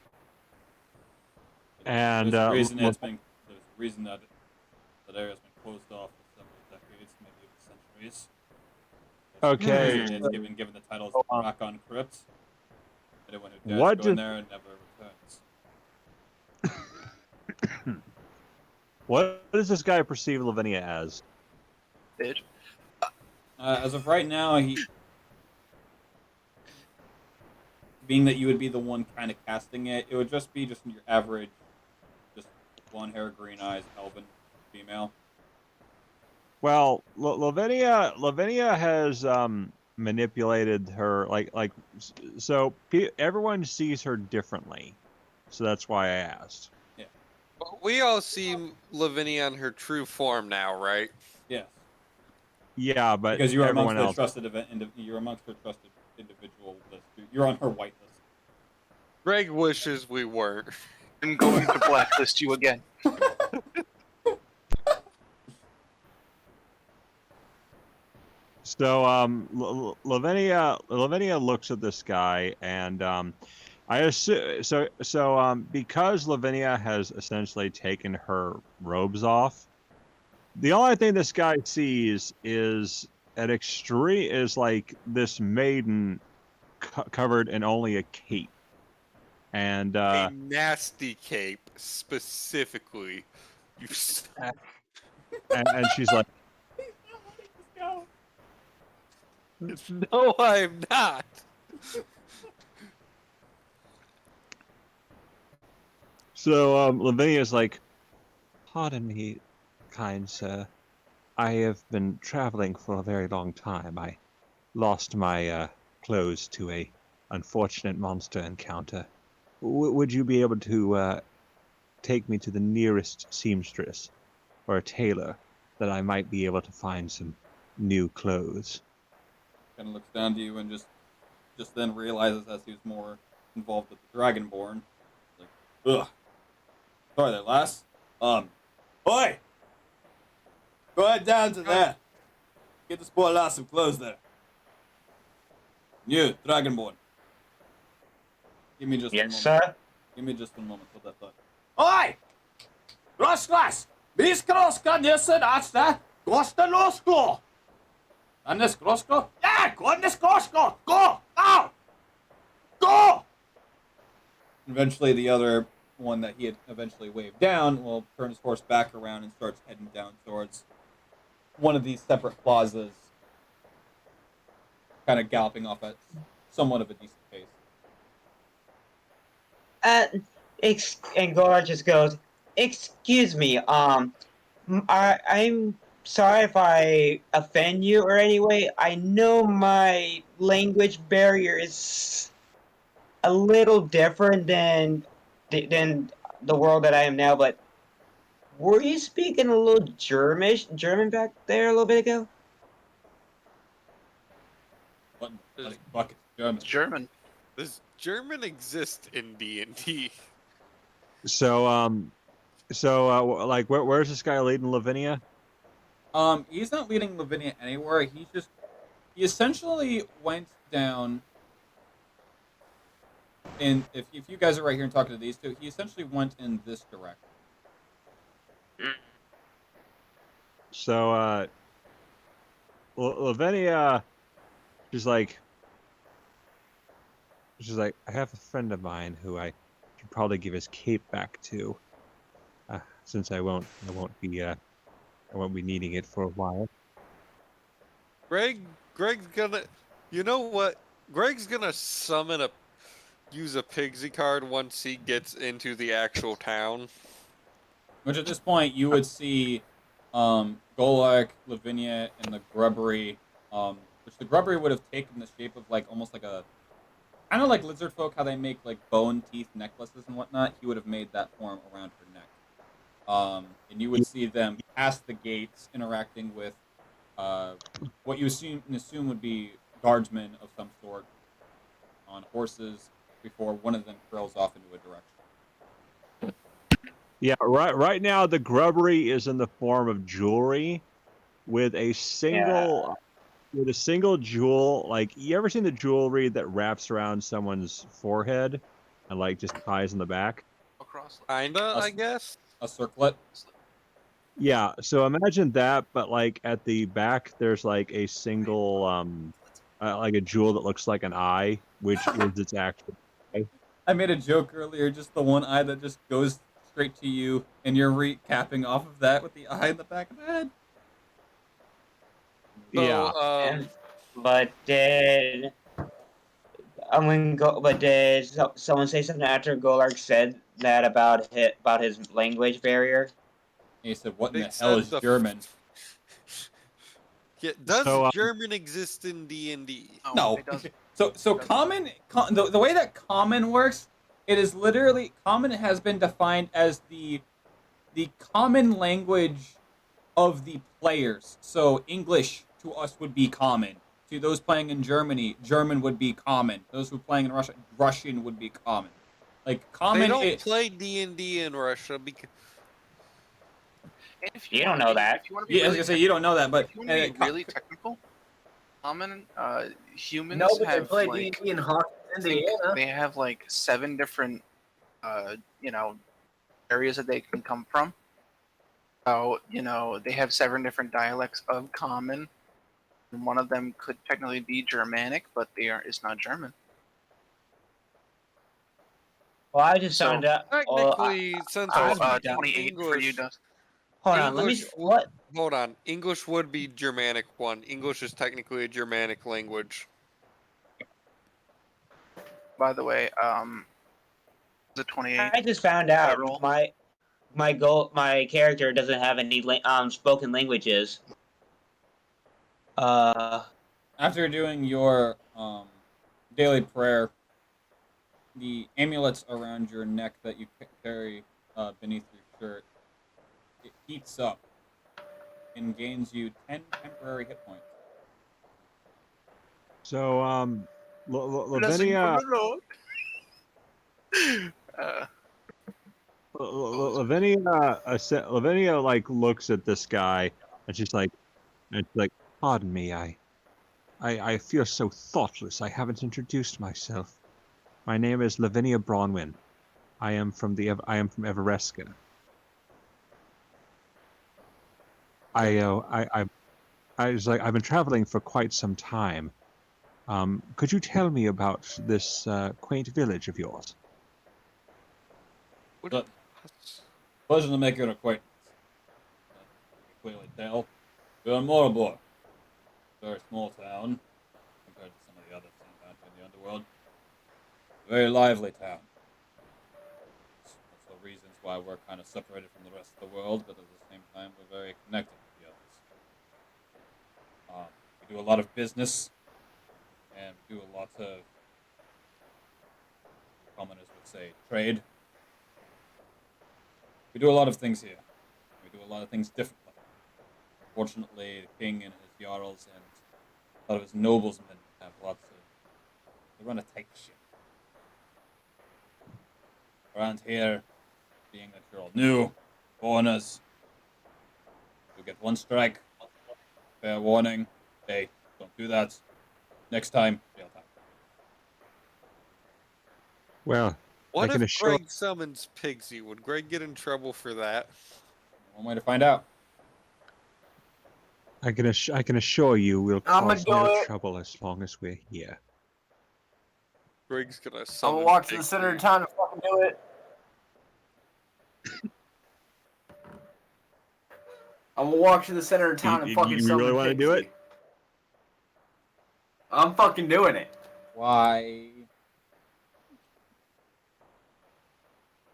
And there's a reason that area's been closed off for several decades, maybe even centuries. okay. It's given the titles of Dragon Crypt. Anyone who dares What go in did- there never returns. What does this guy perceive Lavinia as? Bitch. As of right now, being that you would be the one kind of casting it, it would just be just your average, just blonde hair, green eyes, elven female. Well, Lavinia has manipulated her so everyone sees her differently, so that's why I asked. But we all see Lavinia in her true form now, right? Yes. Yeah, but Because you're amongst everyone the else. trusted you're amongst her trusted individual list. You're on her white list. Greg wishes we weren't. I'm going to blacklist you again. So Lavinia looks at this guy, and I assume because Lavinia has essentially taken her robes off, the only thing this guy sees is like this maiden covered in only a cape, and A nasty cape, specifically. You and she's like, no, I'm not. so Lavinia's like, pardon me, kind sir. I have been traveling for a very long time. I lost my clothes to a unfortunate monster encounter. Would you be able to take me to the nearest seamstress or a tailor that I might be able to find some new clothes? Kind of looks down to you and just then realizes as he was more involved with the Dragonborn. Like, ugh. Sorry there, lass. Oi! Go ahead down to there. Get this boy lass some clothes there. You, Dragonborn. Give me just a moment. Yes, sir. Give me just a moment. Hold that thought. Oi! Rosklas! Mis kroska nisse asta! Gosta nosko! Annes krosko? Yeah! Godnes krosko! Go! Go! Go! Eventually, the other one that he had eventually waved down will turn his horse back around and starts heading down towards one of these separate plazas, kind of galloping off at somewhat of a decent pace. And Golar just goes, "Excuse me, I'm sorry if I offend you or any way. I know my language barrier is a little different than the world that I am now, but were you speaking a little German back there a little bit ago?" What bucket German? German. Does German exist in D&D? So like where's this guy leading Lavinia? He's not leading Lavinia anywhere. He essentially went down. And if you guys are right here and talking to these two, he essentially went in this direction. So Lavinia, she's like, I have a friend of mine who I should probably give his cape back to, since I won't be needing it for a while. Greg's gonna, you know what? Greg's gonna use a Pigsy card once he gets into the actual town. Which at this point you would see Golak, Lavinia, and the Grubbery, which the Grubbery would have taken the shape of like almost like a kind of like lizard folk, how they make like bone teeth necklaces and whatnot. He would have made that form around her neck. And you would see them past the gates interacting with what you assume would be guardsmen of some sort on horses before one of them trails off into a direction. Yeah, right now the grubbery is in the form of jewelry with a single jewel. Like, you ever seen the jewelry that wraps around someone's forehead and like just ties in the back? Across. Kinda, I guess. A circlet. Yeah, so imagine that, but like at the back there's like a single like a jewel that looks like an eye, which is its actual eye. I made a joke earlier, just the one eye that just goes straight to you, and you're recapping off of that with the eye in the back of the head. So, Yeah. But did someone say something after Golark said that about his language barrier? And he said, "What in They the hell said is the- German?" Yeah, does So, German exist in D&D? No. It doesn't. So common, the way that common works, it is literally common has been defined as the common language of the players. So English to us would be common. To those playing in Germany, German would be common. Those who are playing in Russia, Russian would be common. like They common. don't play D&D in Russia because And if You wanna don't know be- that. If you want to be Yeah, I was really gonna say you don't know that, but if you want to be really technical, common humans No, but they have play like D&D in Hawkins, I think Indiana. they have like 7 different areas that they can come from. So, they have 7 different dialects of common. And one of them could technically be Germanic, but it's not German. Well, I just So, found out. technically, since I- we're I- So, speaking 28 for you, English, Dustin. Hold on, let me. English- What? hold on. English would be Germanic 1. English is technically a Germanic language. By the way, the 28. I just found out roll. my character doesn't have any spoken languages. After doing your daily prayer, the amulets around your neck that you carry beneath your shirt, it heats up and gains you 10 temporary hit points. So, Blessing Lavinia, from the Lord. Lavinia, like looks at this guy, and she's like, "Pardon me, I feel so thoughtless. I haven't introduced myself. My name is Lavinia Bronwyn. I am from Everesca. I've been traveling for quite some time. Could you tell me about this quaint village of yours?" But pleasure to make your acquaintance. You can clearly tell. We're in Murobourgh. Very small town compared to some of the other towns out in the underworld. Very lively town. That's also reasons why we're kind of separated from the rest of the world, but at the same time, we're very connected with the others. We do a lot of business, and we do a lot of, commoners would say, trade. We do a lot of things here. We do a lot of things differently. Fortunately, the king and his jarls and a lot of his noblesmen have lots of... They run a tight ship. Around here, being that you're all new, foreigners, you get one strike, fair warning, hey, don't do that. Next time, jail time. Well, What I can if assure- Greg summons Pigsy? Would Greg get in trouble for that? One way to find out. I can assure you we'll I'ma cause do no it. trouble as long as we're here. Greg's gonna I'm summon gonna walk to the Pigsy. center of town and fucking do it. I'm gonna walk to the center of town and You fucking summon really want to do Pixie. it? I'm fucking doing it. Why?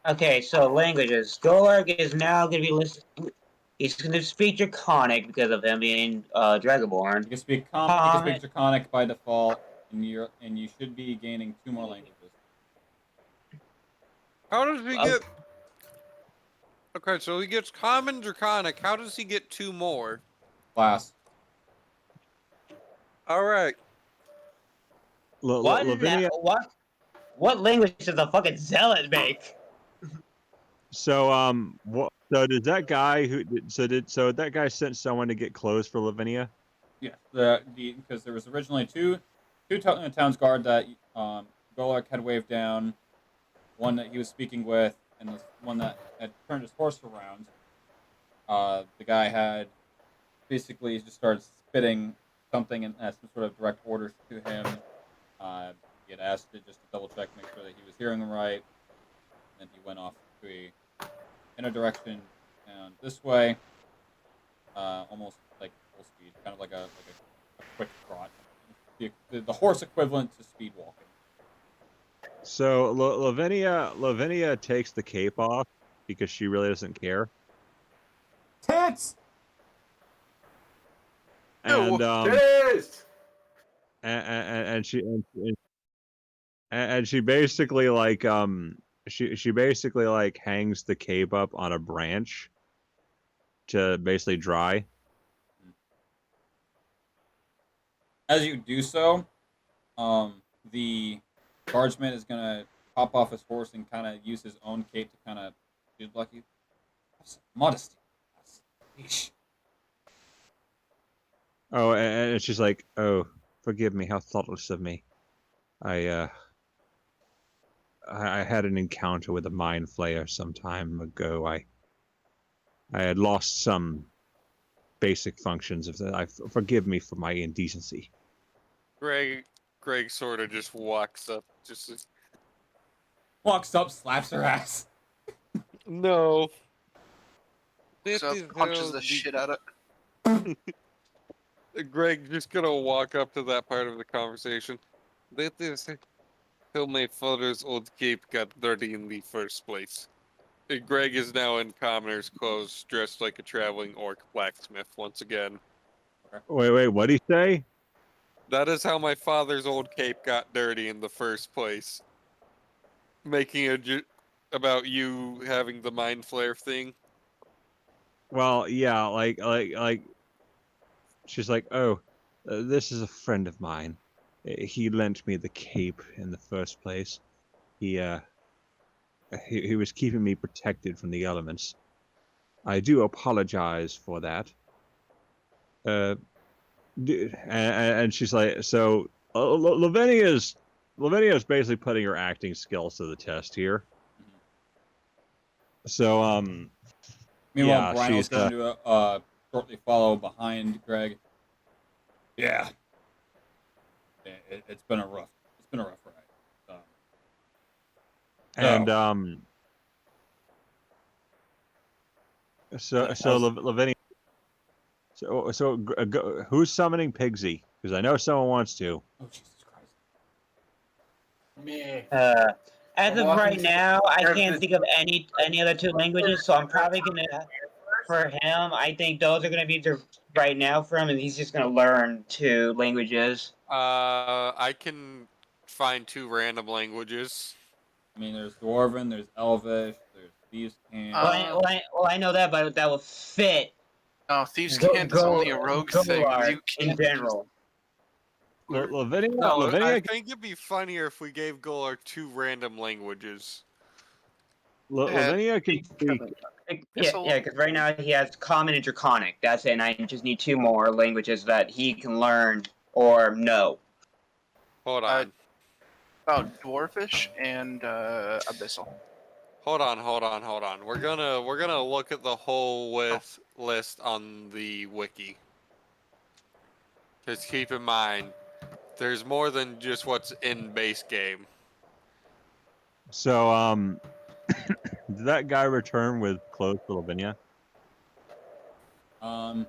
Okay, so languages. Golarg is now going to be listed. He's going to speak Draconic because of him being Dragonborn. You can speak Common, you can speak Draconic by default, and you should be gaining 2 more languages. How does he get... Okay, so he gets Common, Draconic. How does he get 2 more? Class. Alright. Lavinia. What language does the fucking zealot make? So so did that guy that guy sent someone to get clothes for Lavinia? Yeah, because there was originally two town's guard that Golak had waved down, one that he was speaking with, and the one that had turned his horse around. The guy had basically just started spitting something and some sort of direct orders to him. He had asked it just to double check, make sure that he was hearing him right. And then he went off to a inner direction and this way, almost like full speed, kind of like a quick trot. The horse equivalent to speed walking. So Lavinia takes the cape off because she really doesn't care. Tits! And Yes! and she basically like she basically like hangs the cape up on a branch to basically dry. As you do so, the guardsman is gonna hop off his horse and kind of use his own cape to kind of shield block you. Have some modesty. Yeesh. Oh, and she's like, "Oh, forgive me, how thoughtless of me. I had an encounter with a mind flayer some time ago. I had lost some basic functions of that. Forgive me for my indecency." Greg sort of just walks up, just Walks up, slaps her ass. no. This So is punches how the shit out of. Greg just gonna walk up to that part of the conversation. This is how my father's old cape got dirty in the first place. Greg is now in commoner's clothes, dressed like a traveling orc blacksmith once again. Wait, what'd he say? That is how my father's old cape got dirty in the first place. Making about you having the mind flare thing. Well, yeah, like, she's like, "Oh, this is a friend of mine. He lent me the cape in the first place. He was keeping me protected from the elements. I do apologize for that." And she's like, so Lavinia's basically putting her acting skills to the test here. So Meanwhile, yeah, Brynel's she's going to shortly follow behind Greg. Yeah. It's been a rough ride. and so Lavinia. So who's summoning Pigsy? Because I know someone wants to. Oh, Jesus Christ. Me. As of right now, I can't think of any other two languages, so I'm probably gonna for him. I think those are gonna be the right now for him, and he's just gonna learn two languages. I can find 2 random languages. I mean, there's Dwarven, there's Elvish, there's Thieves' Cant. Well, I know that, but that will fit. No, Thieves' Cant is only a rogue thing. You in can't general. Lavinia, No, Lavinia, I think it'd be funnier if we gave Golar 2 random languages. Lavinia can speak. Yeah, because right now he has Common and Draconic. That's it, and I just need 2 more languages that he can learn or know. Hold on. About Dwarfish and Abyssal. Hold on. We're gonna look at the whole list on the wiki. Just keep in mind, there's more than just what's in base game. So did that guy return with clothes to Lavinia? After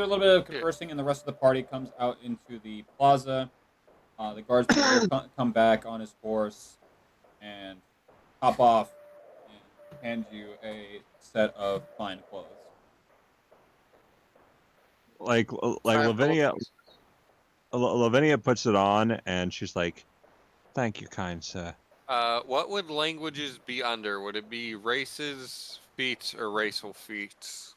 a little bit of conversing, and the rest of the party comes out into the plaza, the guardsman will come back on his horse and hop off and hand you a set of fine clothes. Like Lavinia puts it on, and she's like, "Thank you, kind sir." What would languages be under? Would it be races, feats, or racial feats?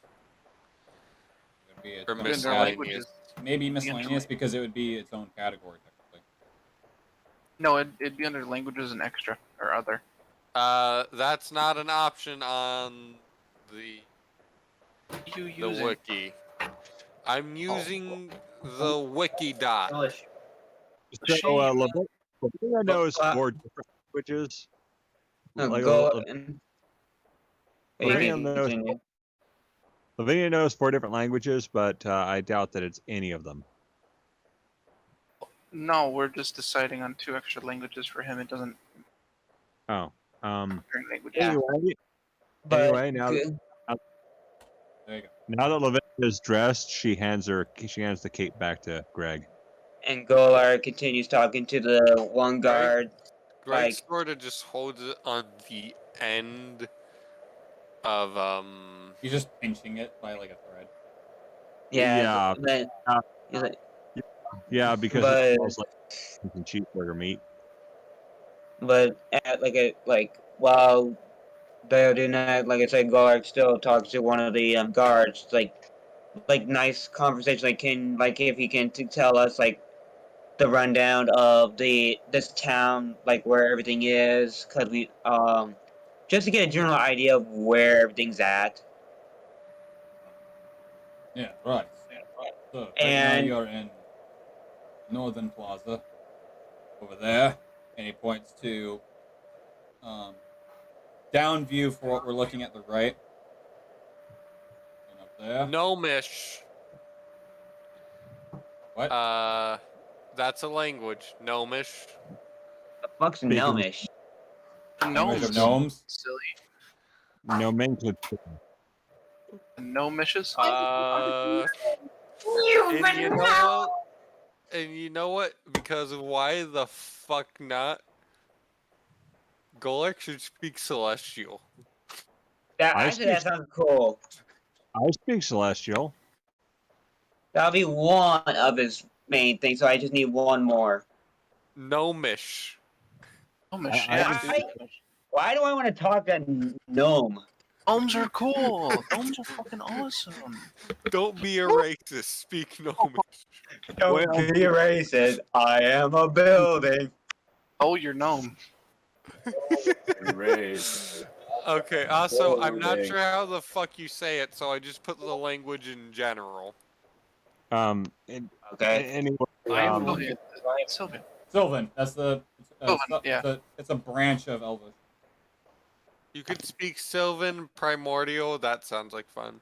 Or miscellaneous. Maybe miscellaneous because it would be its own category technically. No, it'd be under languages and extra or other. That's not an option on the wiki. I'm using the wiki dot. So Lavinia knows 4 different languages. Lavinia knows 4 different languages, but I doubt that it's any of them. No, we're just deciding on 2 extra languages for him. It doesn't. Oh. Languages. Anyway, now There you go. that Lavinia is dressed, she hands the cape back to Greg. And Golar continues talking to the one guard. Greg sort of just holds it on the end of He's just pinching it by like a thread. Yeah. Yeah, because it smells like cheeseburger meat. But while they're doing that, like I said, Golar still talks to one of the guards, like nice conversation. If he can tell us the rundown of this town, like where everything is, cause we just to get a general idea of where everything's at. Yeah, right. So right now And you're in Northern Plaza over there, and he points to down view for what we're looking at the right. And up there. Gnomish. What? That's a language. Gnomish. the fuck's Speaking of- gnomish? Language of Gnomes. gnomes. Silly. Nomenclature. Gnomishes? And you know what? And you know what? Because why the fuck not? Golek should speak Celestial. Actually, that sounds cool. I speak Celestial. That'll be one of his main things. So I just need one more. Gnomish. Gnomish, I- yeah. Why do I want to talk to gnome? Gnomes are cool. Gnomes are fucking awesome. Don't be a racist. Speak Gnomish. Don't be racist. I am a building. Oh, you're gnome. Race. Okay, also, I'm not Building. sure how the fuck you say it, so I just put the language in general. And Okay. anyway, Oh, yeah. Sylvan. Sylvan. That's the. Sylvan, yeah. It's a branch of Elvish. You could speak Sylvan, Primordial, that sounds like fun.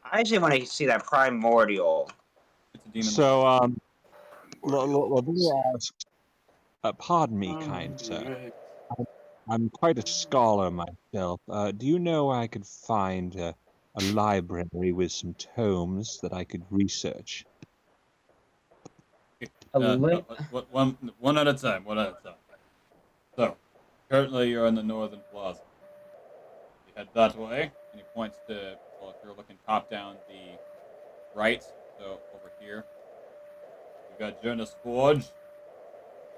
I actually want to see that primordial. It's a demon. so Lavinia asks, pardon me, kind sir. I'm quite a scholar myself. Do you know where I could find a library with some tomes that I could research? One at a time. One at a time. So, currently you're in the Northern Plaza. You head that way, and he points to, well, if you're looking top down, the right, so over here. You've got Jonas Forge.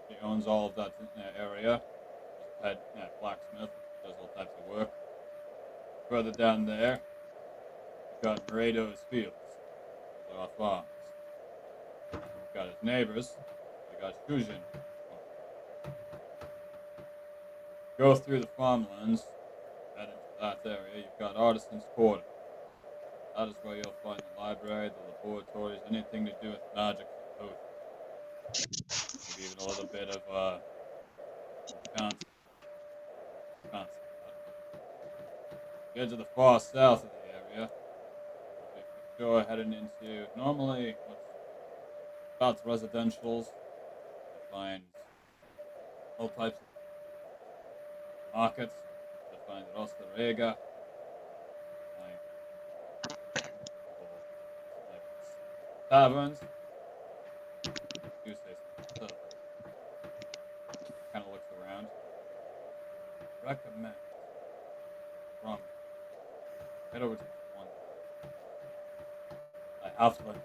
He owns all of that area. He's head blacksmith, does all types of work. Further down there, you've got Morado's Fields. Those are farms. You've got his neighbors. You got Shujin. Go through the farmlands, head into that area. You've got Artisan's Quarter. That is where you'll find the library, the laboratories, anything to do with magic and potions. Maybe even a little bit of Wisconsin. Get to the far south of the area. If you're heading into normally what's about residentials, you find all types of markets. You find Rosterega. Taverns. You say so. Kind of looks around. Recommend. From. Head over to one. I have to let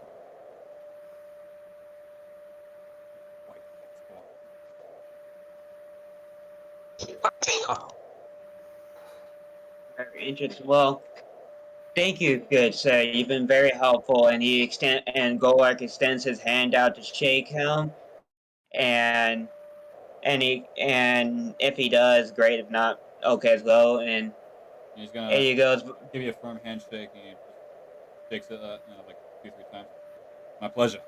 Very interesting. Well, thank you, good sir. You've been very helpful, and Golak extends his hand out to shake him, and if he does, great. If not, okay as well. And he's gonna there you goes. give you a firm handshake, and he just shakes it like 2-3 times. My pleasure.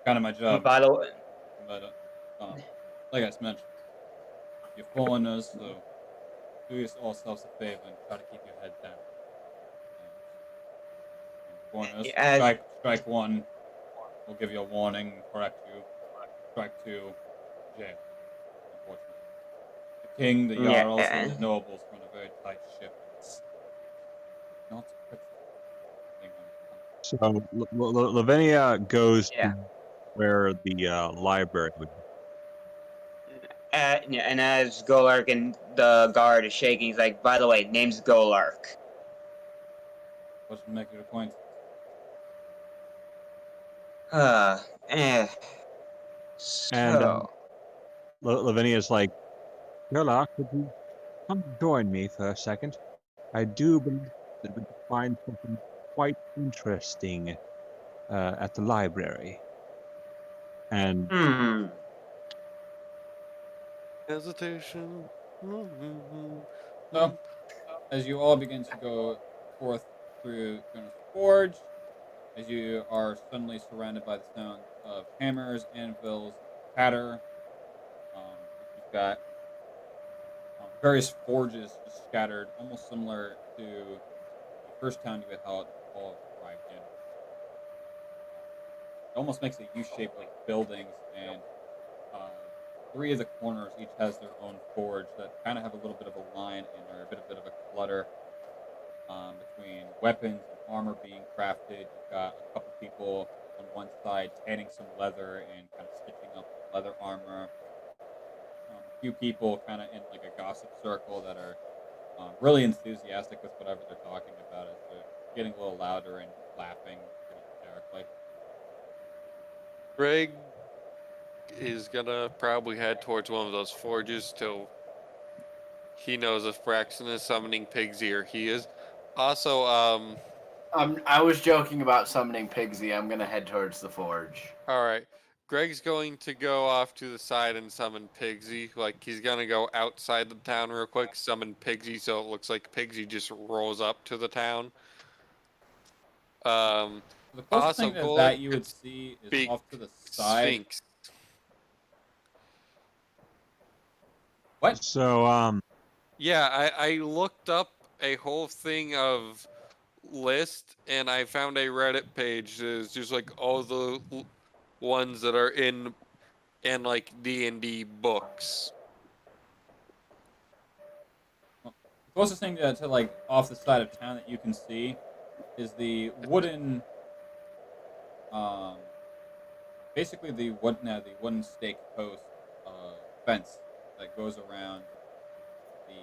Kind of my job. By the way, But like I just mentioned, you're following us, so do yourselves a favor and try to keep your head down. And us, strike one, we'll give you a warning, correct you. Strike two, jail. Unfortunately, the king, the jarls, and the nobles run a very tight ship. It's not So Lavinia goes Yeah. to where the library would be. And as Golark and the guard is shaking, he's like, "By the way, name's Golark." What should make your acquaintance? So, Lavinia's like, Yola, could you come join me for a second? I do believe that we could find something quite interesting at the library. And Hesitation. So, as you all begin to go forth through Jonas Forge, as you are suddenly surrounded by the sounds of hammers, anvils, patter, you've got various forges just scattered, almost similar to the first town you had all arrived in. It almost makes a U-shaped like buildings, and three of the corners each has their own forge that kind of have a little bit of a line and are a bit of a clutter between weapons and armor being crafted. You've got a couple people on one side tanning some leather and kind of stitching up leather armor. A few people kind of in like a gossip circle that are really enthusiastic with whatever they're talking about as they're getting a little louder and laughing pretty hysterically. Greg is gonna probably head towards one of those forges till he knows if Braxton is summoning Pigsy or he is. Also, I was joking about summoning Pigsy. I'm gonna head towards the forge. alright. Greg's going to go off to the side and summon Pigsy. Like, he's gonna go outside the town real quick, summon Pigsy, so it looks like Pigsy just rolls up to the town. The closest thing to that you would see is off to the side. Sphinx. What? so, Yeah, I looked up a whole thing of list, and I found a Reddit page that's just like all the ones that are in like D&D books. The closest thing to like off the side of town that you can see is the wooden, basically the wooden stake post fence that goes around the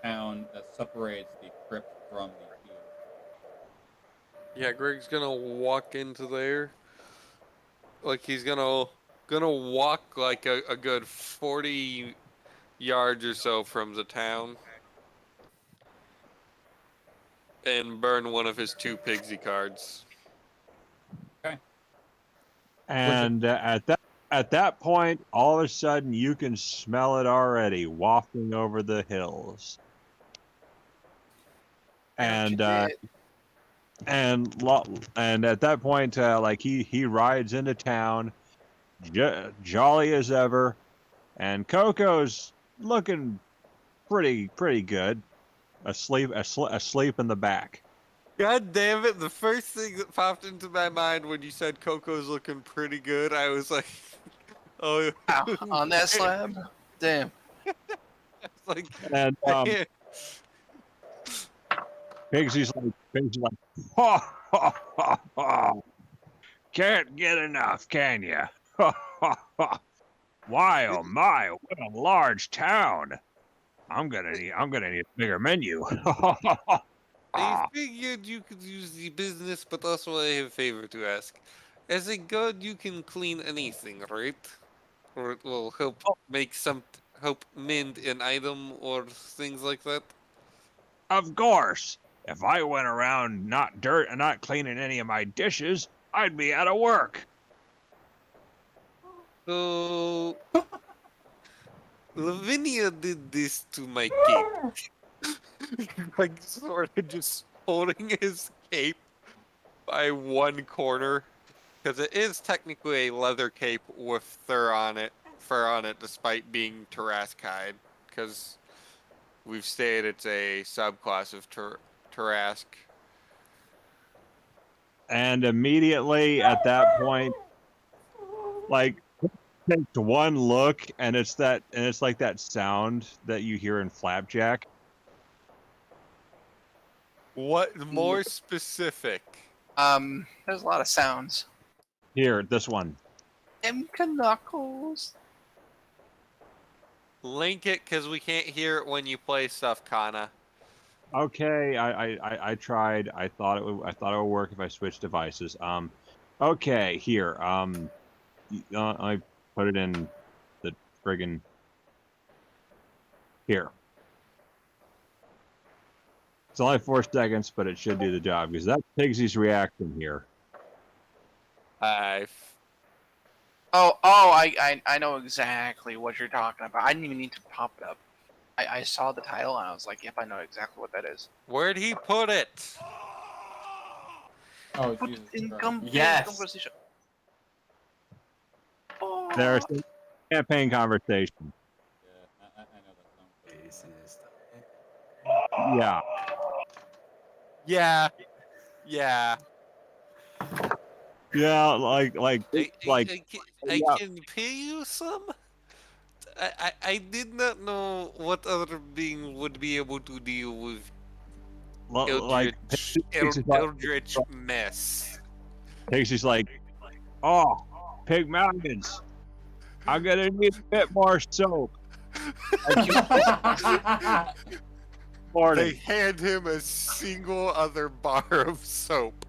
town that separates the crypt from the field. Yeah, Greg's gonna walk into there. Like, he's gonna walk like a good 40 yards or so from the town and burn one of his 2 Pigsy cards. Okay. and at that point, all of a sudden, you can smell it already wafting over the hills. And at that point, like he rides into town, jolly as ever, and Coco's looking pretty good, asleep in the back. God damn it, the first thing that popped into my mind when you said Coco's looking pretty good, I was like, oh. Ow, on that slab? Damn. It's like, And Pigsy's like, ha, ha, ha, ha. Can't get enough, can you? Why, oh my, what a large town! I'm gonna need a bigger menu. I figured you could use the business, but also I have a favor to ask. As a god, you can clean anything, right? Or it will help help mend an item or things like that. Of course, if I went around not cleaning any of my dishes, I'd be out of work. So, Lavinia did this to my cape. Like, sort of just holding his cape by one corner, because it is technically a leather cape with fur on it, despite being Tarask hide, because we've stated it's a subclass of Tarask. And immediately at that point, like, takes one look, and it's like that sound that you hear in Flapjack. What more specific? There's a lot of sounds. Here, this one. Knuckles. Link it, because we can't hear it when you play stuff, Kana. Okay, I tried. I thought it would work if I switched devices. Okay, here. I put it in the friggin' here. It's only 4 seconds, but it should do the job, because that's Pigsy's reaction here. I know exactly what you're talking about. I didn't even need to pop it up. I saw the title and I was like, yep, I know exactly what that is. Where'd he put it? Oh, Put Jesus in Christ. Yes. conversation. Oh. There's a campaign conversation. Yeah, I know that song. Yeah. Yeah. Yeah. Yeah, like I yeah, can pay you some? I did not know what other being would be able to deal with like Eldritch mess. Pixie's like, oh, pig mountains. I'm gonna need a bit more soap. They Morning. hand him a single other bar of soap.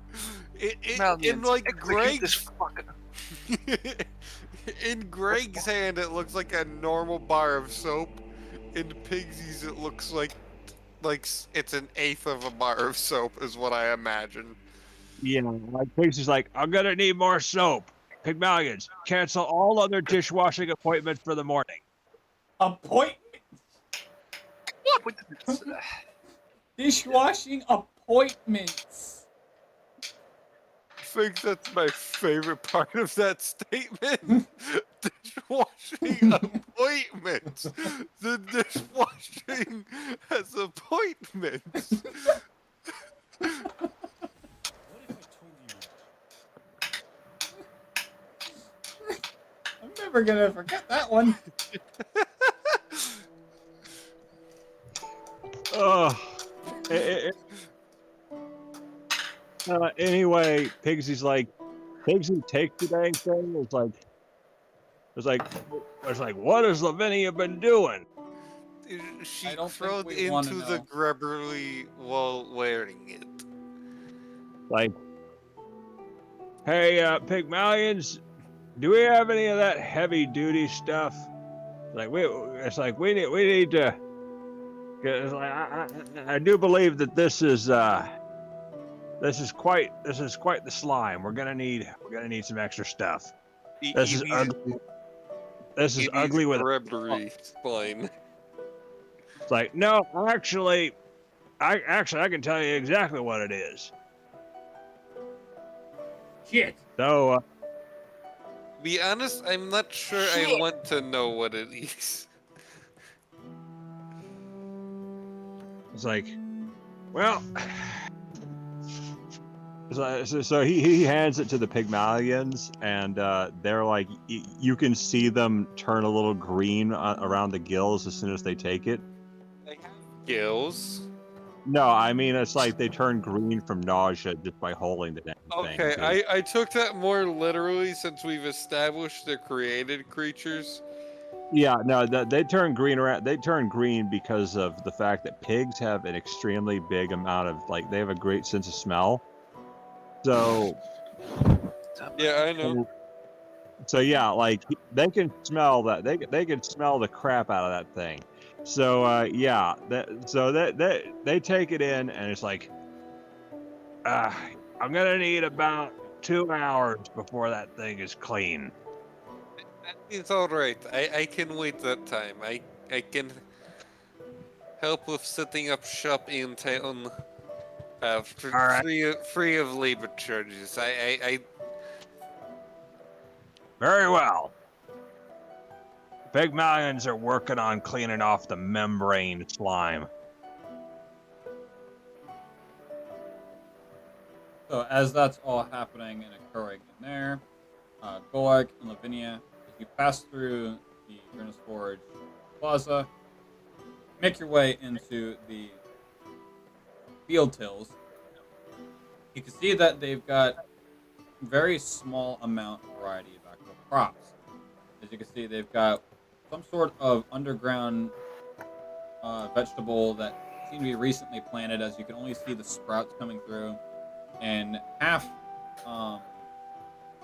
In Malians, like execute this Greg's fucking. in Greg's hand, it looks like a normal bar of soap. In Pigsy's, it looks like it's an eighth of a bar of soap, is what I imagine. Yeah, like Pixie's like, I'm gonna need more soap. Pygmalions, cancel all other dishwashing appointments for the morning. Appointment? Dishwashing appointments. I think that's my favorite part of that statement. Dishwashing appointments. The dishwashing has appointments. I'm never gonna forget that one. Anyway, Pigsy's like, Pigsy take the dang thing. It's like, what has Lavinia been doing? She I don't think crawled we wanna into the know. grubbery while wearing it. Like, hey, Pygmalions, do we have any of that heavy duty stuff? We need to. It's like, I do believe that this is quite the slime. We're gonna need some extra stuff. This is ugly. This is ugly with grubbery spine. It's like, no, actually, I can tell you exactly what it is. Shit. So, Be honest, I'm not sure I want to know what it is. it's like, well, so he hands it to the Pygmalions, and they're like, you can see them turn a little green around the gills as soon as they take it. They have gills. No, I mean, it's like they turn green from nausea just by holding the damn thing. Okay, I took that more literally since we've established they're created creatures. Yeah, no, they turn green around. They turn green because of the fact that pigs have an extremely big amount of they have a great sense of smell. So Yeah, I know. So yeah, like they can smell that. They can smell the crap out of that thing. So yeah, they take it in, and it's like, I'm gonna need about 2 hours before that thing is clean. It's alright. I can wait that time. I can help with setting up shop in town. Free of labor charges. I Very well. Pygmalions are working on cleaning off the membrane slime. So as that's all happening and occurring in there, Golak and Lavinia, as you pass through the Grinnis Forge Plaza, make your way into the field tills. You can see that they've got a very small amount of variety of actual crops. As you can see, they've got some sort of underground vegetable that seemed to be recently planted, as you can only see the sprouts coming through, and half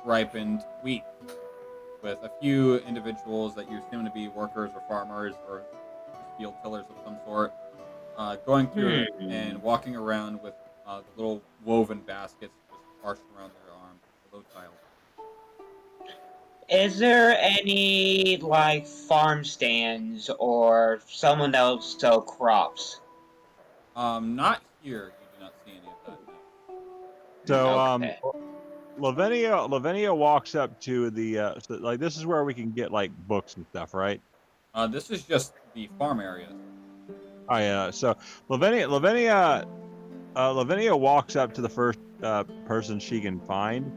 ripened wheat, with a few individuals that you assume to be workers or farmers or field tillers of some sort, going through and walking around with little woven baskets just arched around their arms, low tile. Is there any like farm stands or someone that will sell crops? Not here. You do not see any of that. No. So Okay. Lavinia walks up to the so, like this is where we can get like books and stuff, right? This is just the farm areas. Oh yeah. So Lavinia walks up to the first person she can find,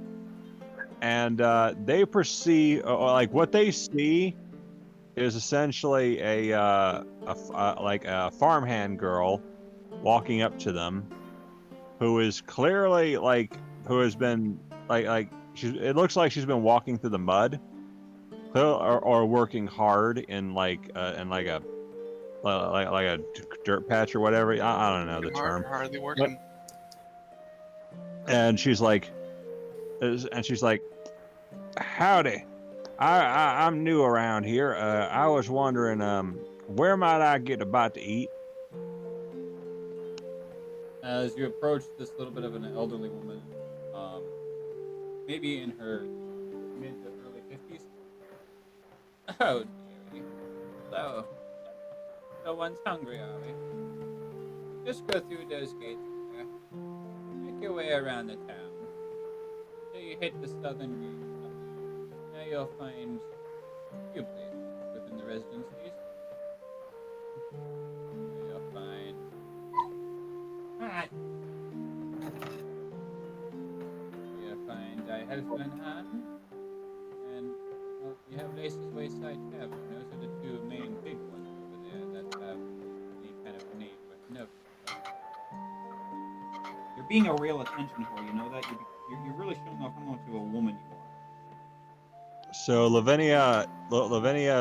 and they perceive like what they see is essentially like a farmhand girl walking up to them, who is clearly like who has been like she's. It looks like she's been walking through the mud, or working hard in like a dirt patch or whatever. I don't know the term. Hardly working. And she's like, howdy. I'm new around here. I was wondering, where might I get a bite to eat? As you approach this little bit of an elderly woman, maybe in her mid to early 50s. Oh, dearie. So, no one's hungry, are we? Just go through those gates there. Make your way around the town. Until you hit the southern gate. Now you'll find a few places within the residencies. Now you'll find... You'll find I Helfenhan. And well, you have Lace's Wayside Tavern. Those are the two main big ones over there that have any kind of name worth noting. You're being a real attention whore, you know that? You're really showing off how much of a woman you are. So Lavinia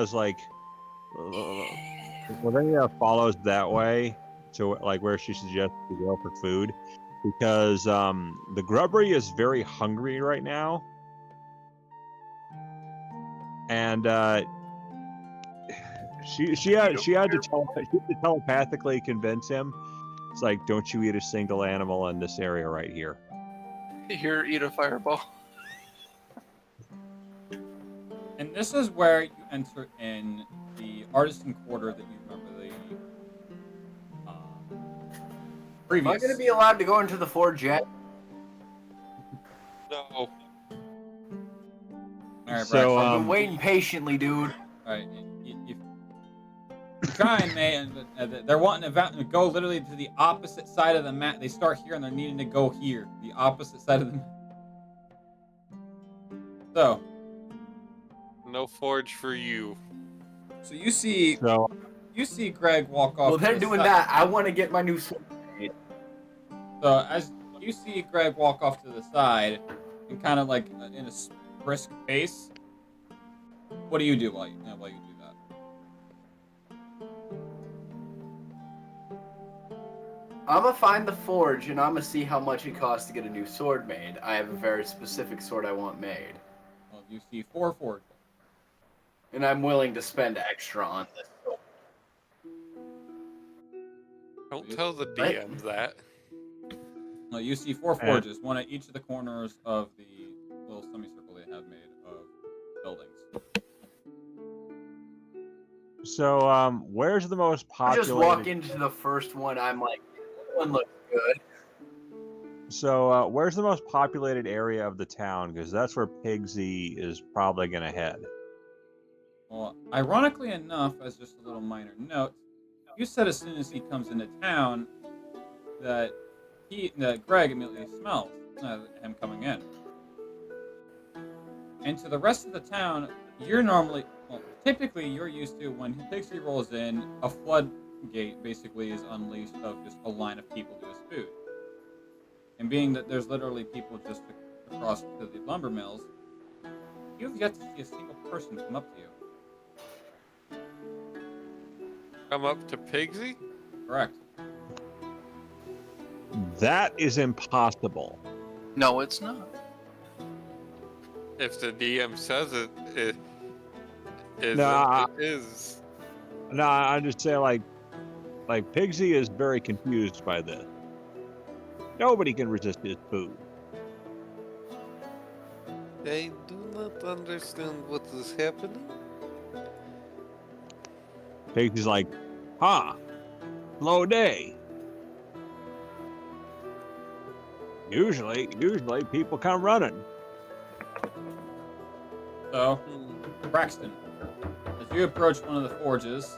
is like, Lavinia follows that way to like where she suggests to go for food, because the grubbery is very hungry right now, and she had to telepathically convince him. It's like, don't you eat a single animal in this area right here. Here, eat a fireball. And this is where you enter in the artisan quarter that you remember the previous. Am I going to be allowed to go into the forge yet? No. All right, So, I've been waiting patiently, dude. all right, you trying, man, but they're wanting to go literally to the opposite side of the map. They start here and they're needing to go here, the opposite side of the map. So, No forge for you. so you see Greg walk off. Well, to they're the doing side. that. I want to get my new sword. So as you see Greg walk off to the side, and kind of like in a brisk pace, what do you do while you do that? I'm gonna find the forge and I'm gonna see how much it costs to get a new sword made. I have a very specific sword I want made, Well, you see 4 forges. and I'm willing to spend extra on this. Don't tell the DM that. Well, you see 4 forges, one at each of the corners of the little semicircle they have made of buildings. So, where's the most I populated? just walk into the first one. I'm like, this one looks good. So, where's the most populated area of the town? Because that's where Pigsy is probably going to head. Well, ironically enough, as just a little minor note, you said as soon as he comes into town that Greg immediately smells him coming in. And to the rest of the town, typically you're used to when Pigsy rolls in, a floodgate basically is unleashed of just a line of people to his food. And being that there's literally people just across to the lumber mills, you've yet to see a single person come up to you. Come up to Pigsy? Correct. That is impossible. No, it's not. If the DM says it is. No, I'm just saying, like Pigsy is very confused by this. Nobody can resist his food. They do not understand what is happening. Pigsy's like, slow day. Usually people come running. So, Braxton, as you approach one of the forges,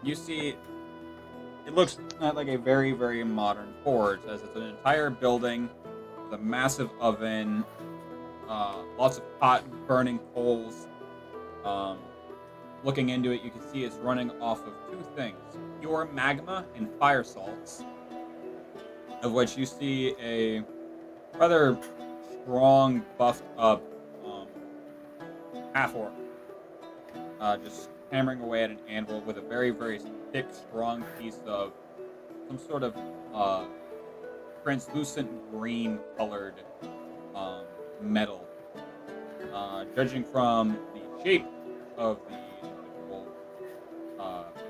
you see it looks not like a very, very modern forge, as it's an entire building with a massive oven, lots of hot burning coals. Looking into it, you can see it's running off of two things: pure magma and fire salts, of which you see a rather strong, buffed up half-orc just hammering away at an anvil with a very, very thick, strong piece of some sort of translucent green-colored metal. Judging from the shape of the individual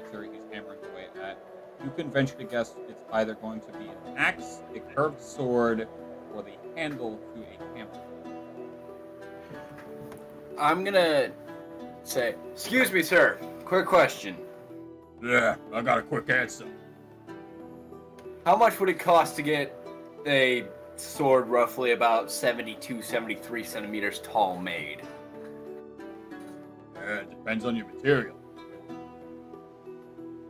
material he's hammering away at, you can venture to guess it's either going to be an axe, a curved sword, or the handle to a hammer. I'm gonna say, excuse me, sir. Quick question. Yeah, I got a quick answer. How much would it cost to get a sword roughly about 72, 73 centimeters tall made? It depends on your material.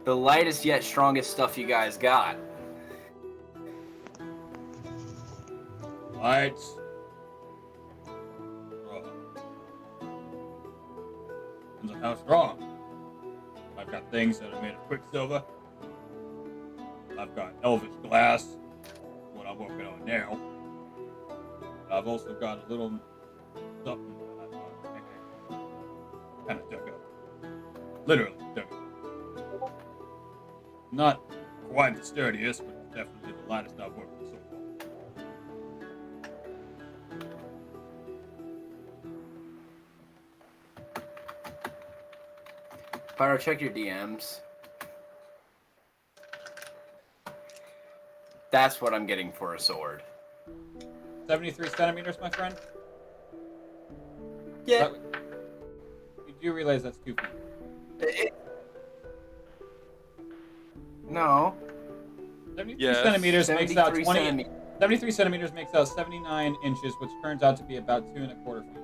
The lightest yet strongest stuff you guys got. Lights. Depends on how strong. I've got things that are made of quicksilver. I've got elvish glass, what I'm working on now. I've also got a little something that I kind of dug up. Literally dug up. Not quite the sturdiest, but it's definitely the lightest I've worked with so far. Pyro, check your DMs. That's what I'm getting for a sword. 73 centimeters, my friend? Yeah. You do realize that's 2 feet. No. 73 Yes. centimeters makes out 73 20. centimeters. 73 centimeters makes out 79 inches, which turns out to be about 2¼ feet.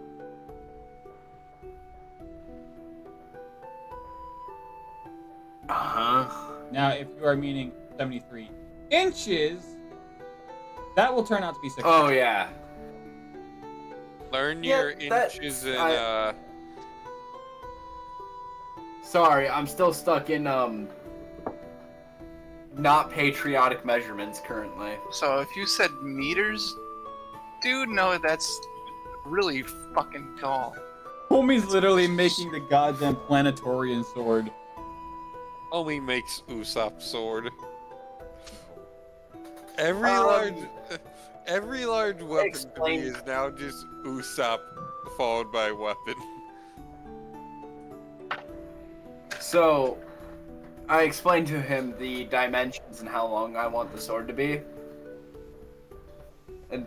Uh-huh. Now, if you are meaning 73 inches, that will turn out to be 6. Oh, yeah. Learn Yeah, your inches in Sorry, I'm still stuck in, not patriotic measurements currently. So if you said meters, dude, no, that's really fucking tall. Homie's literally making the goddamn planetarian sword. only makes Usopp sword. Every large weapon to me explain- is now just Usopp followed by weapon. So, I explained to him the dimensions and how long I want the sword to be. And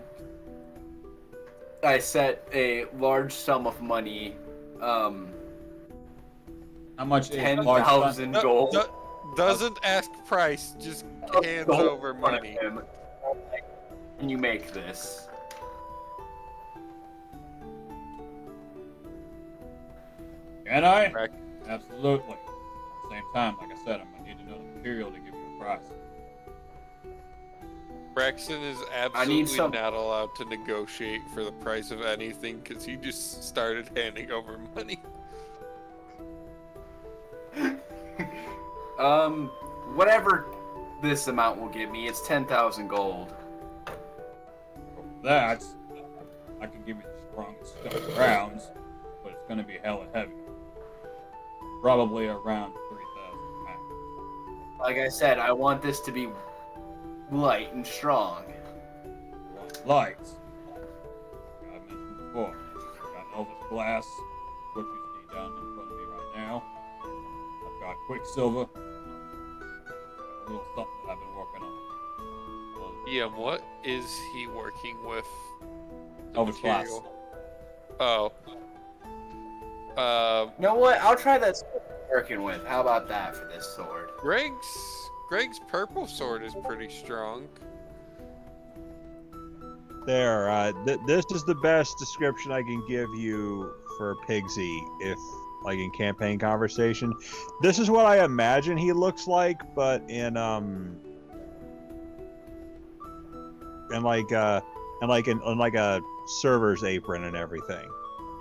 I set a large sum of money, How much is large 10,000 gold. Doesn't ask price, just hands Gold over in front of money. him. Can you make this? Can I? Correct. Absolutely. At the same time, like I said, I'm gonna need to know the material to give you a price. Braxton is I need absolutely some- not allowed to negotiate for the price of anything because he just started handing over money. Whatever this amount will give me, it's 10,000 gold. For that, I can give you the strongest stuff rounds, but it's gonna be hella heavy. Probably around 3,000 pounds. Like I said, I want this to be light and strong. Lights. Like I mentioned before. I've got Elvish Glass, what you see down in front of me right now. I've got Quicksilver. A little something that I've been working on. Yeah, what is he working with? Elvish Blast. material. Oh. You know what? I'll try that sword you're working with. How about that for this sword? Greg's purple sword is pretty strong. There, this is the best description I can give you for Pigsy, if like in campaign conversation. This is what I imagine he looks like, but in like a server's apron and everything.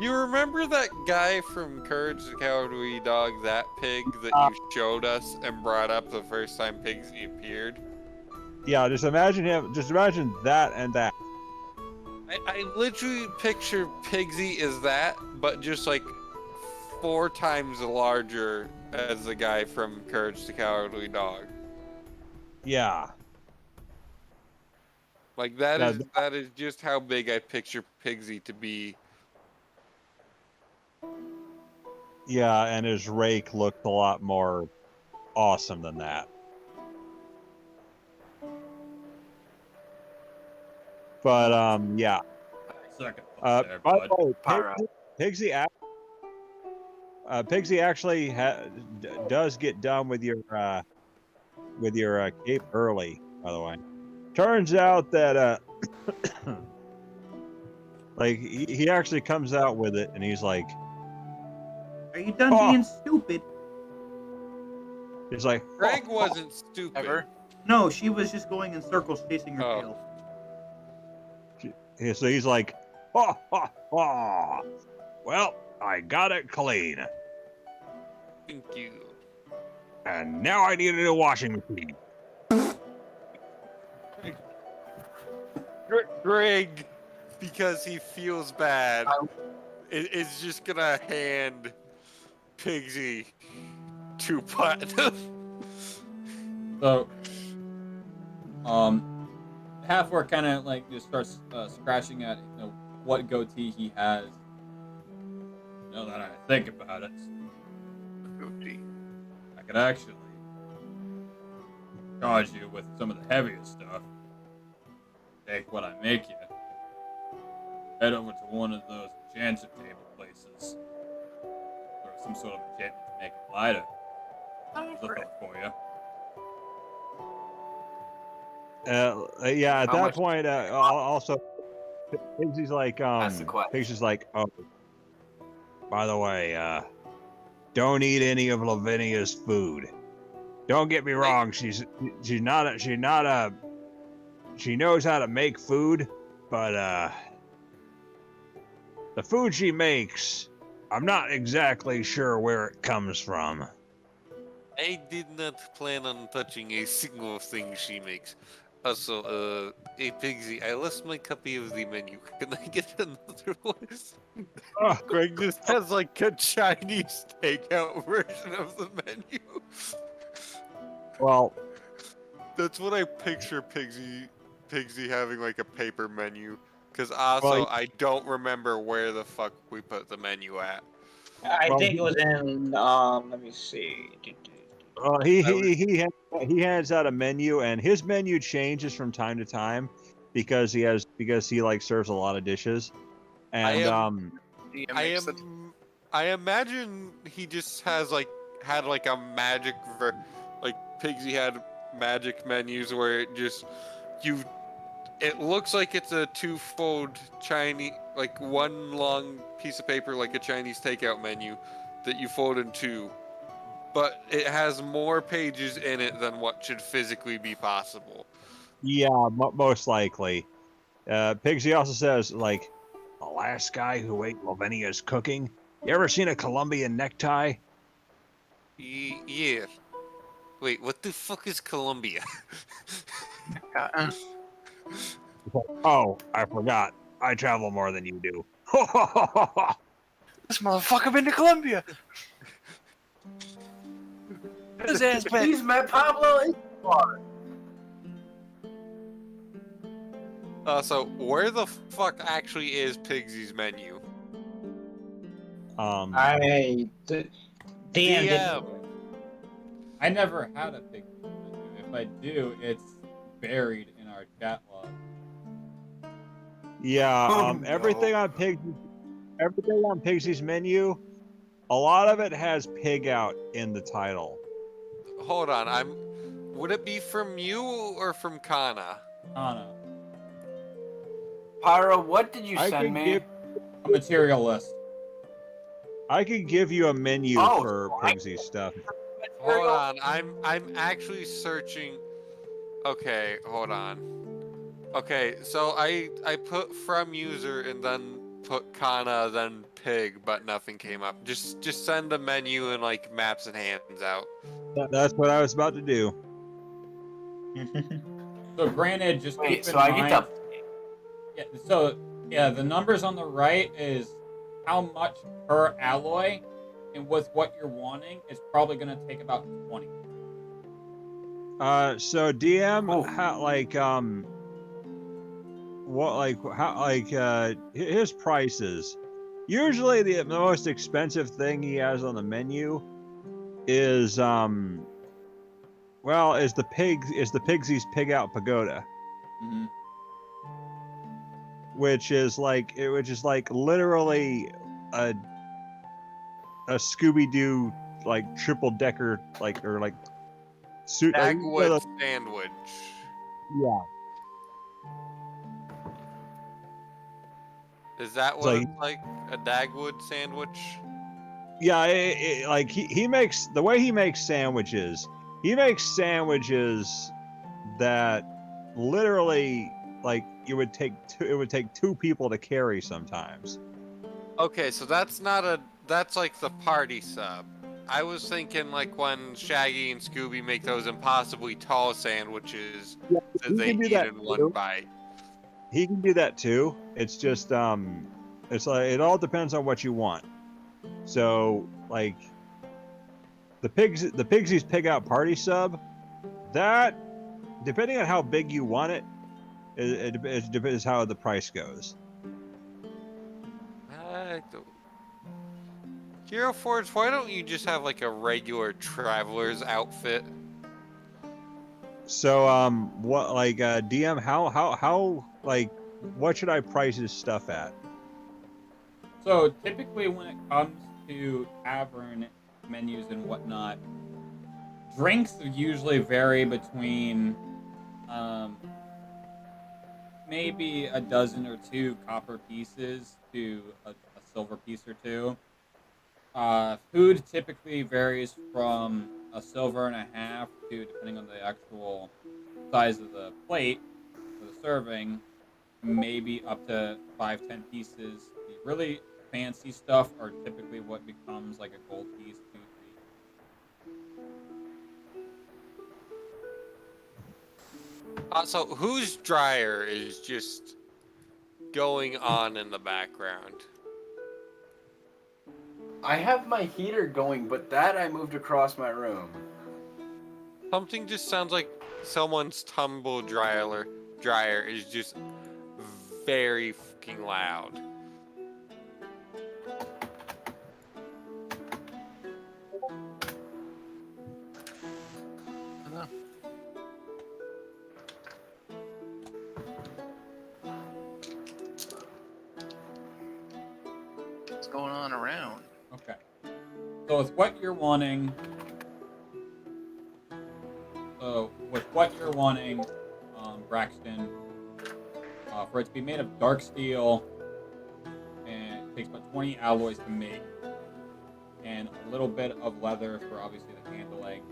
You remember that guy from Courage the Cowardly Dog, that pig that you showed us and brought up the first time Pigsy appeared? Yeah, just imagine him. Just imagine that and that. I literally picture Pigsy as that, but just like 4 times larger as the guy from Courage the Cowardly Dog. Yeah. Like that Yeah, is just how big I picture Pigsy to be. Yeah, and his rake looked a lot more awesome than that. But yeah. Second By there, the bud. way, Pigsy actually does get done with your cape early. By the way, turns out that like he actually comes out with it, and he's like, Are you done being stupid? he's like, Greg wasn't stupid. Ever? No, she was just going in circles chasing her Oh. tail. So he's like, ha ha ha. Well, I got it clean, Thank you. and now I need a new washing machine. Greg, because he feels bad, is just gonna hand Pigsy 2 platinum. So, Half-Orc kind of like just starts scratching at what goatee he has. Now that I think about it, Goatee. I could actually charge you with some of the heavier stuff. Take what I make you. Head over to one of those enchanted table places. Or some sort of enchantment to make it lighter. Look out for you. Yeah, at How that much- point, also, Pigsy's like, That's the question. Pigsy's like, oh, by the way, don't eat any of Lavinia's food. Don't get me wrong, she knows how to make food, but the food she makes, I'm not exactly sure where it comes from. I did not plan on touching a single thing she makes. Also, hey Pigsy, I lost my copy of the menu. Can I get another one? Oh, Greg just has like a Chinese takeout version of the menu. well, That's what I picture Pigsy having like a paper menu. Cause also Well, I don't remember where the fuck we put the menu at. I Well, think it was in. Let me see. he hands out a menu, and his menu changes from time to time because he like serves a lot of dishes, and DM makes the I imagine he just had like a magic like Pigsy had magic menus where it looks like it's a 2-fold Chinese, like one long piece of paper like a Chinese takeout menu that you fold in 2, but it has more pages in it than what should physically be possible. yeah, most likely. Pigsy also says, like, the last guy who ate Lavinia's cooking. You ever seen a Colombian necktie? Yeah. Wait, what the fuck is Colombia? Oh, I forgot. I travel more than you do. This motherfucker been to Colombia. His ass been. He's met Pablo Escobar. So where the fuck actually is Pigsy's menu? DM. I never had a big menu. If I do, it's buried in our chat log. Yeah, Oh, no. everything on Pigsy's menu, a lot of it has pig out in the title. Hold on, would it be from you or from Kana? Anna, Pyro, what did you I send can me? give a material list. I could give you a menu Oh, for so I- Pigsy stuff. Hold on, I'm actually searching. Okay, hold on. Okay, so I put from user and then put Kana then pig, but nothing came up. Just send a menu and like maps and hands out. That's what I was about to do. So granted, just Wait, keep in so I mind. get to. Yeah, so yeah, the numbers on the right is how much per alloy, and with what you're wanting, it's probably gonna take about 20. So DM, Oh. how his prices. Usually the most expensive thing he has on the menu is is the Pigsy's Pig Out Pagoda, Mm-hmm. which is like literally a Scooby-Doo like triple decker suit Dagwood sandwich. yeah. Is that It's what like- it's like? A Dagwood sandwich? Yeah, like he makes the way he makes sandwiches. He makes sandwiches that literally like it would take two people to carry sometimes. Okay, so that's like the party sub. I was thinking like when Shaggy and Scooby make those impossibly tall sandwiches he that they can do eat that in one too. bite. He can do that too. It's just it's like it all depends on what you want. So like the Pigsy's Pig Out Party sub, that depending on how big you want it, it depends how the price goes. Hero Forge, why don't you just have like a regular traveler's outfit? So what like DM how like what should I price his stuff at? So typically, when it comes to tavern menus and whatnot, drinks usually vary between maybe a dozen or two copper pieces to a silver piece or two. Food typically varies from a silver and a half to, depending on the actual size of the plate for the serving, maybe up to 5-10 pieces. The really fancy stuff are typically what becomes like a gold piece, 2, 3. Also, whose dryer is just going on in the background? I have my heater going, but that I moved across my room. Something just sounds like someone's tumble dryer is just very fucking loud. What's going on around? Okay. So with what you're wanting, Braxton, for it to be made of dark steel, and it takes about 20 alloys to make, and a little bit of leather for obviously the handling.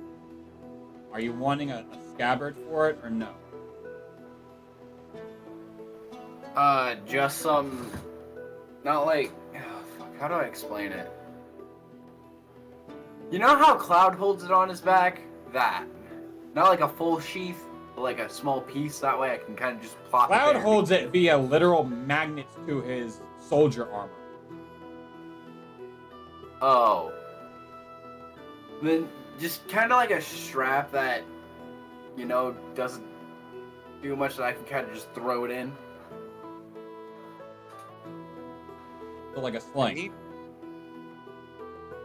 Are you wanting a scabbard for it or no? Just some. Not like. Oh, fuck, how do I explain it? You know how Cloud holds it on his back? That. Not like a full sheath, but like a small piece. That way I can kind of just plop it Cloud there. holds it via literal magnets to his soldier armor. Oh. Then just kind of like a strap that, you know, doesn't do much that I can kind of just throw it in. So like a sling.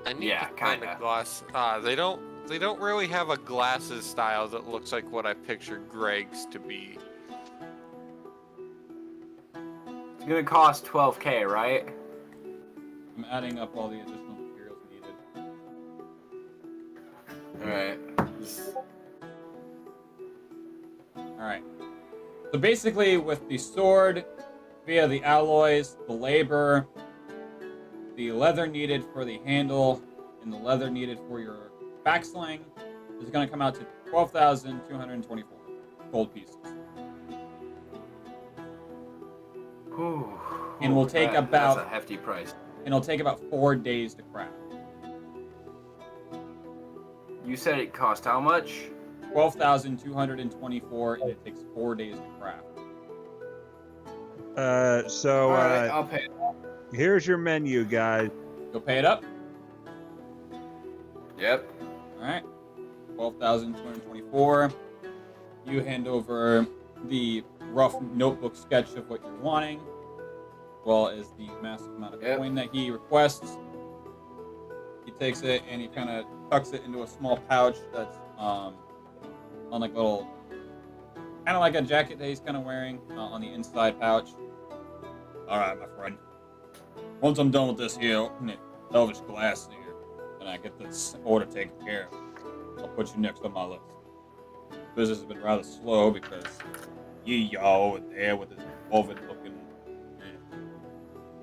I need Yeah, to find kinda. a glass. They don't really have a glasses style that looks like what I pictured Greg's to be. gonna cost 12K, right? I'm adding up all the additional materials needed. Alright. Alright. So basically, with the sword, via the alloys, the labor, the leather needed for the handle, and the leather needed for your backsling, is going to come out to 12,224 gold pieces. Whew. And will take about... That's a hefty price. And it'll take about 4 days to craft. You said it cost how much? 12,224, and it takes 4 days to craft. Alright, I'll pay it. Here's your menu, guys. You'll pay it up? Yep. Alright. 12,224. You hand over the rough notebook sketch of what you're wanting, as well as the massive amount of coin that he requests. He takes it and he kind of tucks it into a small pouch that's on like little, kind of like a jacket that he's kind of wearing on the inside pouch. Alright, my friend. Once I'm done with this here elvish glass here, and I get this order taken care of, I'll put you next on my list. Business has been rather slow because y'all over there with this COVID looking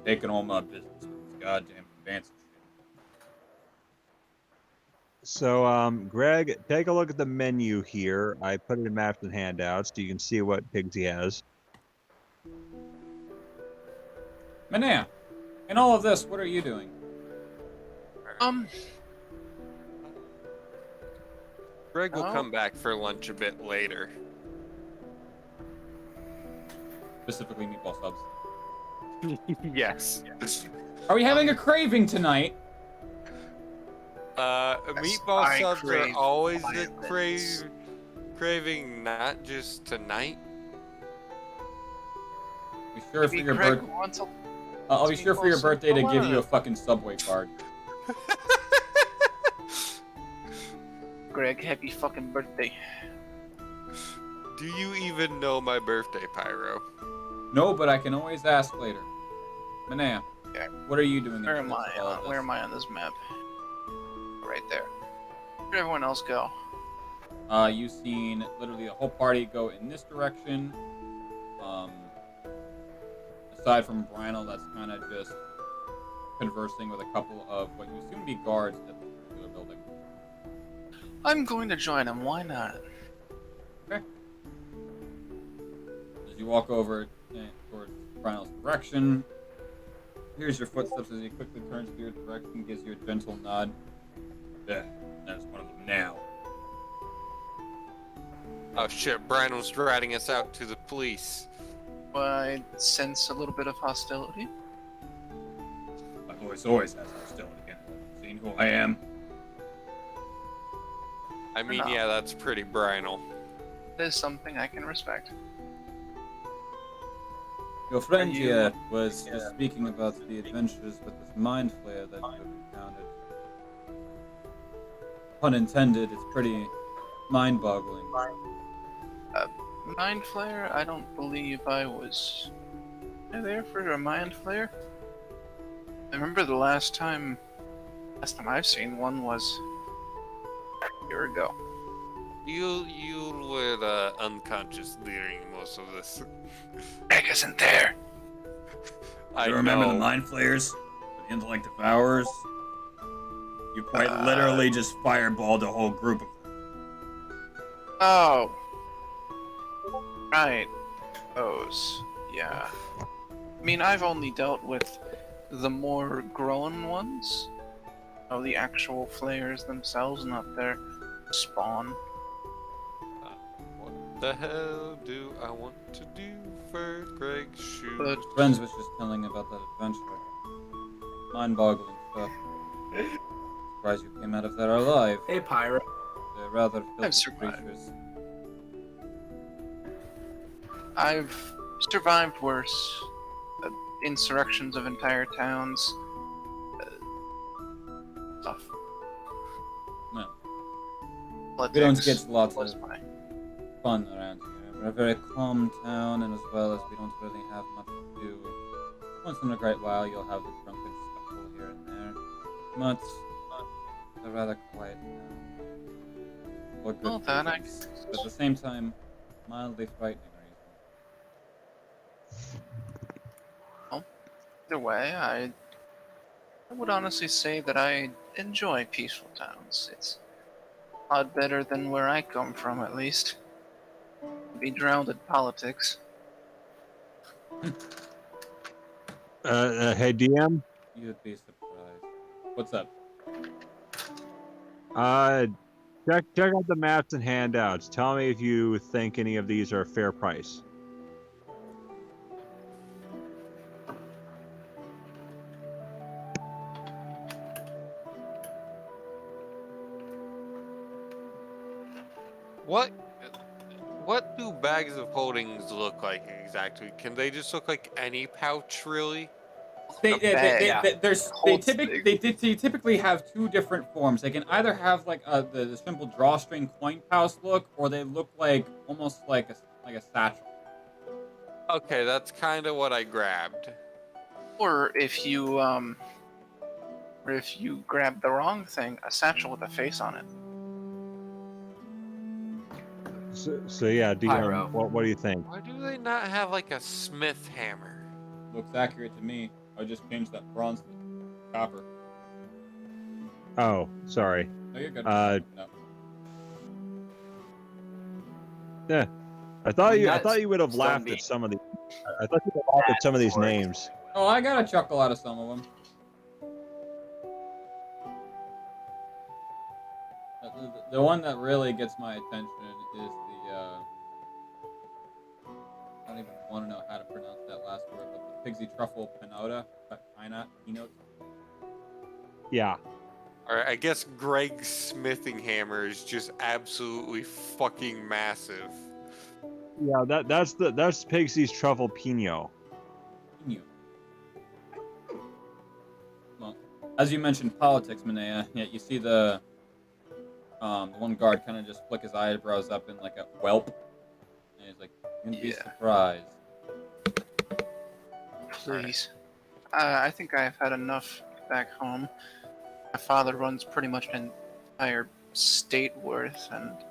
taking all my business with this goddamn fancy shit. So, Greg, take a look at the menu here. I put it in maps and handouts so you can see what pigs he has. Manea, in all of this, what are you doing? Greg will come back for lunch a bit later. Specifically meatball subs. Yes. Are we having a craving tonight? Meatball subs are crave always the violence. craving, not just tonight. Be sure for Maybe your Greg birthday. wants a I'll be sure for your meatball birthday to sub. give you a fucking Subway card. Greg, happy fucking birthday. Do you even know my birthday, Pyro? No, but I can always ask later. Manea, Yeah. what are you doing? Where in am the I? midst of all of this? Where am I on this map? Right there. Where'd everyone else go? You've seen literally the whole party go in this direction. Aside from Brynel, that's kind of just conversing with a couple of what you assume to be guards at this particular building. I'm going to join him. Why not? As you walk over towards Brynel's direction, here's your footsteps as he quickly turns to your direction, gives you a gentle nod. Yeah, that's one of them now. Oh shit, Brian was ratting us out to the police. I sense a little bit of hostility. My voice always has hostility again. Seeing who I am. I mean, No. yeah, that's pretty Brinal. There's something I can respect. Your friend Are you- here was just speaking about the adventures with this mind flayer that you have encountered. Pun intended, it's pretty mind-boggling. Mind Flayer? I don't believe I was there for a Mind Flayer. I remember the last time I've seen one was a year ago. You were unconscious during most of this. Greg isn't there. I You remember know. the mind flayers? The intellect devourers? You quite literally just fireballed a whole group of them. Oh. Right. Those. Yeah. I mean, I've only dealt with the more grown ones. Oh, the actual flayers themselves, not their spawn. What the hell do I want to do for Greg's shoes? But Friends was just telling about that adventure. Mind-boggling stuff. Surprised you came out of there alive. Hey, Pyro. They're rather filthy survived. creatures. I've survived worse. Insurrections of entire towns. Stuff. No. Politics We don't get lots was of my... fun around here. We're a very calm town, and as well as we don't really have much to do Once in a great while, you'll have the drunken scuffle here and there. But they're rather quiet now. Or good Well, then I reasons, but at the same time, mildly frightening reasons. either way, I would honestly say that I enjoy peaceful towns. It's a lot better than where I come from, at least. Be drowned in politics. Hey, DM. You'd be surprised. What's up? Check out the maps and handouts. Tell me if you think any of these are a fair price. What do bags of holdings look like exactly? Can they just look like any pouch, really? They Holds typically have two different forms. They can either have like the simple drawstring coin pouch look, or they look like almost like a satchel. Okay, that's kind of what I grabbed. Or if you grab the wrong thing, a satchel with a face on it. So yeah, Pyro. DM. What do you think? Why do they not have like a smith hammer? Looks accurate to me. I just changed that bronze to copper. Oh, sorry. No, you're good. No. Yeah, I thought you would have laughed at some of the. I thought you would have laughed at some of these names. Oh, I got a chuckle out of some of them. The one that really gets my attention is the. I don't even want to know how to pronounce that last word, but the Pigsy Truffle Pinota. Pinot. All right, I guess Greg's smithing hammer is just absolutely fucking massive. Yeah, that's Pigsy's Truffle Pinot. Well, as you mentioned politics, Manea, yeah, you see the one guard kind of just flick his eyebrows up in like a whelp, and he's like, "You're gonna be surprised." Please. I think I've had enough back home. My father runs pretty much an entire state worth, and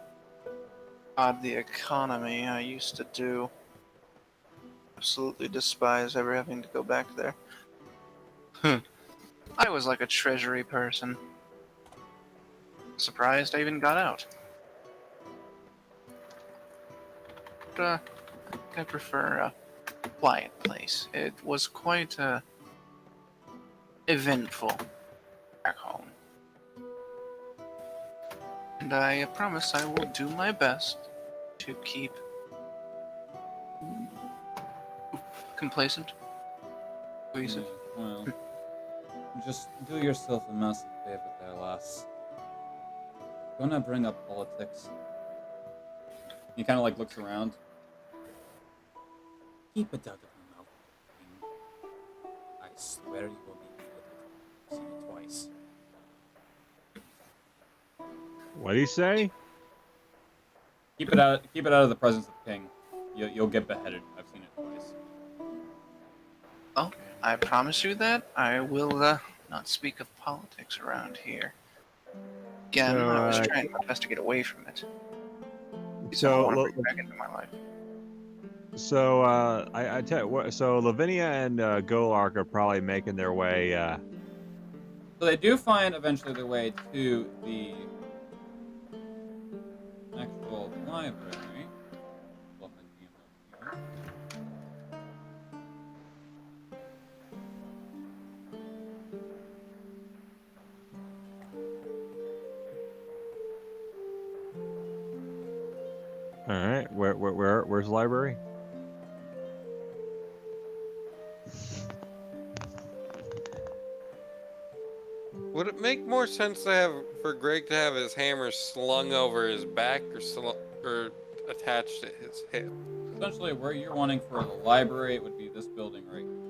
the economy I used to do. Absolutely despise ever having to go back there. I was like a treasury person. Surprised I even got out. But, I prefer a quiet place. It was quite eventful back home. And I promise I will do my best to keep complacent. Cohesive. Well, just do yourself a massive favor there, lass. Gonna bring up politics. He kind of like looks around. Keep it out of your mouth. I swear you will be with it. See it twice. What do you say? Keep it out of the presence of the king. You'll get beheaded. I've seen it twice. Well, I promise you that I will not speak of politics around here. Again, So, I was trying my best to get away from it. So, I want to bring back into my life. So I tell you, so Lavinia and Golark are probably making their way. So they do find eventually their way to the actual library. All right, where's the library? Would it make more sense for Greg to have his hammer slung over his back or attached to his hip? Essentially, where you're wanting for the library, it would be this building right here.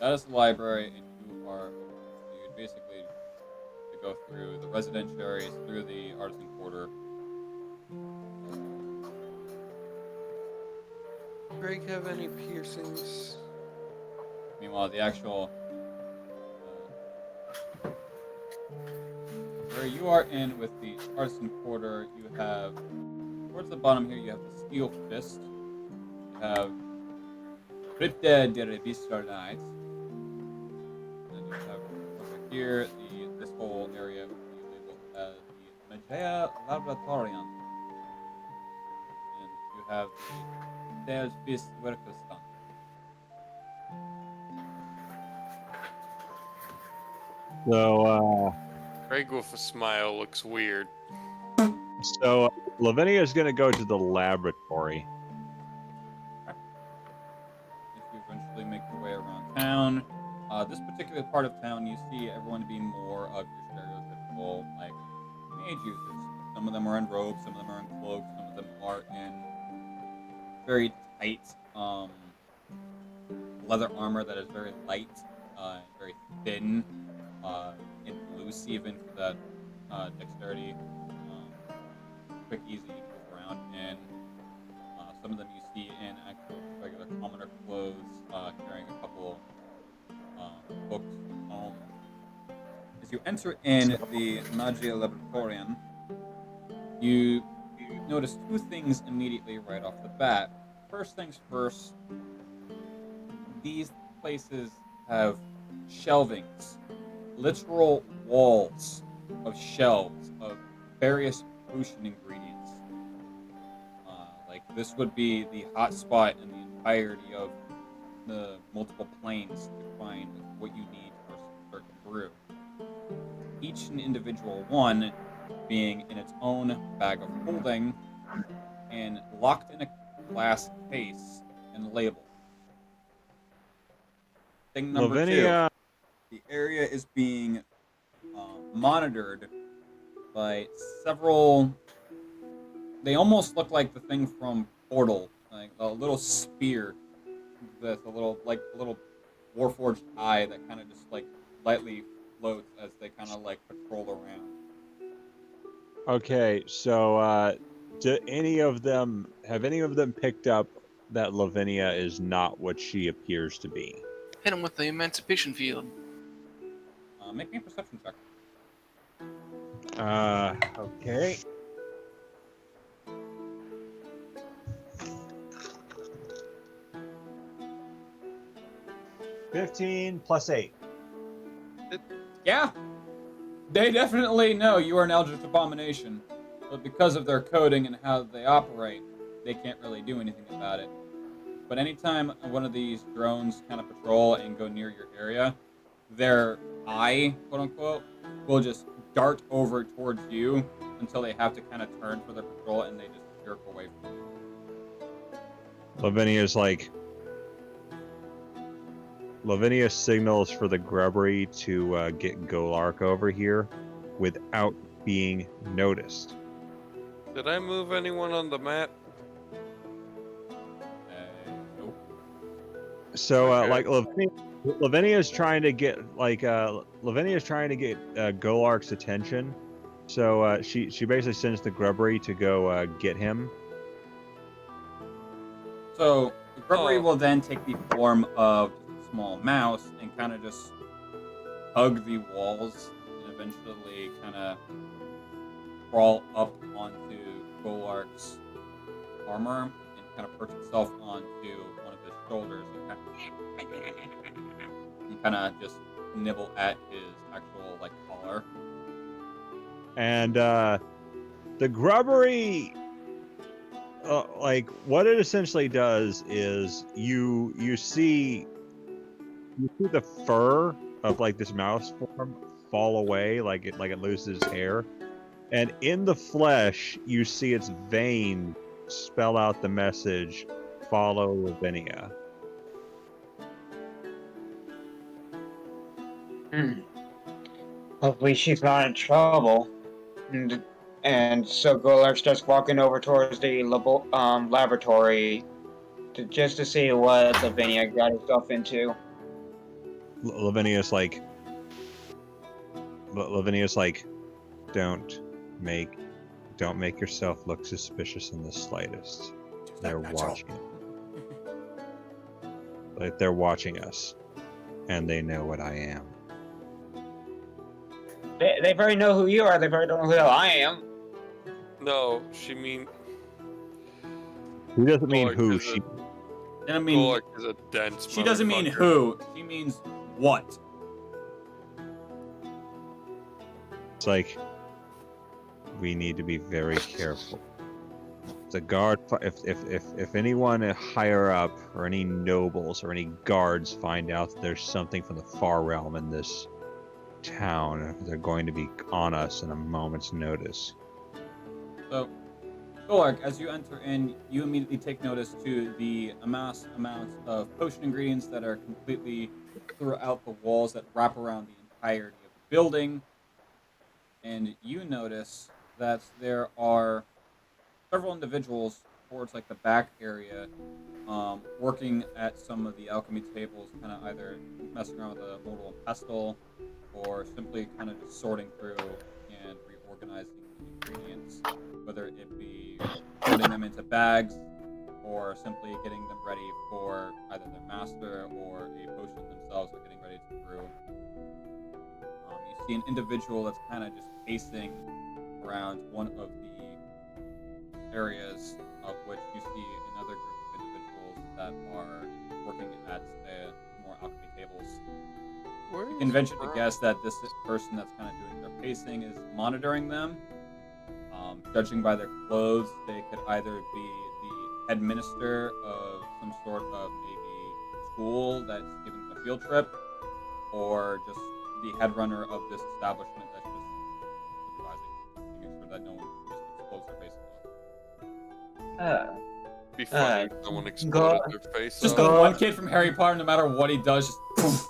That is the library, and you'd basically to go through the residential areas, through the artisan quarter. Greg have any piercings? Meanwhile, the actual where you are in with the artisan quarter, you have towards the bottom here. You have the steel fist. You have Crypta de Revistar Knights. And you have over here this whole area would be labeled as the Magia Laboratorium. And you have the Deus Fist Werkestan. So, Greg with a smile looks weird. Lavinia is going to go to the laboratory. If you eventually make your way around town, this particular part of town, you see everyone to be more of your stereotypical, like, mage users. Some of them are in robes, some of them are in cloaks, some of them are in very tight leather armor that is very light, very thin, and loose even for that dexterity, quick, easy to move around. And some of them you see in actual regular commoner clothes, carrying a couple books from home. As you enter in the Magia Laboratorium, you notice two things immediately right off the bat. First things first, these places have shelvings, literal walls of shelves of various potion ingredients. Like this would be the hot spot in the entirety of the multiple planes to find what you need for a certain brew. Each and individual one being in its own bag of holding and locked in a glass case and labeled. Thing number Lavinia, two, the area is being monitored by several. They almost look like the thing from Portal, like a little spear with a little warforged eye that kind of just like lightly floats as they kind of like patrol around. okay, so have any of them picked up that Lavinia is not what she appears to be? Hit him with the emancipation field. Make me a perception check. Okay. $15 plus 8. Yeah, they definitely know you are an Eldritch Abomination, but because of their coding and how they operate, they can't really do anything about it. But anytime one of these drones kind of patrol and go near your area, their eye, quote unquote, will just dart over towards you until they have to kind of turn for their patrol and they just jerk away from you. Lavinia signals for the grubbery to get Golark over here without being noticed. Did I move anyone on the map? Nope. So, Okay. Lavinia's trying to get Golark's attention. So she basically sends the grubbery to go get him. So the grubbery will then take the form of a small mouse and kind of just hug the walls and eventually kind of crawl up onto Golark's armor and kind of perch itself onto one of his shoulders and kind of just nibble at his actual like collar. And the grubbery, what it essentially does is you see the fur of like this mouse form fall away, like it loses hair, and in the flesh you see its vein spell out the message, "Follow Lavinia." Hopefully she's not in trouble. And so Golark starts walking over towards the laboratory just to see what Lavinia got herself into. Lavinia's like, don't make yourself look suspicious in the slightest. They're watching. Like they're watching us, and they know what I am. They probably know who you are. They probably don't know who the hell I am. No, she mean Who doesn't mean Gork who? is She And I mean, Gork is a dense. she doesn't mean motherfucker. who. She means what. It's like we need to be very careful. The guard, if anyone higher up or any nobles or any guards find out that there's something from the far realm in this town, they're going to be on us in a moment's notice. So, Golark, as you enter in, you immediately take notice to the amassed amounts of potion ingredients that are completely throughout the walls that wrap around the entirety of the building. And you notice that there are several individuals towards like the back area working at some of the alchemy tables, kind of either messing around with a mortal and pestle or simply kind of just sorting through and reorganizing the ingredients, whether it be putting them into bags or simply getting them ready for either their master or a potion themselves or getting ready to brew. You see an individual that's kind of just pacing around one of the areas, of which you see another group of individuals that are working at the more alchemy tables. You can venture to guess that this person that's kind of doing their pacing is monitoring them. Judging by their clothes, they could either be the headmaster of some sort of maybe school that's giving them a field trip, or just the head runner of this establishment that's just supervising, making sure that no one just explodes their face off. Be funny if someone go- exploded their face. Just off. the one kid from Harry Potter, no matter what he does, just poof.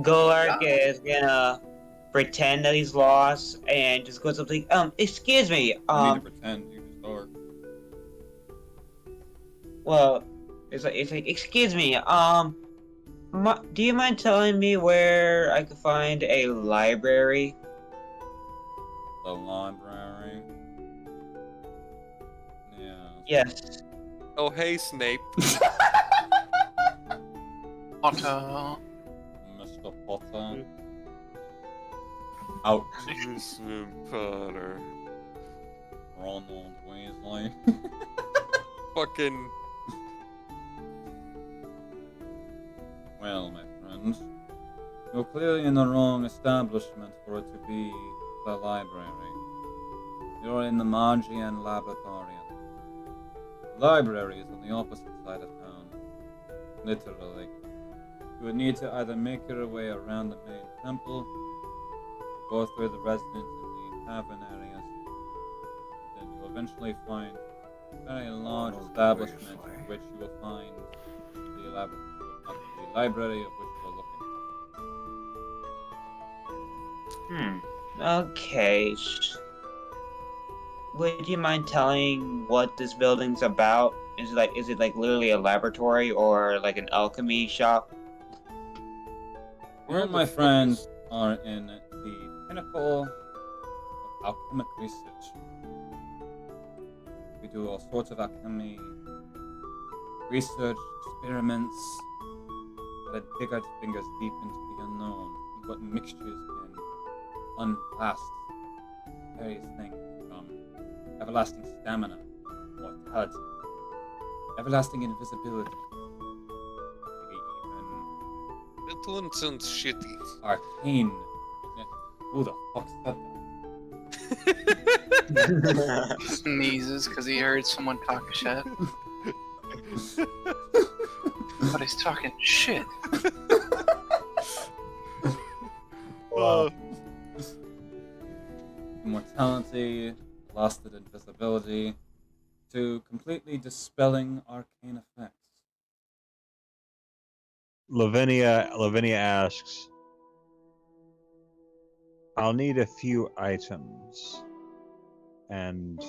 Golark is gonna pretend that he's lost and just goes up to excuse me, You need to pretend, you just are. well, it's like, excuse me, do you mind telling me where I could find a library? The library. Yeah. Yes. Oh, hey, Snape. Potter. Mr. Potter. Ouch. Mr. Potter. Ronald Weasley. Fucking. Well, my friends, you're clearly in the wrong establishment for it to be the library. You're in the Magian Laboratorium. The library is on the opposite side of town. Literally. You would need to either make your way around the main temple, or go through the residence and the tavern areas. Then you'll eventually find a very large establishment in which you will find the library of which you're looking. Okay. Would you mind telling what this building's about? Is it like literally a laboratory or like an alchemy shop? You and my friends are in the pinnacle of alchemic research. We do all sorts of alchemy research, experiments, that dig our fingers deep into the unknown, see what mixtures can unlast various things from everlasting stamina, mortality, everlasting invisibility, maybe even That one sounds shitty. arcane. Who the fuck said that? Sneezes because he heard someone talk shit. But he's talking shit. Immortality, lasted invisibility, to completely dispelling arcane effects. Lavinia asks, I'll need a few items, and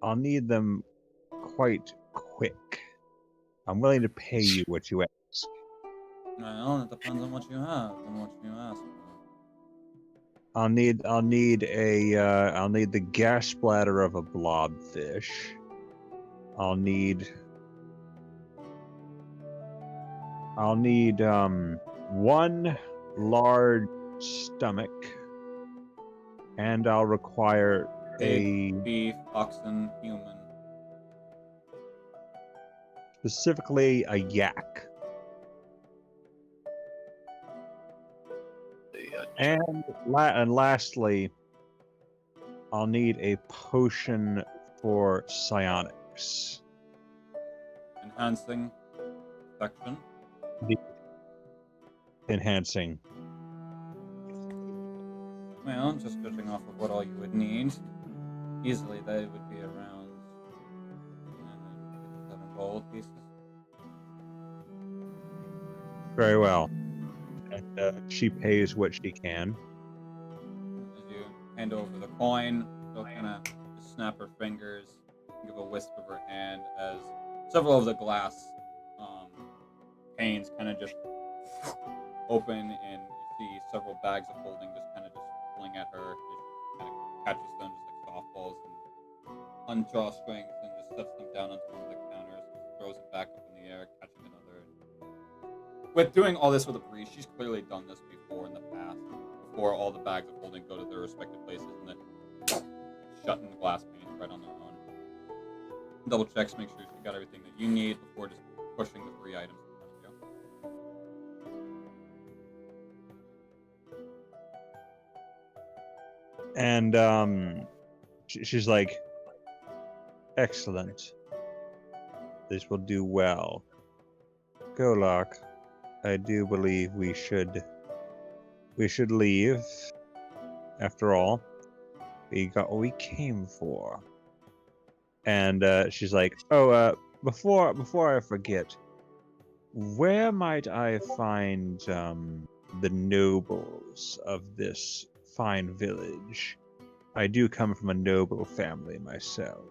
I'll need them quite quick. I'm willing to pay you what you ask. Well, it depends on what you have and what you ask for. I'll need the gas splatter of a blobfish. I'll need I'll need one large stomach, and I'll require Pig, beef, oxen, human. specifically a yak. And lastly, I'll need a potion for psionics. Enhancing protection. Enhancing. Well, just judging off of what all you would need, easily that would be around 7 gold pieces. Very well. And she pays what she can. As you hand over the coin, she'll kind of just snap her fingers, give a wisp of her hand as several of the glass panes kind of just open, and you see several bags of holding just kind of just fling at her. She kind of catches them just like softballs and undraw strings and just sets them down onto one of the counters, throws it back up in the air, catching another. With doing all this with a breeze, she's clearly done this before in the past, before all the bags of holding go to their respective places and then shutting the glass panes right on their own. Double checks, make sure you got everything that you need before just pushing the 3 items in front of you. And she's like, excellent. This will do well. Golok, I do believe we should leave. After all, we got what we came for. And she's like, oh, before I forget, where might I find the nobles of this fine village? I do come from a noble family myself.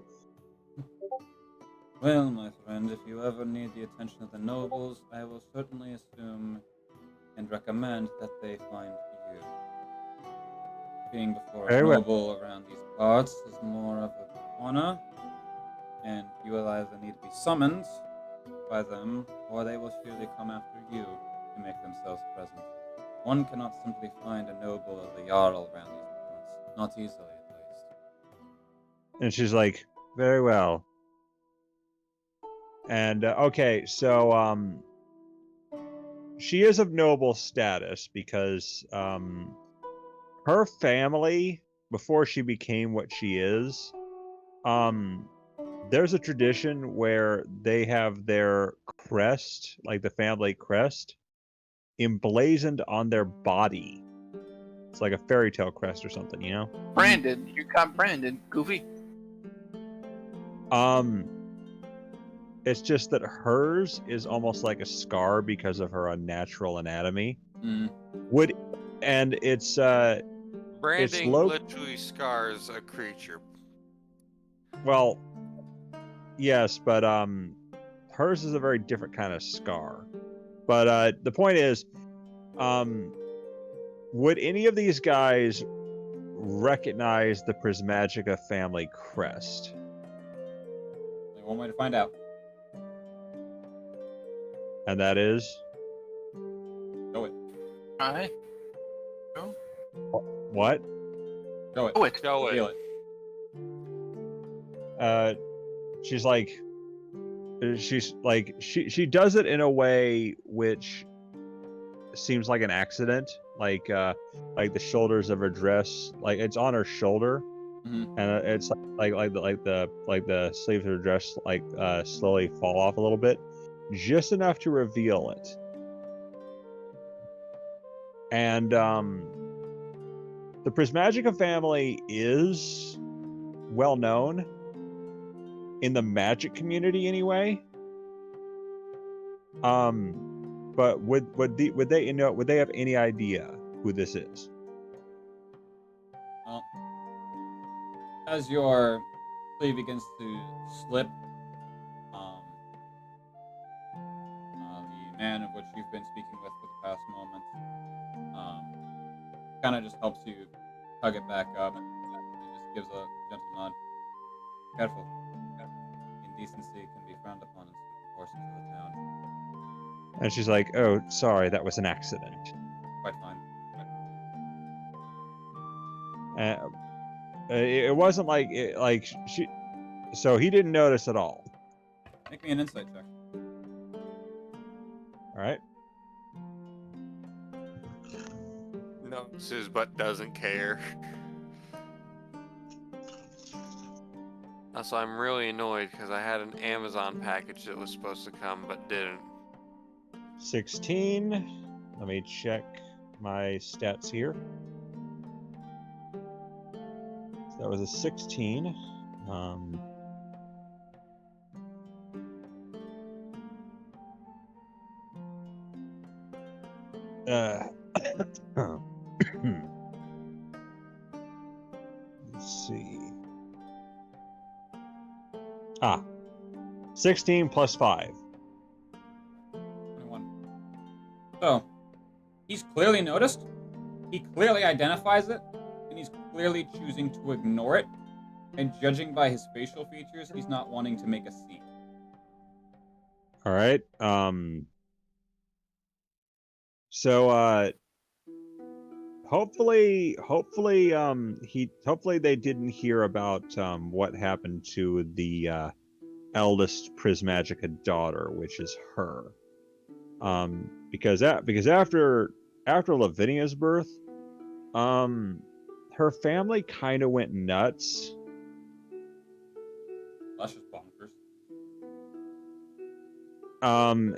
Well, my friend, if you ever need the attention of the nobles, I will certainly assume and recommend that they find you. Being before Very a well. noble around these parts is more of an honor, and you will either need to be summoned by them, or they will surely come after you to make themselves present. One cannot simply find a noble or the jarl around these parts, not easily at least. And she's like, very well. And okay, so she is of noble status because her family, before she became what she is, there's a tradition where they have their crest, like the family crest, emblazoned on their body. It's like a fairy tale crest or something, you know? Brandon, you got Brandon, Goofy. It's just that hers is almost like a scar because of her unnatural anatomy. And it's Branding low. literally scars a creature. Well, yes, but hers is a very different kind of scar. But the point is, would any of these guys recognize the Prismagica family crest? Only one way to find out. And that is? Go it. Alright. What? Go it. Go it. Go Feel it. it. She's like, she does it in a way which seems like an accident, like the shoulders of her dress, like it's on her shoulder, and it's like the sleeves of her dress slowly fall off a little bit, just enough to reveal it. And the Prismagica family is well known in the magic community anyway. But would they have any idea who this is? Well, as your sleeve begins to slip, the man of which you've been speaking with for the past moment, kind of just helps you tug it back up. He just gives a gentle nod. Careful. Indecency can be frowned upon in certain portions of the town. And she's like, "Oh, sorry, that was an accident." Quite fine. It wasn't like she. So he didn't notice at all. Make me an insight check. All right. Notices but doesn't care. Also, I'm really annoyed because I had an Amazon package that was supposed to come but didn't. 16. Let me check my stats here. So that was a 16. Let's see. 16 plus 5. 21. So, he's clearly noticed. He clearly identifies it, and he's clearly choosing to ignore it. And judging by his facial features, he's not wanting to make a scene. All right. So hopefully they didn't hear about what happened to the eldest Prismagica daughter, which is her. Because after Lavinia's birth, her family kind of went nuts. That's just bonkers.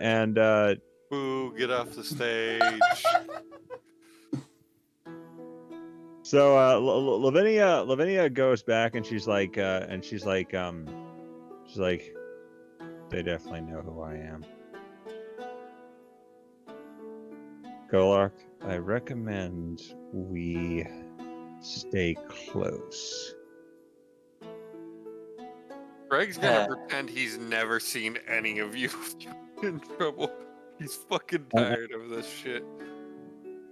And Boo, get off the stage. so Lavinia goes back and she's like, they definitely know who I am. Golark, I recommend we stay close. Greg's gonna pretend he's never seen any of you in trouble. He's fucking tired of this shit.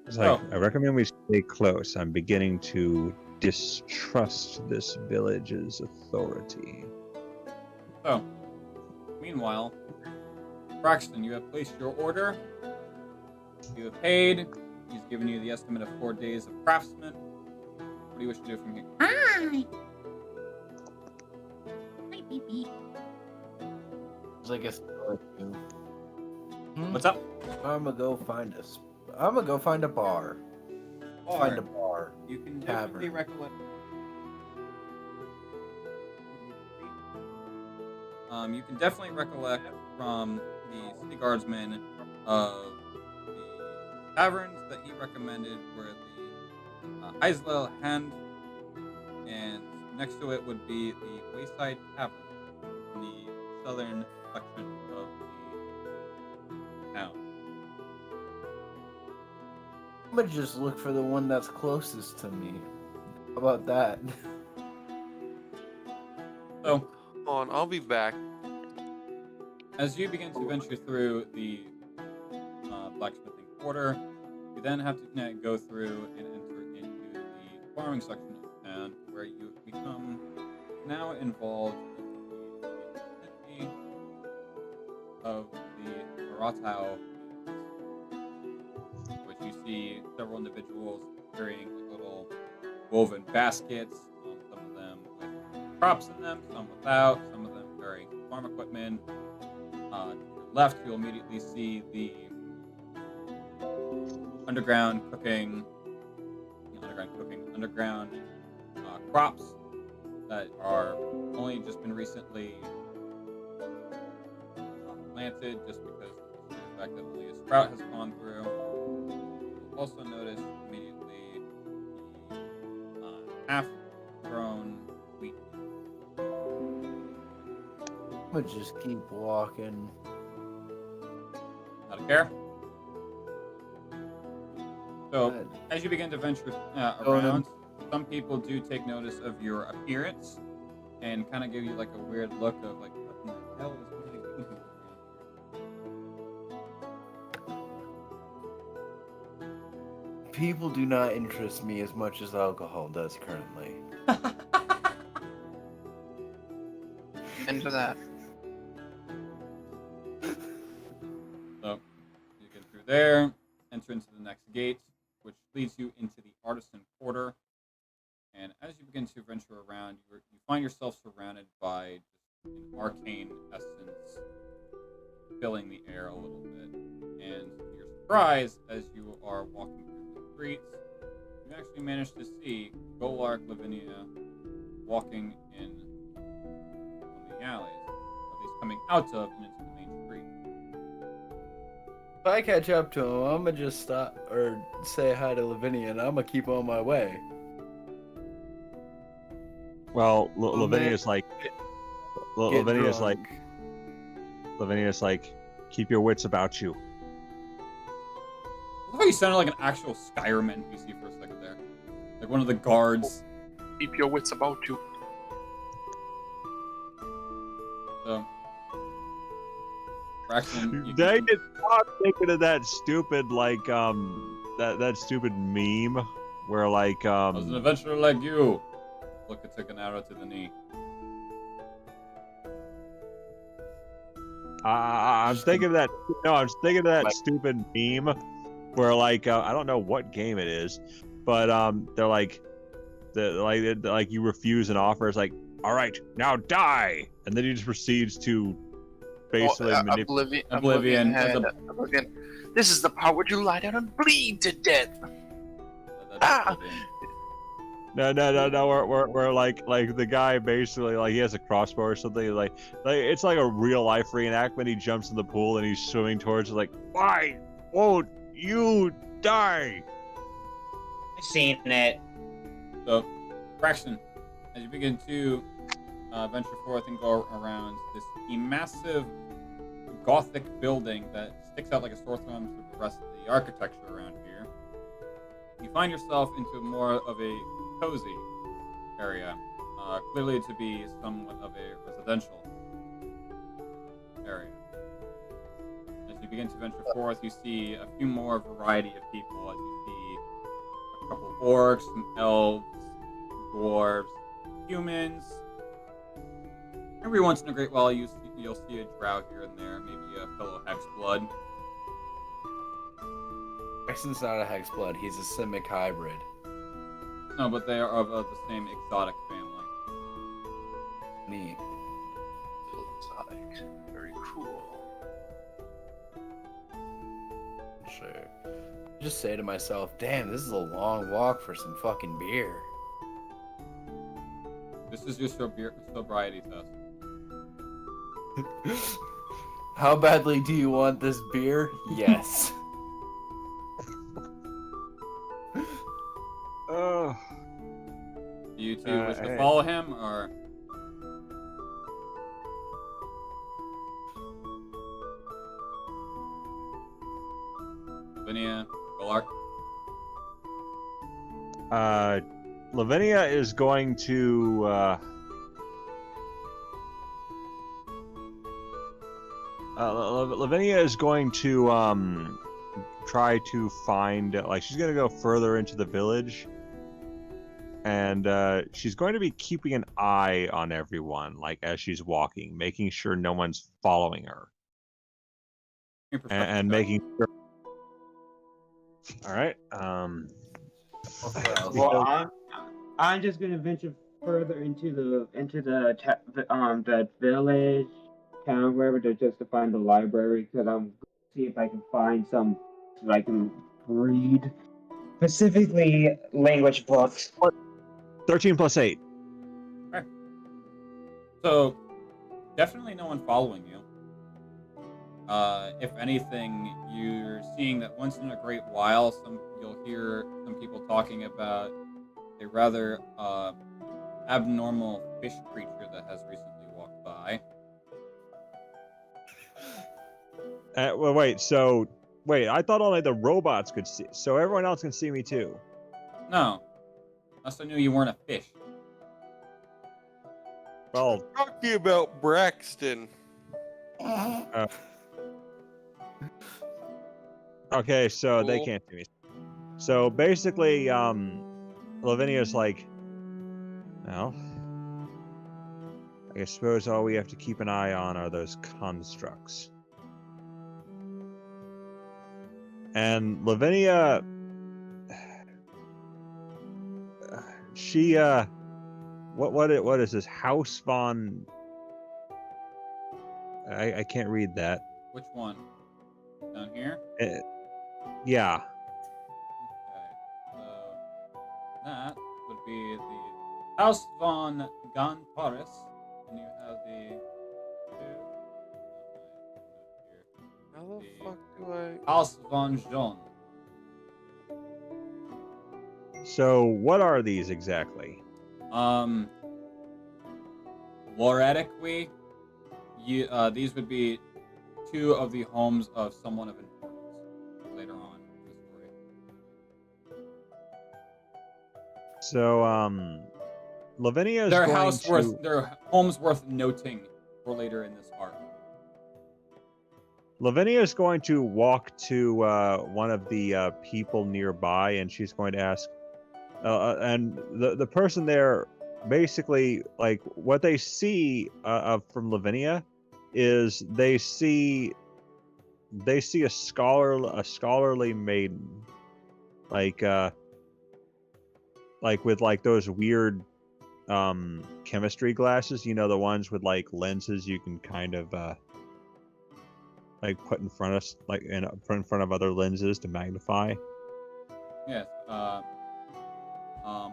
It's like, I recommend we stay close. I'm beginning to distrust this village's authority. So, meanwhile, Braxton, you have placed your order. You have paid. He's given you the estimate of 4 days of craftsman. What do you wish to do from here? Hi. Hi, beep beep. I guess. What's up? I'm gonna go find a bar. Find a bar. You can Tavern. definitely recollect. You can definitely recollect from the city guardsman of the taverns that he recommended were the Heisler Hand, and next to it would be the Wayside Tavern in the southern section of the town. I'm gonna just look for the one that's closest to me. How about that? So, Hold on, I'll be back. as you begin to venture through the blacksmithing quarter, you then have to go through and enter into the farming section of town, where you become now involved in the city of the Maratau, which you see several individuals carrying little woven baskets, some of them with crops in them, some without, some of them carrying farm equipment. To the left, you'll immediately see the underground crops that are only just been recently planted, just because of the fact that only a sprout has gone through. You'll also notice immediately the half-grown wheat. I'm gonna just keep walking. Not a care. So, as you begin to venture around, some people do take notice of your appearance and kind of give you like a weird look of like, what in the hell is one of these people around here? People do not interest me as much as alcohol does currently. Into that. So, there, enter into the next gate, which leads you into the Artisan Quarter. And as you begin to venture around, you find yourself surrounded by just an arcane essence filling the air a little bit. And to your surprise, as you are walking through the streets, you actually manage to see Golark Lavinia walking in one of the alleys, or at least coming out of and into the main street. If I catch up to him, I'm gonna just stop or say hi to Lavinia, and I'm gonna keep on my way. Well, Oh, Lavinia's like, Lavinia's like, keep your wits about you. I love how you sounded like an actual Skyrim NPC for a second there. Like one of the guards. Keep your wits about you. So, Braxton, Dang it! I'm thinking of that stupid that stupid meme where like I was an adventurer like you. Look, it took an arrow to the knee. I'm thinking of that. No, I'm thinking of that stupid meme where like I don't know what game it is, but they're like you refuse an offer. It's like, all right, now die, and then he just proceeds to basically manipulate. Oblivion. Oblivion. This is the part where you lie down and bleed to death. Ah! No. We're like the guy basically like he has a crossbow or something. Like it's like a real life reenactment. He jumps in the pool and he's swimming towards it. Like, why won't you die? I've seen it. So, Braxton, as you begin to venture forth and go around this massive Gothic building that sticks out like a sore thumb to the rest of the architecture around here, you find yourself into more of a cozy area, clearly to be somewhat of a residential area. As you begin to venture forth, you see a few more variety of people, as you see a couple of orcs, some elves, dwarves, humans. Every once in a great while, you'll see a drow here and there, maybe a fellow hexblood. Braxton's not a hexblood, he's a Simic hybrid. No, but they are of the same exotic family. Neat. Exotic. Very cool. Sure. Just say to myself, damn, this is a long walk for some fucking beer. This is your sobriety test. How badly do you want this beer? Yes. Oh. Do you two wish to follow him, or? Lavinia, Golark? Lavinia is going to Lavinia is going to try to find she's going to go further into the village, and she's going to be keeping an eye on everyone as she's walking, making sure no one's following her, and making sure. All right. Well, I'm just gonna venture further into the village, town, wherever, just to find the library, because I'm see if I can find some that I can read, specifically language books. 13 plus 8. Okay. So, definitely no one following you. If anything, you're seeing that once in a great while, you'll hear some people talking about a rather abnormal fish creature that has recently walked by. Wait, I thought only the robots could see, so everyone else can see me too. No. Unless I knew you weren't a fish. Well, Talking about Braxton. Okay, so they Cool. can't see me. So basically, Lavinia's like, well, I suppose all we have to keep an eye on are those constructs. And Lavinia, she what is this? House von? I can't read that. Which one? Down here? Yeah. Okay. So that would be the House von Gantaris, and you have the How the fuck do I? House von Jean. So what are these exactly? Loretically, these would be two of the homes of someone of importance later on in the story. So Lavinia is Their going house to... worth, their homes worth noting for later in this arc. Lavinia is going to walk to one of the people nearby, and she's going to ask, and the person there, basically, like what they see from Lavinia is they see a scholarly maiden, like with like those weird chemistry glasses, you know, the ones with like lenses you can kind of like put in front of put in front of other lenses to magnify. Yes,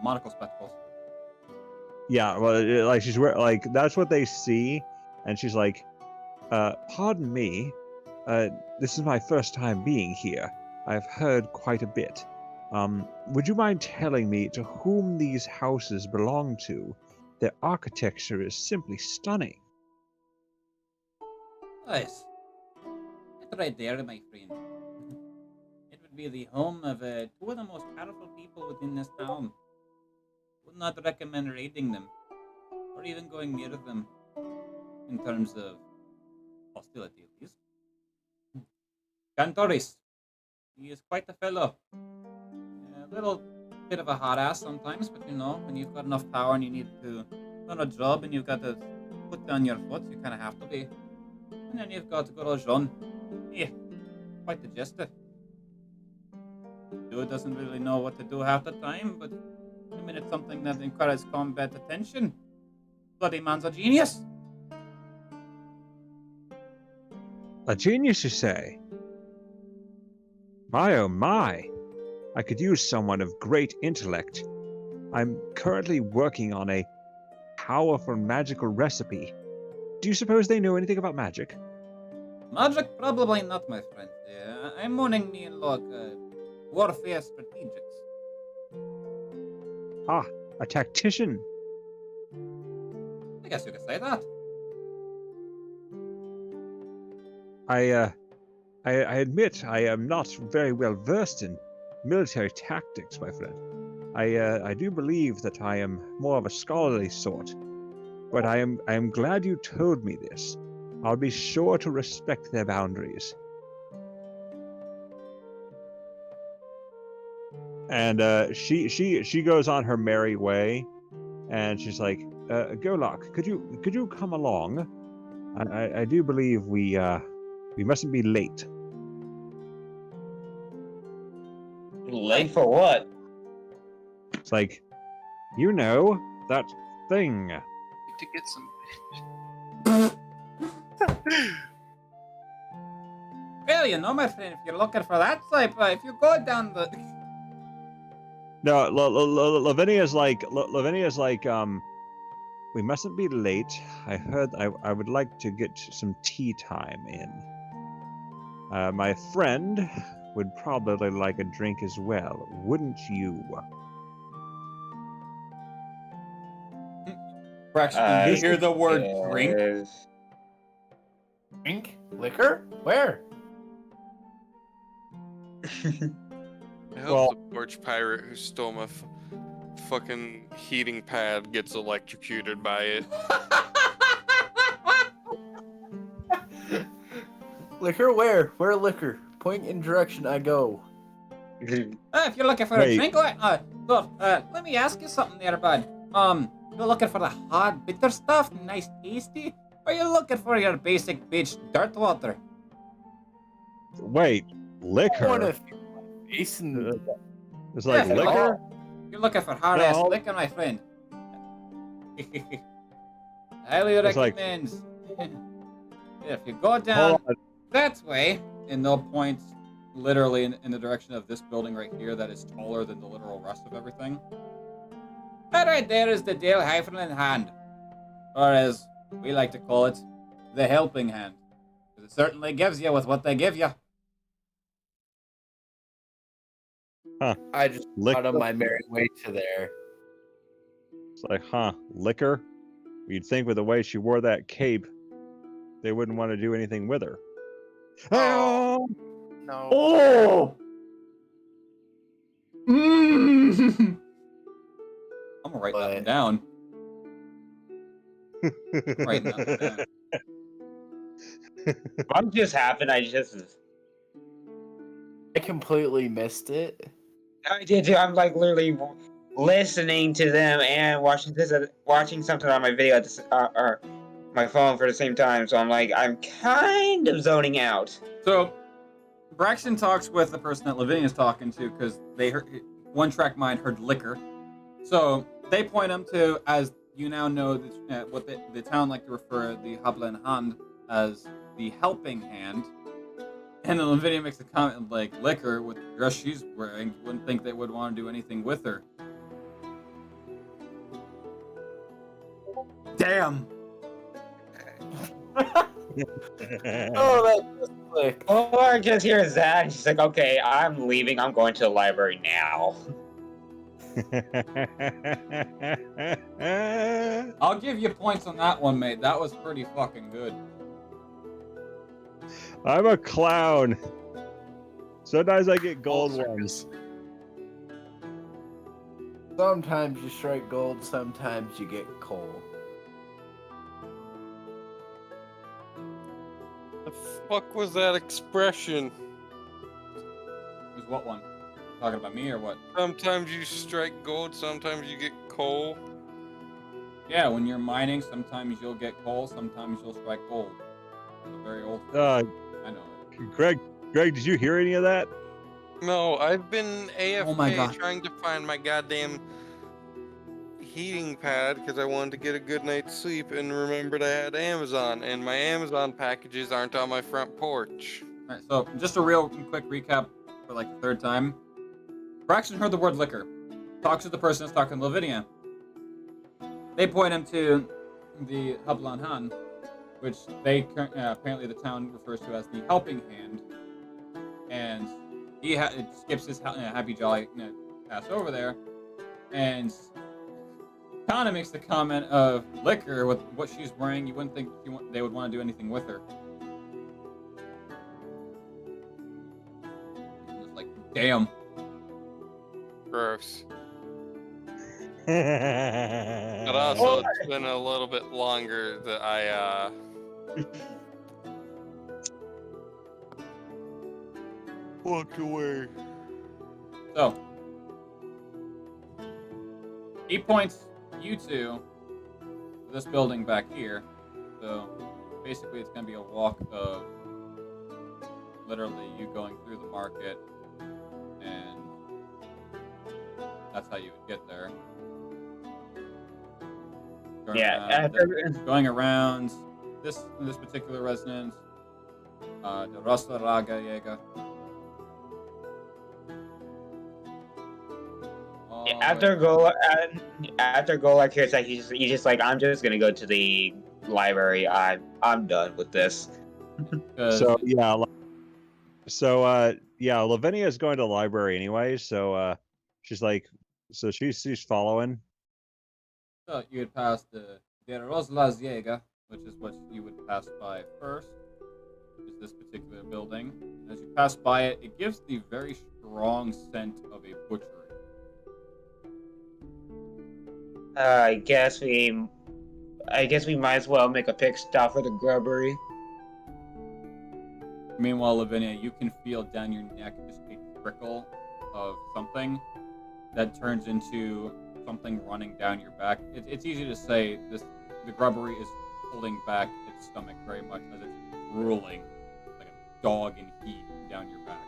monocle spectacles. Yeah, well, like she's like that's what they see, and she's like, "Pardon me, this is my first time being here. I've heard quite a bit. Would you mind telling me to whom these houses belong to? Their architecture is simply stunning." Nice. It's right there, my friend. It would be the home of two of the most powerful people within this town. Would not recommend raiding them, or even going near them, in terms of hostility, at least. Cantoris. He is quite a fellow. A little bit of a hot ass sometimes, but you know, when you've got enough power and you need to run a job and you've got to put down your foot, you kind of have to be. And then you've got good old Jean. Yeah, quite the jester. Dude doesn't really know what to do half the time, but I mean, it's something that encourages combat attention. Bloody man's a genius. A genius, you say? My oh my! I could use someone of great intellect. I'm currently working on a powerful magical recipe. Do you suppose they know anything about magic? Magic? Probably not, my friend. I'm mourning me in like warfare strategics. Ah, a tactician. I guess you could say that. I admit I am not very well versed in military tactics, my friend. I do believe that I am more of a scholarly sort, but I am glad you told me this. I'll be sure to respect their boundaries. And she goes on her merry way, and she's like, Golok, could you come along? I do believe we mustn't be late. Late for what? It's like, you know, that thing. To get some. Well, you know, my friend, if you're looking for that type, if you go down the... No, Lavinia's like, we mustn't be late. I heard I would like to get some tea time in. My friend would probably like a drink as well, wouldn't you? Braxton, you hear the word drink? Yes. Drink? Liquor? Where? I hope Well- the porch pirate who stole my fucking heating pad gets electrocuted by it. Liquor? Where? Where liquor? Point in direction I go. If you're looking for Wait. a drink, let me ask you something there, bud. You're looking for the hard, bitter stuff, nice, tasty? Or you looking for your basic bitch dirt water? Wait, Liquor. Face and It's like Yeah, liquor. You're looking for hard ass No. liquor, my friend. Highly It's like- recommend. If you go down Hold on. that way, and they'll point literally in the direction of this building right here that is taller than the literal rest of everything. That right there is the Dale Hyphenland hand. Or as we like to call it, the helping hand. 'Cause it certainly gives you with what they give you. I just Liquor. got on my merry way to there. It's like, liquor. You'd think with the way she wore that cape, they wouldn't want to do anything with her. Oh! No. Oh! Mm. I'm gonna write that one But- down. Writing that one down. What just happened? I completely missed it. did too. I'm like literally listening to them and watching something on my video at or my phone for the same time. So I'm kind of zoning out. So, Braxton talks with the person that Lavinia's talking to because they heard one track mind heard liquor. So they point him to, as you now know, what the town like to refer the Hablen Hand as the helping hand. And then Lavinia makes a comment like, liquor with the dress she's wearing, wouldn't think they would want to do anything with her. Damn. Oh, that just clicked. All I just hear is that, and she's like, "Okay, I'm leaving. I'm going to the library now." I'll give you points on that one, mate. That was pretty fucking good. I'm a clown. Sometimes I get gold ones. Sometimes you strike gold, sometimes you get coal. The fuck was that expression? Is what one? Talking about me or what? Sometimes you strike gold, sometimes you get coal. Yeah, when you're mining, sometimes you'll get coal, sometimes you'll strike gold. It's a very old. I know. Greg, did you hear any of that? No, I've been AFK Oh my God. trying to find my goddamn heating pad because I wanted to get a good night's sleep and remembered I had Amazon, and my Amazon packages aren't on my front porch. Alright, so just a real quick recap for like the third time. Braxton heard the word liquor. Talks to the person that's talking to Lavinia. They point him to the Hablan Han, which they apparently the town refers to as the helping hand. And he skips his happy jolly pass over there, and kind of makes the comment of liquor with what she's wearing. You wouldn't think they would want to do anything with her. It's like, damn. Gross. But also, it's been a little bit longer that I walked away. So, he points you two to this building back here. So, basically, it's going to be a walk of literally you going through the market, and that's how you would get there. Going around this particular residence, the Rasta Raga Jäger. After go like here, it's like he's just like, I'm just gonna go to the library. I'm done with this. So Lavinia is going to the library anyway. So she's like, she's following. So you would pass the Roslas Jäger, which is what you would pass by first. Is this particular building. As you pass by it, it gives the very strong scent of a butchery. I guess we might as well make a pit stop for the grubbery. Meanwhile, Lavinia, you can feel down your neck just a trickle of something that turns into something running down your back. It's easy to say the grubbery is pulling back its stomach very much as it's drooling like a dog in heat down your back.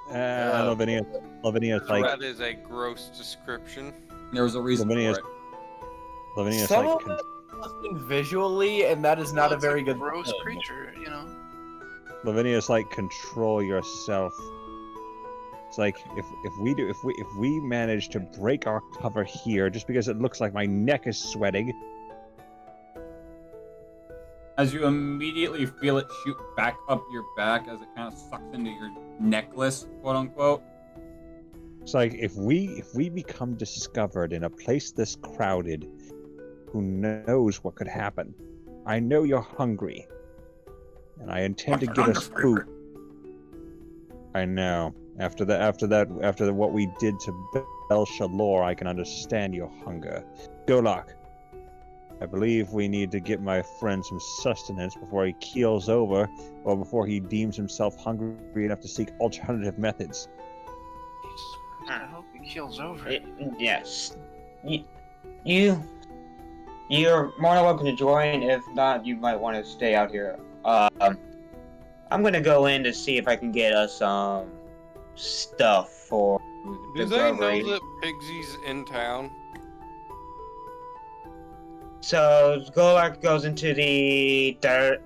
Lavinia's like That is a gross description. There was a reason Lavinia's, for it. Lavinia's Some like of it looking visually, and that is not a it's very good gross thing. creature, you know. Lavinia's like control yourself. It's like if we manage to break our cover here just because it looks like my neck is sweating. As you immediately feel it shoot back up your back as it kind of sucks into your necklace, quote unquote. It's like if we become discovered in a place this crowded, who knows what could happen? I know you're hungry, and I intend to get us food. I know. After what we did to Bel Shalor, I can understand your hunger. Golak, I believe we need to get my friend some sustenance before he keels over, or before he deems himself hungry enough to seek alternative methods. I hope he keels over. Yes. You're more than welcome to join. If not, you might want to stay out here. I'm gonna go in to see if I can get us some stuff for Do the they know brewery. that Pigsy's in town? So Golak goes into the Der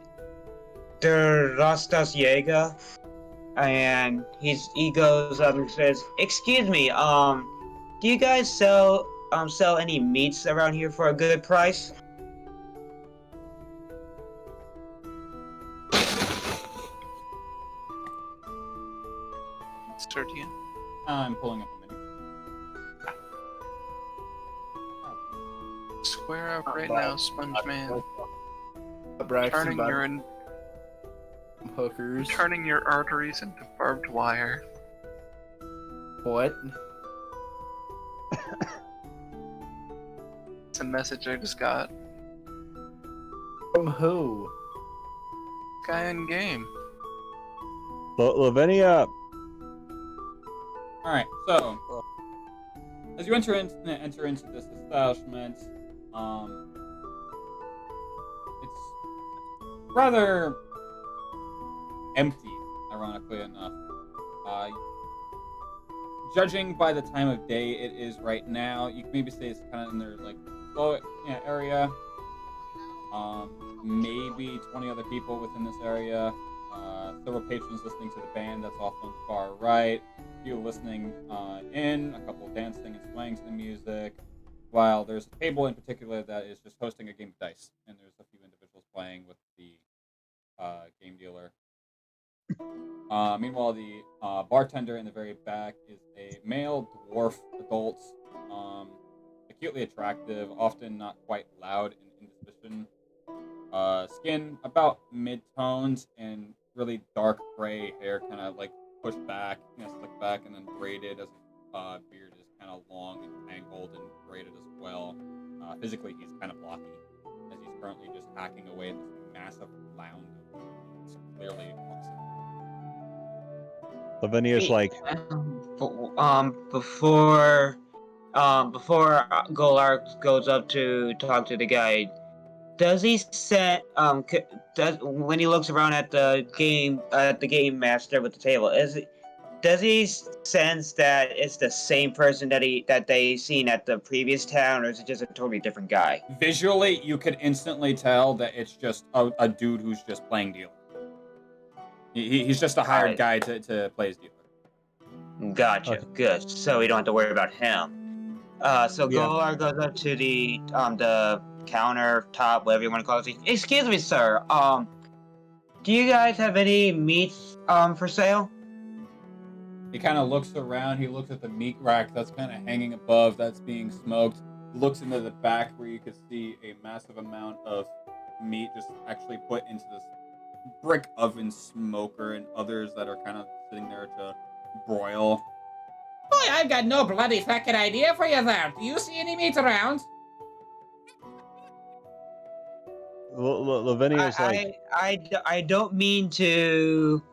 Rastas Jäger, and he goes up and says, "Excuse me, do you guys sell any meats around here for a good price?" Zetithia. I'm pulling up a menu. Square up right now, Sponge Man. Braxton, Turning hookers. your arteries into barbed wire. What? It's a message I just got. From who? Guy in game. Lavinia, All right, so as you enter into this establishment, it's rather empty, ironically enough. Judging by the time of day it is right now, you can maybe say it's kind of in their like slow area. Maybe 20 other people within this area. Several patrons listening to the band that's off on the far right. A few listening in. A couple dancing and swaying to the music. While there's a table in particular that is just hosting a game of dice, and there's a few individuals playing with the game dealer. Meanwhile, the bartender in the very back is a male dwarf adult, acutely attractive, often not quite loud in indisposition. Skin about mid-tones and really dark gray hair, kind of like pushed back, slicked back, and then braided as his beard is kind of long and tangled and braided as well. Physically, he's kind of blocky, as he's currently just hacking away at this massive mound of meat, clearly awesome. Lavinia's like, Before Golar goes up to talk to the guy, does he set when he looks around at the game master with the table, does he sense that it's the same person that they seen at the previous town, or is it just a totally different guy? Visually, you could instantly tell that it's just a dude who's just playing dealer. He's just a hired guy to play as dealer. Gotcha. Okay. Good. So we don't have to worry about him. So Yeah. Golar goes up to the countertop, whatever you want to call it. Excuse me, sir. Do you guys have any meats for sale? He kind of looks around. He looks at the meat rack that's kind of hanging above, that's being smoked. Looks into the back where you could see a massive amount of meat just actually put into this brick oven smoker, and others that are kind of sitting there to broil. Boy, I've got no bloody fucking idea for you there. Do you see any meat around? Lavinia's like, I don't mean to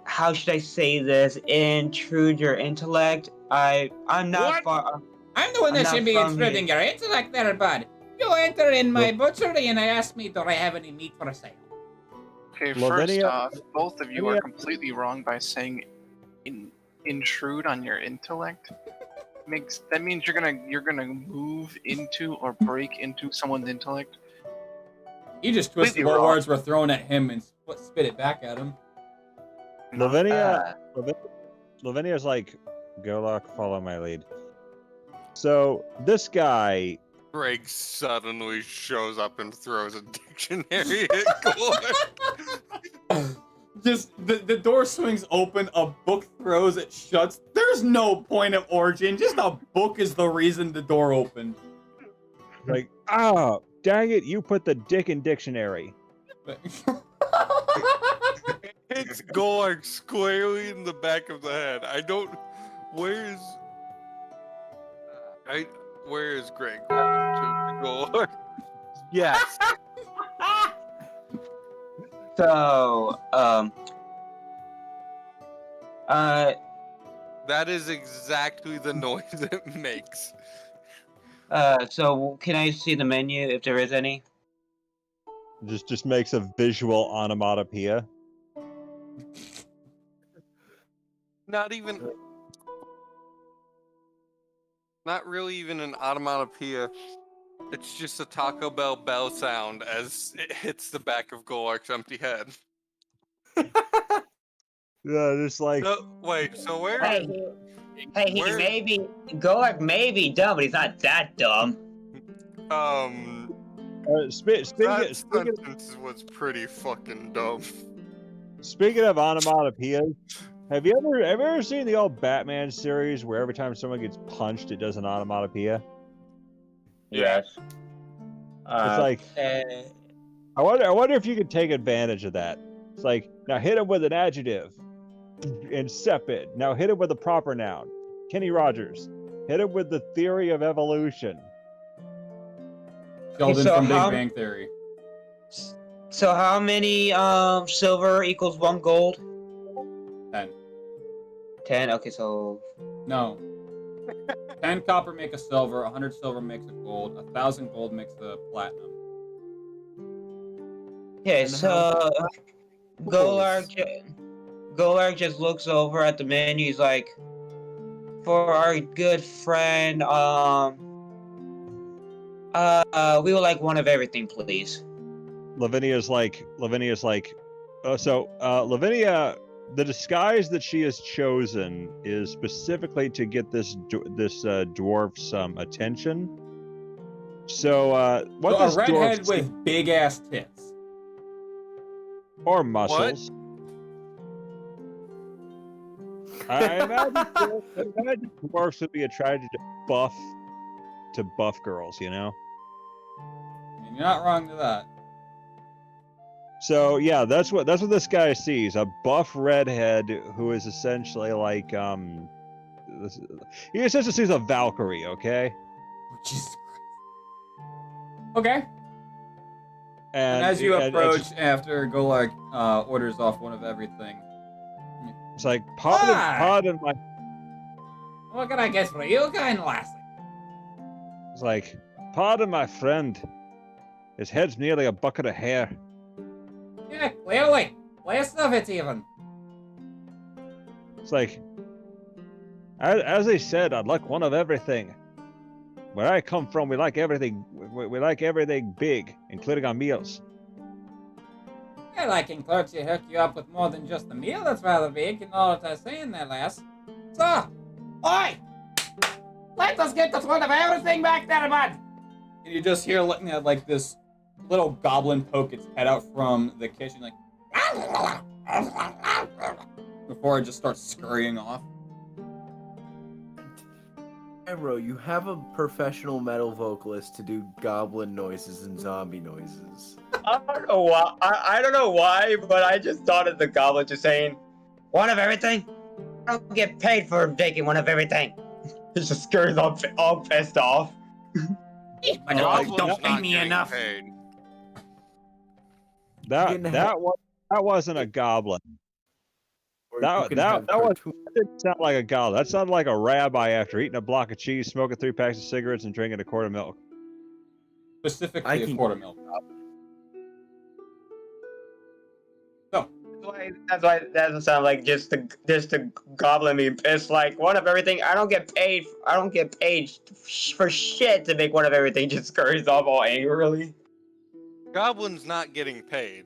how should I say this, intrude your intellect. I'm not What? far. I'm the one that I'm should not be from intruding here. your intellect there, bud. You enter in my butchery and I ask me, do I have any meat for sale? Okay, Lavinia- first off, both of you are completely wrong by saying intrude on your intellect, that means you're gonna move into or break into someone's intellect. He just twisted Completely what wrong. words were thrown at him and spit it back at him. Lavinia's like, Golok, follow my lead. So this guy, Greg suddenly shows up and throws a dictionary at Gore. Just the door swings open, a book throws, it shuts. There's no point of origin. Just a book is the reason the door opened. like, dang it, you put the dick in dictionary. Hits Gore squarely in the back of the head. Where is Greg? To Gore. Yes. So, That is exactly the noise it makes. so can I see the menu if there is any? Just makes a visual onomatopoeia. Not really even an onomatopoeia. It's just a Taco Bell sound as it hits the back of Golak's empty head. Yeah, just like So where? Hey, he maybe Golak may be dumb, but he's not that dumb. That speaking sentence was pretty fucking dumb. of onomatopoeias, have you ever seen the old Batman series where every time someone gets punched, it does an onomatopoeia? Yes. It's like, I wonder if you could take advantage of that. It's like, now hit him with an adjective, insipid. Now hit him with a proper noun, Kenny Rogers. Hit him with the theory of evolution. Sheldon So from Big how- Bang Theory. So how many silver equals 1 gold? 10. 10. Okay, so No. 10 copper make a silver, 100 silver makes a gold, 1,000 gold makes a platinum. okay, And so Golark just looks over at the menu. He's like, for our good friend, we would like one of everything, please. Lavinia's like, Lavinia, the disguise that she has chosen is specifically to get this dwarf's attention. So, what So a this redhead dwarf with big ass tits. or muscles. I imagine dwarfs would be attracted to buff girls, you know. And you're not wrong to that. So yeah, that's what this guy sees, a buff redhead who is essentially like he essentially sees a Valkyrie, okay? Oh, Jesus Christ. Okay. And as you and approach, after Golak orders off one of everything, it's like pardon my. What can I guess for you, kind lassie? It's like, pardon my friend. His head's nearly a bucket of hair. Yeah, clearly. Less of it, even. It's like, as I said, I'd like one of everything. Where I come from, we like everything. We like everything big, including our meals. Well, I can clergy hook you up with more than just a meal that's rather big, you know what I'm saying there, lass. So, oi! Let us get the one of everything back there, bud! and you just hear like this little goblin poke its head out from the kitchen, like before it just starts scurrying off. Bro, you have a professional metal vocalist to do goblin noises and zombie noises. I don't know why. I don't know why, but I just thought of the goblin just saying, "One of everything." I don't get paid for taking one of everything. He just scurries all pissed off. My dogs don't pay me enough. Paid. That wasn't a goblin. Or That you can have cartoon- didn't sound like a goblin. That sounded like a rabbi after eating a block of cheese, smoking 3 packs of cigarettes, and drinking a quart of milk. Specifically I a can- quart of milk. So, That's why it doesn't sound like just the goblin being pissed. Like one of everything. I don't get paid for shit to make one of everything. Just scurries off all angrily. Goblin's not getting paid.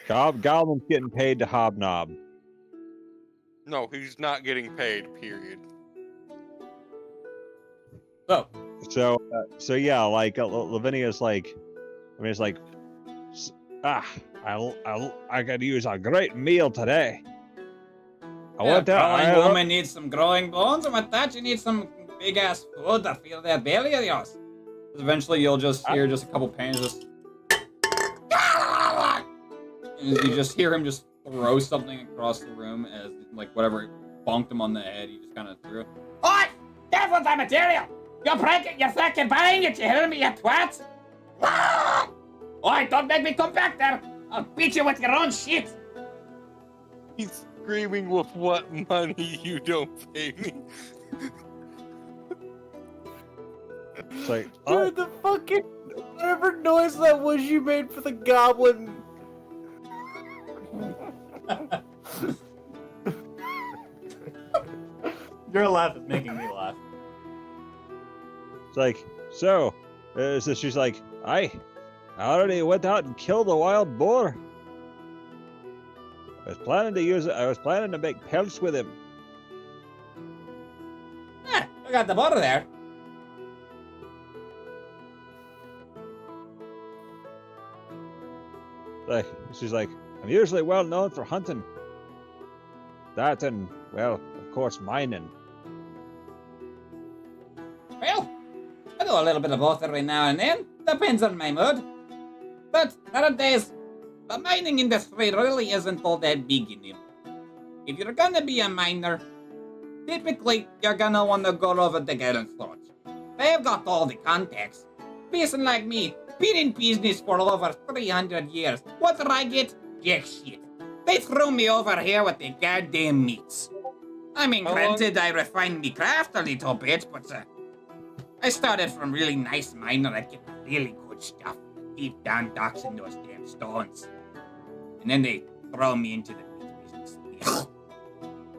Goblin's getting paid to hobnob. No, he's not getting paid, period. So, So yeah, like Lavinia's like, I could use a great meal today. Growing woman needs some growing bones, and with that, you need some big ass food to fill that belly of yours. eventually you'll just hear just a couple pans just... And you just hear him just throw something across the room as, like, whatever bonked him on the head, he just kind of threw it. Oi! Careful with that material! You're breaking, you're fucking buying it, you hear me, you twat? Oi, don't make me come back there! I'll beat you with your own shit! He's screaming with what money you don't pay me. It's like, Dude, the fucking whatever noise that was you made for the goblin. Your laugh is making me laugh. it's like, so she's like, I already went out and killed a wild boar. I was planning to make pelts with him. Ah, I got the butter there. Like, she's like, I'm usually well known for hunting. That and, well, of course, mining. Well, I do a little bit of both every now and then. Depends on my mood. But nowadays, the mining industry really isn't all that big anymore. If you're gonna be a miner, typically you're gonna wanna go over the Galen Forge. They've got all the contacts. Person like me, been in business for over 300 years. What did I get? Jack shit. They threw me over here with the goddamn meats. I mean, granted, I refined me craft a little bit, but I started from really nice miner that get really good stuff. Deep down docks in those damn stones. And then they throw me into the meat business.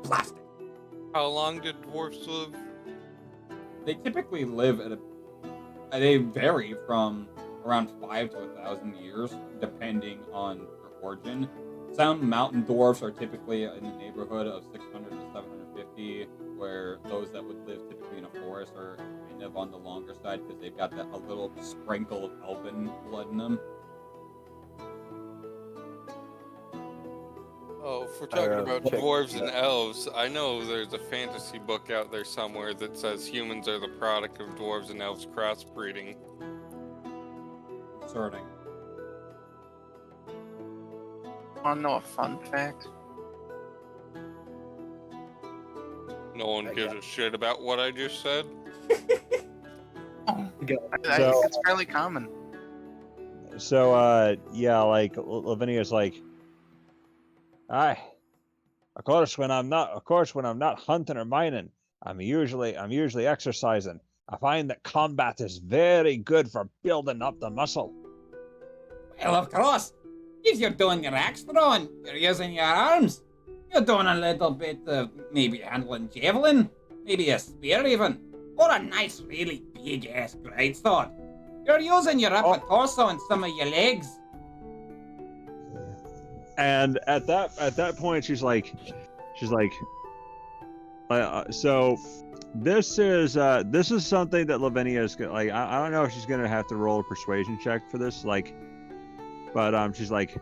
Plastic. How long did dwarfs live? They typically live they vary from around 5 to 1,000 years, depending on their origin. Some mountain dwarfs are typically in the neighborhood of 600 to 750, where those that would live typically in a forest are kind of on the longer side because they've got a little sprinkle of elven blood in them. Oh, if we're talking about dwarves and elves, I know there's a fantasy book out there somewhere that says humans are the product of dwarves and elves crossbreeding. Concerning. Wanna know a fun fact? No one gives a shit about what I just said. I think it's fairly common. So, yeah, like Lavinia's like, of course when I'm not hunting or mining, I'm usually exercising. I find that combat is very good for building up the muscle. Well, of course. If you're doing your axe throwing, you're using your arms. You're doing a little bit of maybe handling javelin, maybe a spear even, or a nice, really big-ass greatsword. You're using your upper torso and some of your legs. And at that point, she's like, so this is something that Lavinia is like. I don't know if she's gonna have to roll a persuasion check for this, like, but she's like,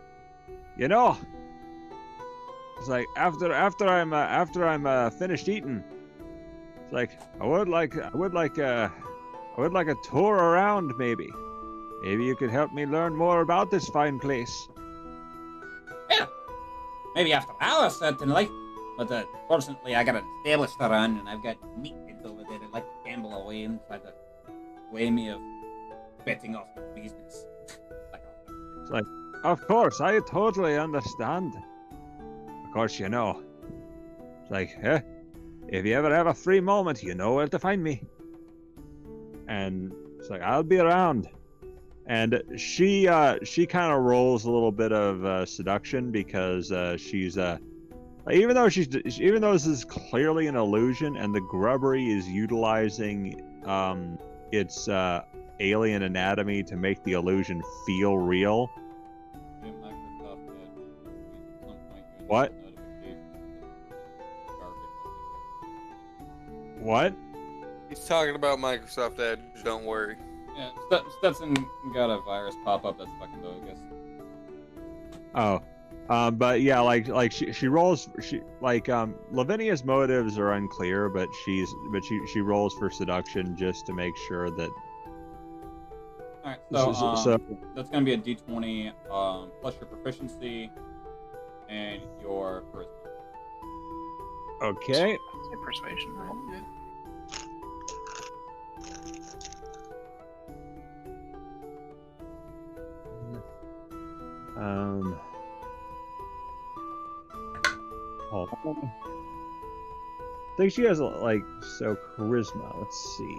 you know, it's like after I'm finished eating, it's like I would like a tour around maybe. Maybe you could help me learn more about this fine place. Well, maybe after hours, certainly. But fortunately, I got an established to run, and I've got meatheads over there that like to gamble away and try to weigh me of betting off the business. It's like, of course, I totally understand. Of course, you know. It's like, if you ever have a free moment, you know where to find me. And it's like, I'll be around. And she kind of rolls a little bit of seduction because she's even though this is clearly an illusion and the grubbery is utilizing its alien anatomy to make the illusion feel real. What? What? He's talking about Microsoft Edge, don't worry. Yeah, Stetson got a virus pop up that's fucking bogus. Oh. But yeah, like she rolls, Lavinia's motives are unclear, but she rolls for seduction just to make sure that. Alright, So- so that's gonna be a D20 plus your proficiency and your charisma. Okay. Persuasion, right? Yeah. Hold on. I think she has so charisma. Let's see.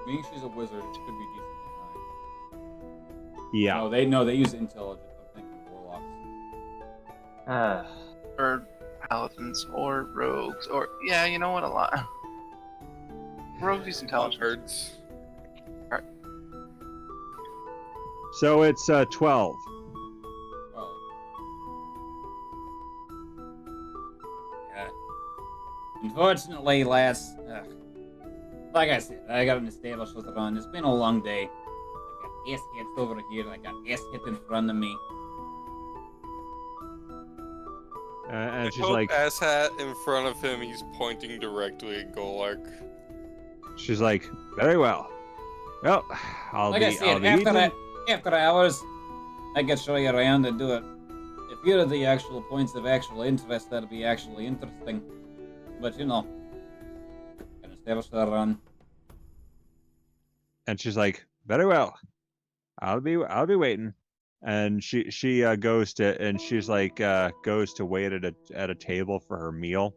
Being she's a wizard, it could be decently high. Yeah. No, they use intelligence. I'm thinking warlocks. Or paladins, or rogues, or yeah, you know what? A lot. Rogues use intelligence. Birds. So it's 12. Well, yeah. Unfortunately, lass, like I said, I got an established with a run. It's been a long day. I got ass hits over here. I got ass hit in front of me. And she's Hope like, asshat in front of him, he's pointing directly at Golark. she's like, very well. Well, I'll Like be. I said, after hours, I can show you around and do it. If you're the actual points of actual interest, that'll be actually interesting. But you know, can establish that run. And she's like, very well. I'll be waiting. And she goes to wait at a table for her meal.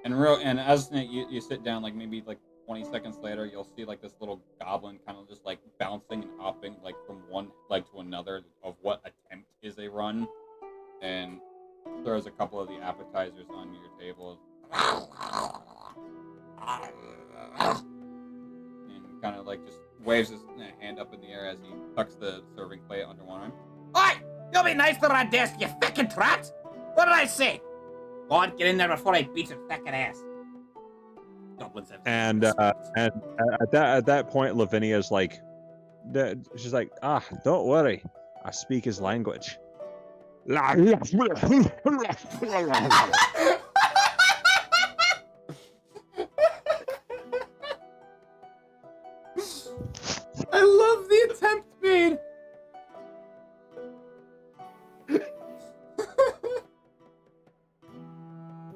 And as you sit down, like maybe like 20 seconds later, you'll see like this little goblin kind of just like bouncing and hopping like from one leg to another of what attempt is a run, and throws a couple of the appetizers on your table, and kind of like just waves his hand up in the air as he tucks the serving plate under one arm. Oi! You'll be nice to that desk, you fucking trot! What did I say? Go on, get in there before I beat your fucking ass. Goblins have And at that point, Lavinia's like, she's like, don't worry, I speak his language. I love the attempt made.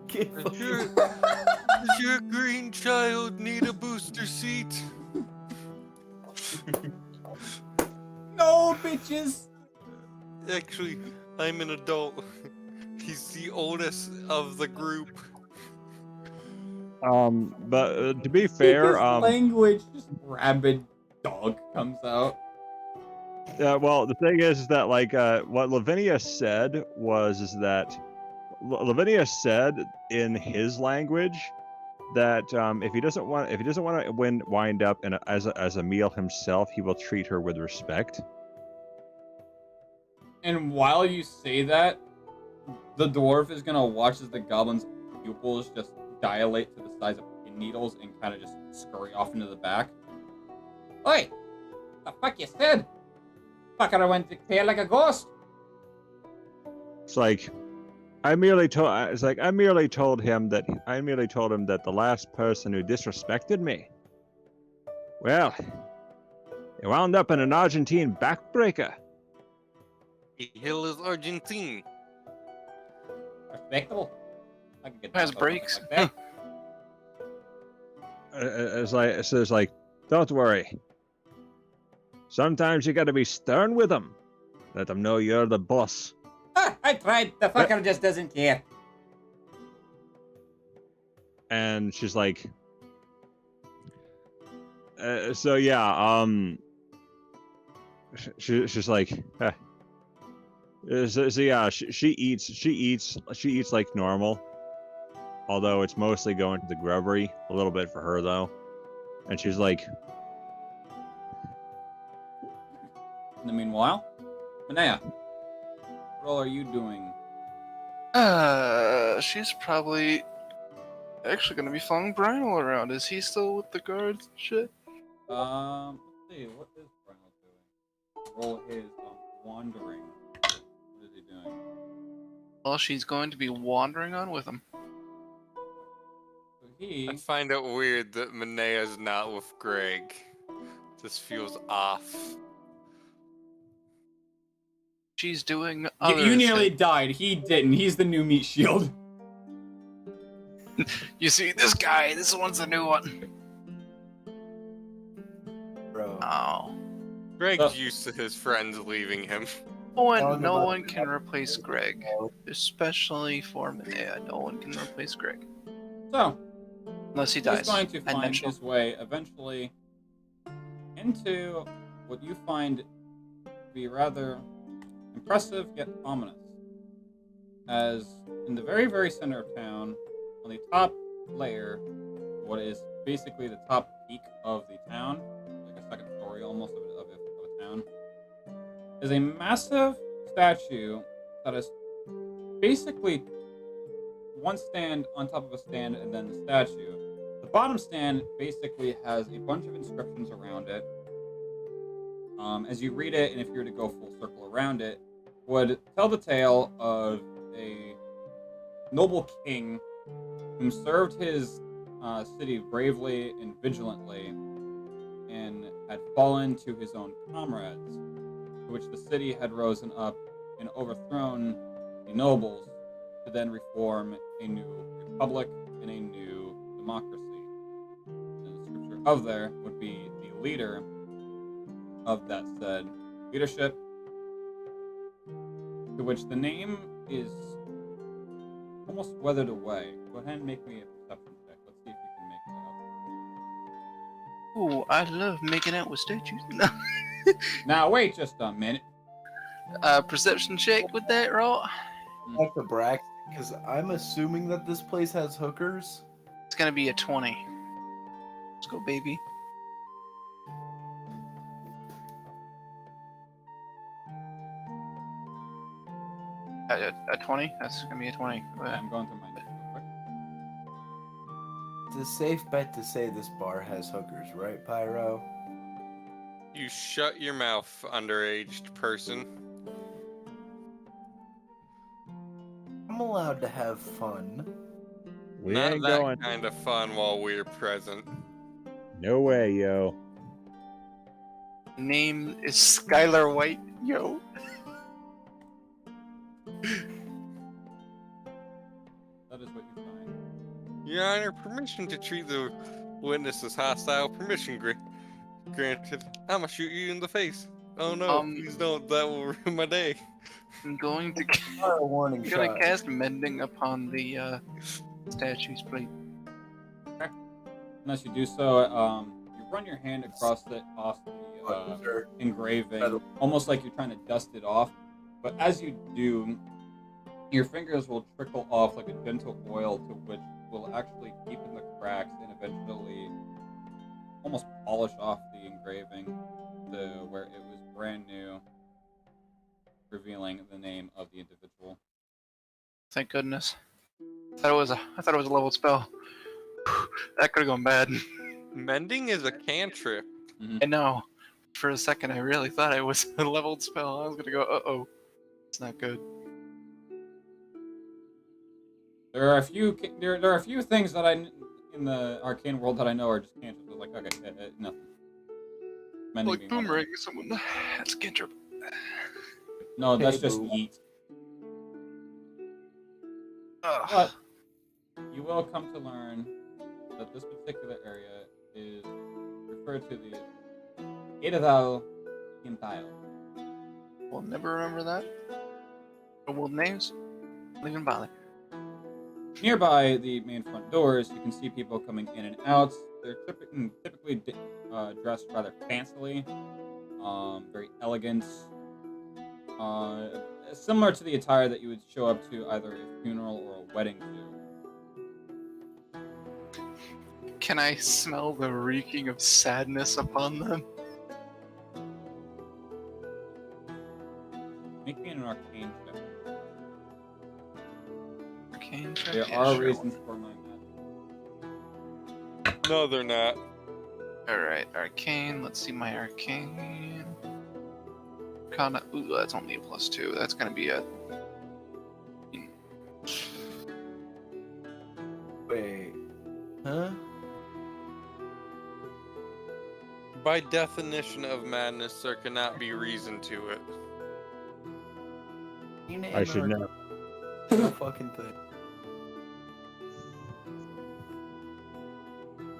Does your green child need a booster seat? No, bitches. Actually, I'm an adult. He's the oldest of the group. But to be fair, His language, just rabid dog comes out. well, the thing is that what Lavinia said is that Lavinia said in his language that if he doesn't want to wind up as a meal himself, he will treat her with respect. And while you say that, the dwarf is gonna watch as the goblin's pupils just dilate to the size of pin needles and kind of just scurry off into the back. Oi! The fuck you said? Fucker went to tail like a ghost. It's like I merely told him that the last person who disrespected me, well, he wound up in an Argentine backbreaker. The hill is Argentine. Respectable. I can get Has down with brakes. something like that. It's like, don't worry. Sometimes you gotta be stern with them. Let them know you're the boss. I tried. The fucker just doesn't care. And she's like, so yeah, she's like, so yeah, she eats like normal, although it's mostly going to the grubbery a little bit for her though, and she's like, In the meanwhile, Manea, what all are you doing? She's probably actually gonna be following Brinal around. Is he still with the guards and shit? Let's see, what is Brinal doing? Roll his wandering. What is he doing? Well, she's going to be wandering on with him. So he I find it weird that Manea's not with Greg. This feels off. She's doing You, other you nearly things. died. He didn't. He's the new meat shield. You see, this guy, this one's the new one. Bro. Oh. Greg's used to his friends leaving him. No one can replace Greg. Especially for Manea. No one can replace Greg. So Unless he he's dies. going to And find then she'll- his way eventually into what you find to be rather impressive yet ominous. As in the very, very center of town, on the top layer, what is basically the top peak of the town, like a second story almost of a town, is a massive statue that is basically one stand on top of a stand and then the statue. The bottom stand basically has a bunch of inscriptions around it. As you read it, and if you were to go full circle around it, would tell the tale of a noble king who served his city bravely and vigilantly and had fallen to his own comrades, to which the city had risen up and overthrown the nobles to then reform a new republic and a new democracy. And the scripture of there would be the leader of that said leadership, to which the name is almost weathered away. Go ahead and make me a perception check. Let's see if you can make that out. Ooh, I love making out with statues. No. Now wait just a minute. Perception check with that, right? Like the Brax, because I'm assuming that this place has hookers. It's gonna be a 20. Let's go, baby. A 20? That's gonna be a 20. Go Okay, ahead. I'm going through my notes real quick. It's a safe bet to say this bar has hookers, right, Pyro? You shut your mouth, underaged person. I'm allowed to have fun. we Not ain't that going. kind of fun while we're present. No way, yo. Name is Skylar White. Yo. That is what you find. Your Honor, permission to treat the witness as hostile. Permission granted. I'ma shoot you in the face. Oh no, please don't. That will ruin my day. I'm going to Fire a warning I'm gonna shot. cast Mending upon the statue's plate. Unless you do so, you run your hand across the Sure. engraving, almost like you're trying to dust it off. But as you do, your fingers will trickle off like a gentle oil, to which will actually deepen the cracks and eventually almost polish off the engraving to where it was brand new, revealing the name of the individual. Thank goodness. I thought it was a leveled spell. That could have gone bad. Mending is a cantrip. I know. For a second, I really thought it was a leveled spell. I was gonna go, uh-oh. It's not good. There are a few things that in the arcane world that I know are just cantrips. Like, okay, nothing. Mending Like being one of them. boomerang someone. That's a cantrip. No, that's Hey, just boo. yeet. Ugh. But you will come to learn that this particular area is referred to the Edithal Quintile. We'll never remember that. The world names? Don't even bother. Nearby the main front doors, you can see people coming in and out. They're typically dressed rather fancily. very elegant, similar to the attire that you would show up to either a funeral or a wedding to. Can I smell the reeking of sadness upon them? Make me an arcane check. Arcane check? There Yeah, are sure. reasons for my magic. No, they're not. Alright, arcane. Let's see my arcane. Arcana. Ooh, that's only a +2. That's gonna be a. Wait. Huh? By definition of madness, there cannot be reason to it. I should know. No fucking thing.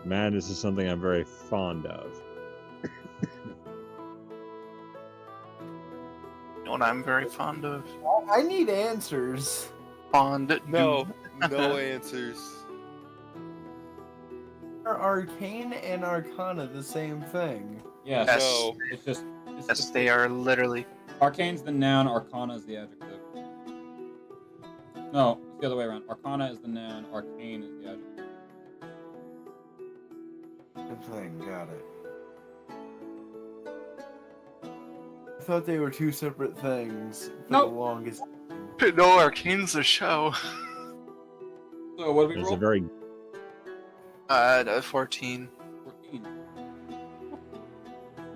Madness is something I'm very fond of. You know what I'm very fond of? I need answers. Fond. No, no answers. Are arcane and arcana the same thing? Yes. Yes. No. It's just. Yes, they are literally. Arcane's the noun, Arcana is the adjective. No, it's the other way around. Arcana is the noun, Arcane is the adjective. Same thing, got it. I thought they were two separate things for Nope. the longest. No, arcane's the show. So what do we It's roll? a very 14. 14.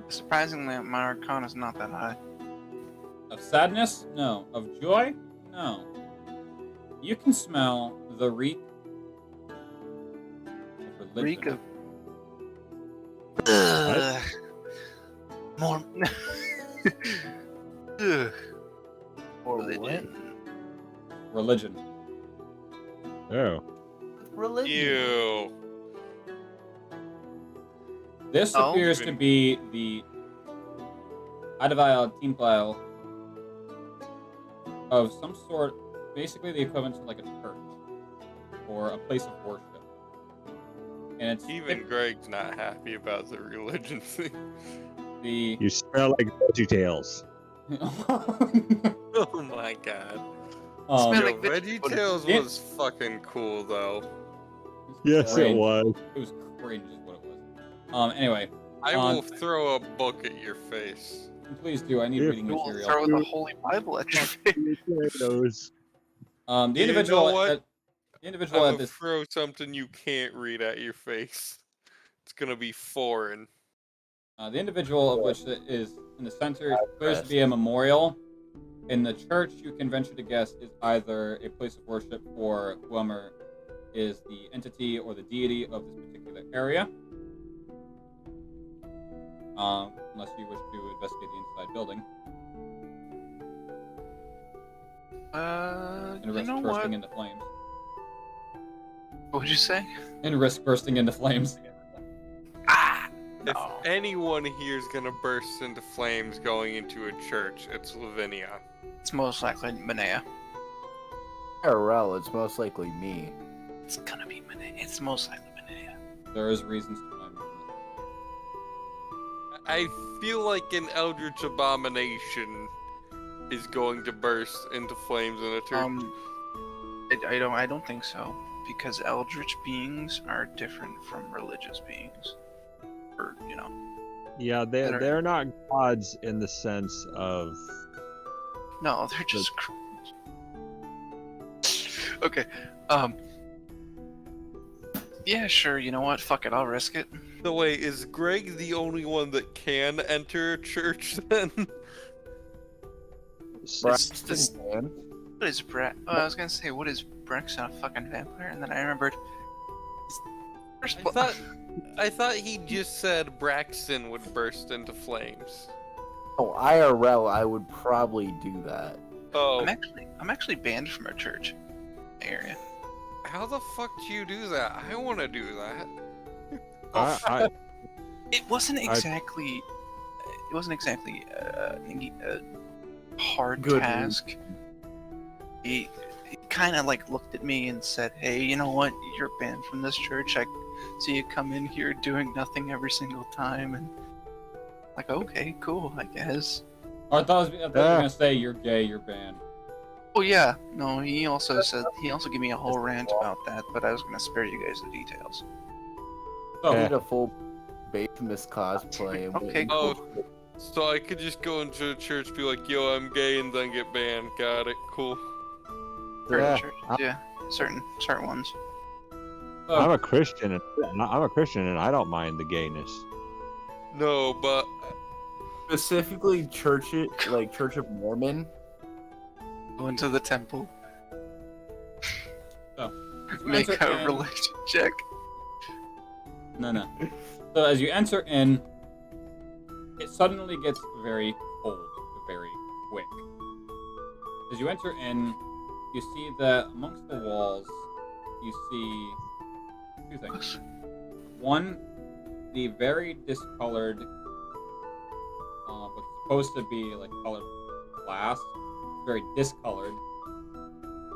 Surprisingly, my arcana's not that high. Of sadness? No. Of joy? No. You can smell the reek of religion. Reek of. Ugh. More. Ugh. Or Religion. Religion. oh. Religion. Ew. This Oh. appears to be the Adavile Tempel of some sort, basically the equivalent to like a church or a place of worship. And it's Even Greg's not happy about the religion thing. the You smell like VeggieTales. Oh my god. um, Smell Yo, like VeggieTales Yeah. was fucking cool though. Yes, it cringe. was. It was cringe is what it was. Anyway, I Um, will throw a book at your face. please do. I need Yeah, reading You will material. throw the Holy Bible at your face. Potatoes. The You individual know what? at the individual I'm at gonna this throw something you can't read at your face. It's gonna be foreign. the individual of which is in the center appears to be a memorial. In the church, you can venture to guess is either a place of worship for whoever is the entity or the deity of this particular area. Unless you wish to investigate the inside building and You risk know bursting what? into flames. What would you say? And risk bursting into flames. Ah! If No. anyone here is gonna burst into flames going into a church, it's Lavinia. It's most likely Manea. IRL, it's most likely me. It's gonna be Manea. It's most likely Manea. There is reasons to blame her. I feel like an eldritch abomination is going to burst into flames in a church. I don't think so, because eldritch beings are different from religious beings. Or, you know. Yeah, they're not gods in the sense of. No, they're just. Okay. Yeah, sure. You know what? Fuck it. I'll risk it. So wait, is Greg the only one that can enter a church then? This, what is Brett? Oh, I was gonna say, what is Breck's a fucking vampire? And then I remembered. I thought he just said Braxton would burst into flames. Oh, IRL, I would probably do that. Oh, I'm actually banned from our church area. how the fuck do you do that? I want to do that. It wasn't exactly. It wasn't exactly a hard Good task. He kind of like looked at me and said, "Hey, you know what? You're banned from this church. I see you come in here doing nothing every single time." And Like, okay, cool, I guess. I thought you were gonna say you're gay, you're banned. Oh yeah, no, he also gave me a whole rant about that, but I was gonna spare you guys the details. So, I did a full Basemus cosplay. Okay, Oh, cool. so I could just go into a church, be like, "Yo, I'm gay," and then get banned. Got it. Cool. Yeah. Yeah, certain ones. I'm a Christian, and I don't mind the gayness. No, but Specifically, Church of Mormon. Go into the temple, so as you make enter a in- religion check. No. So as you enter in, it suddenly gets very cold, very quick. As you enter in, you see that amongst the walls, you see two things. One, the very discolored, what's supposed to be like colored glass, it's very discolored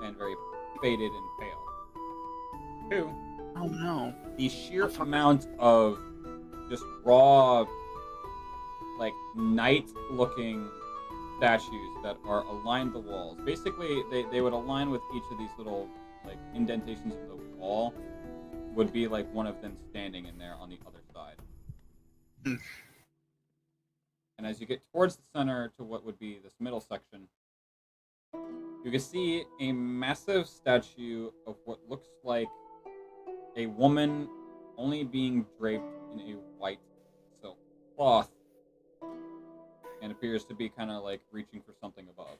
and very faded and pale. Two, Oh no. the sheer amount of just raw, like night-looking statues that are aligned the walls. Basically, they would align with each of these little like indentations in the wall. Would be like one of them standing in there on the other side. Hmm. And as you get towards the center to what would be this middle section, you can see a massive statue of what looks like a woman only being draped in a white silk cloth and appears to be kind of like reaching for something above.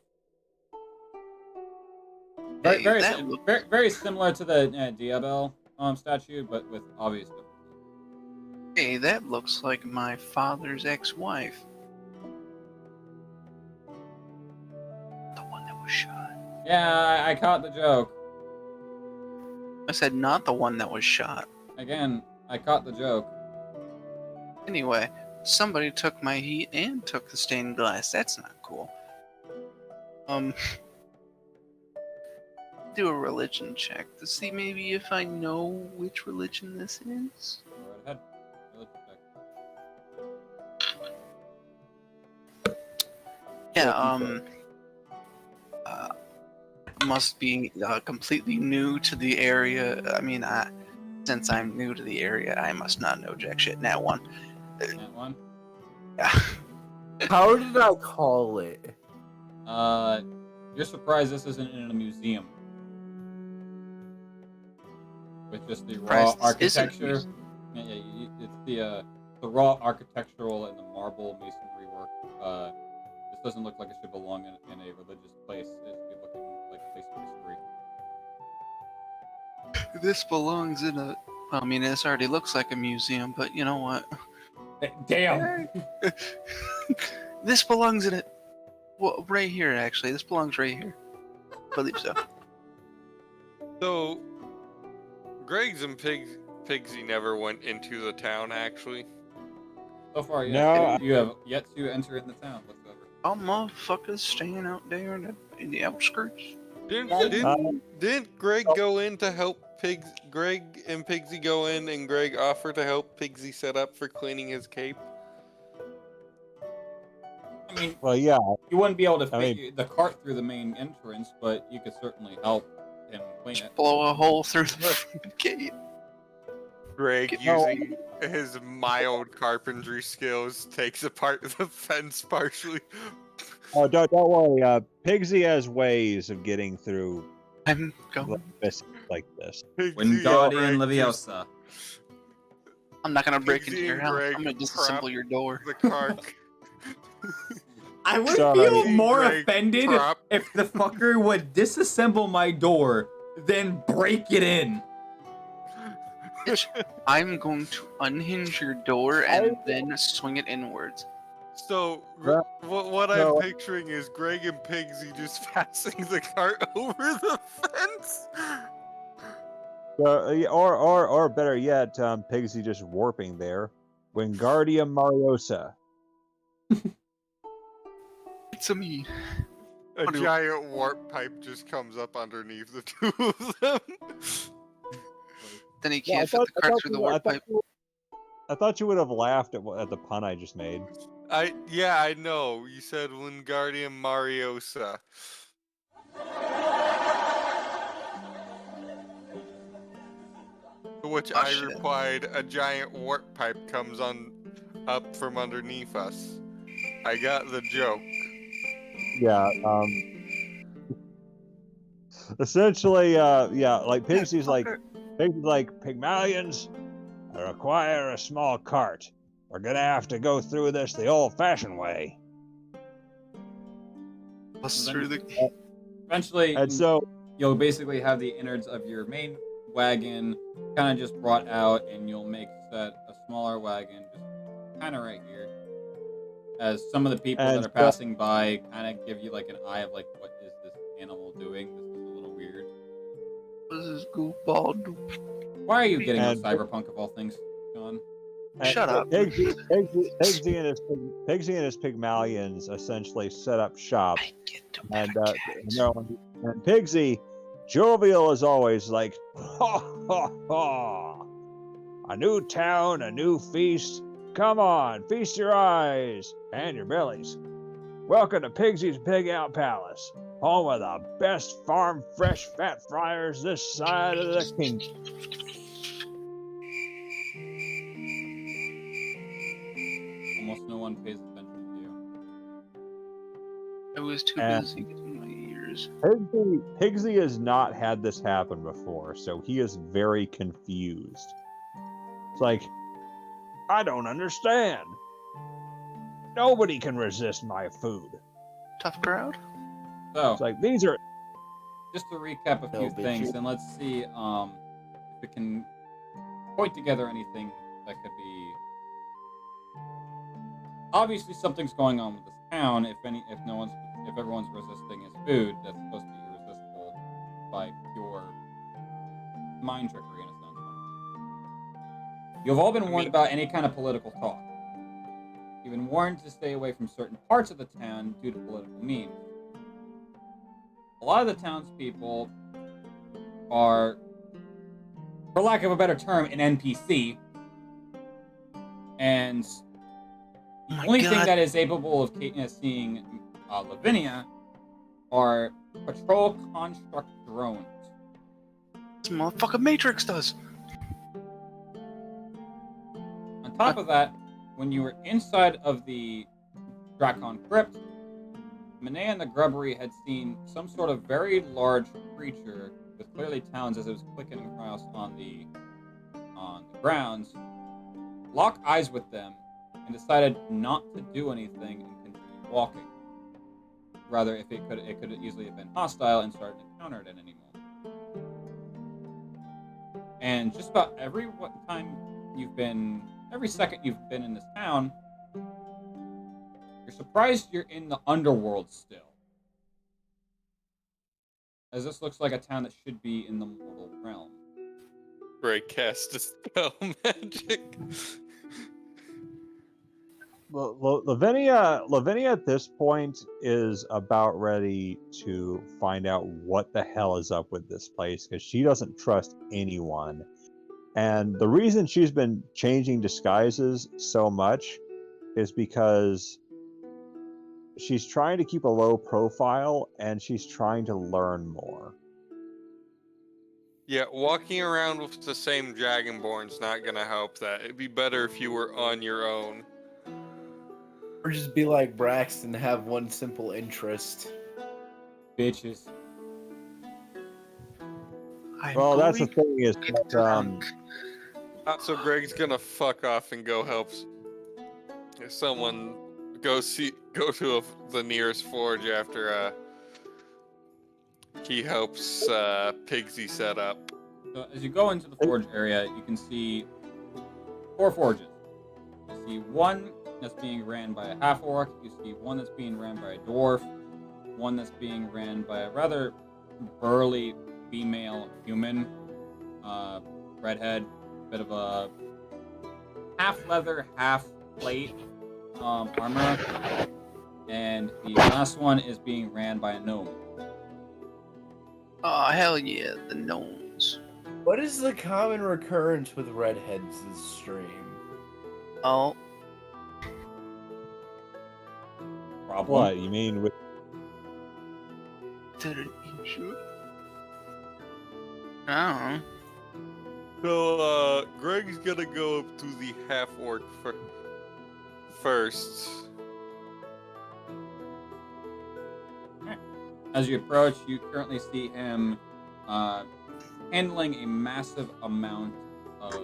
Very, Hey, very, that look- very similar to the Diabel statue, but with obvious differences. Hey, that looks like my father's ex-wife. The one that was shot. Yeah, I caught the joke. I said not the one that was shot. Again, I caught the joke. Anyway, somebody took my heat and took the stained glass. That's not cool. Do a religion check to see maybe if I know which religion this is. Go right ahead. Let's check. Yeah, must be completely new to the area. I mean, since I'm new to the area, I must not know jack shit. Now one. That one. Yeah. How did I call it? You're surprised this isn't in a museum. With just the raw Surprised this isn't a architecture. museum. It's the raw architectural and the marble masonry work. This doesn't look like it should belong in a religious place. It should be looking like a place of history. This belongs in a. Well, I mean, this already looks like a museum, but you know what? Damn! This belongs in it. Well, right here, actually. This belongs right here. I believe so. so Greg's and Pigsy never went into the town, actually. So far, yes, No, you have yet to enter in the town whatsoever. All motherfuckers staying out there in the outskirts. Didn't Greg go in to help Greg and Pigsy go in, and Greg offered to help Pigsy set up for cleaning his cape? I mean, Well, yeah, you wouldn't be able to I fit the cart through the main entrance, but you could certainly help him clean it. Blow a hole through the front gate. Greg, No. using his mild carpentry skills, takes apart the fence partially. oh, don't worry. Pigsy has ways of getting through I'm going. like this. Wingardium Leviosa. I'm not gonna break into Pigsy your and house. Greg I'm gonna disassemble prop your door. The cart. I would Sorry. feel more Greg, offended prop. if the fucker would disassemble my door, then break it in. I'm going to unhinge your door and then swing it inwards. So, Well, what no. I'm picturing is Greg and Pigsy just passing the cart over the fence. Or better yet, Pigsy just warping there. Wingardium Mariosa. It's a me. A What do you- giant warp pipe just comes up underneath the two of them. Then he Yeah, can't fit the cart through the warp pipe. I thought you would have laughed at the pun I just made. I know. You said Wingardium Mariosa. To which I shit. replied, a giant warp pipe comes on up from underneath us. I got the joke. Yeah. Essentially, yeah, like Pigsy's like Pygmalions, I require a small cart. We're gonna have to go through this the old-fashioned way. Us through the. Eventually, And so, you'll basically have the innards of your main wagon kind of just brought out, and you'll make set a smaller wagon just kind of right here. As some of the people that are passing by kind of give you like an eye of like, what is this animal doing? This is a little weird. This is goofball. Why are you getting on Cyberpunk of all things, John? Shut up. Pigsy and his Pygmalions essentially set up shop, and Pigsy, jovial as always, like, ha ha ha! A new town, a new feast. Come on, feast your eyes and your bellies. Welcome to Pigsy's Pig Out Palace, home of the best farm fresh fat fryers this side of the kingdom. Almost no one pays attention to you. I was too busy getting my ears. Pigsy has not had this happen before, so he is very confused. It's like, I don't understand. Nobody can resist my food. Tough crowd? So, It's like, these are... just to recap a few things, and let's see if we can point together anything that could be... Obviously, something's going on with this town. If everyone's resisting his food, that's supposed to be irresistible by pure mind trickery in a sense. You've all been warned about any kind of political talk. You've been warned to stay away from certain parts of the town due to political means. A lot of the townspeople are, for lack of a better term, an NPC, and the only thing that is capable of seeing Lavinia are patrol construct drones. This motherfucking Matrix does. On top of that, when you were inside of the Drakon Crypt, Monet and the Grubbery had seen some sort of very large creature with clearly talons as it was clicking across on the grounds, lock eyes with them, and decided not to do anything and continue walking. Rather, if it could easily have been hostile and started to counter it at any moment. And just about every second you've been in this town, you're surprised you're in the underworld still. As this looks like a town that should be in the mortal realm. Break cast a spell magic. Lavinia at this point is about ready to find out what the hell is up with this place, because she doesn't trust anyone. And the reason she's been changing disguises so much is because she's trying to keep a low profile and she's trying to learn more. Yeah, walking around with the same Dragonborn's not gonna help that. It'd be better if you were on your own. Or just be like Braxton, have one simple interest. Bitches. Well, that's the thing is that, So Greg's gonna fuck off and go help someone go to the nearest forge after he helps Pigsy set up. So as you go into the forge area, you can see 4 forges. You see one that's being ran by a half-orc, you see one that's being ran by a dwarf, one that's being ran by a rather burly female human, redhead, bit of a half leather, half plate armor, and the last one is being ran by a gnome. Oh, hell yeah, the gnomes. What is the common recurrence with redheads this stream? Oh. problem. What you mean with? Didn't you shoot? I So, Greg's gonna go up to the half-orc first. As you approach, you currently see him handling a massive amount of.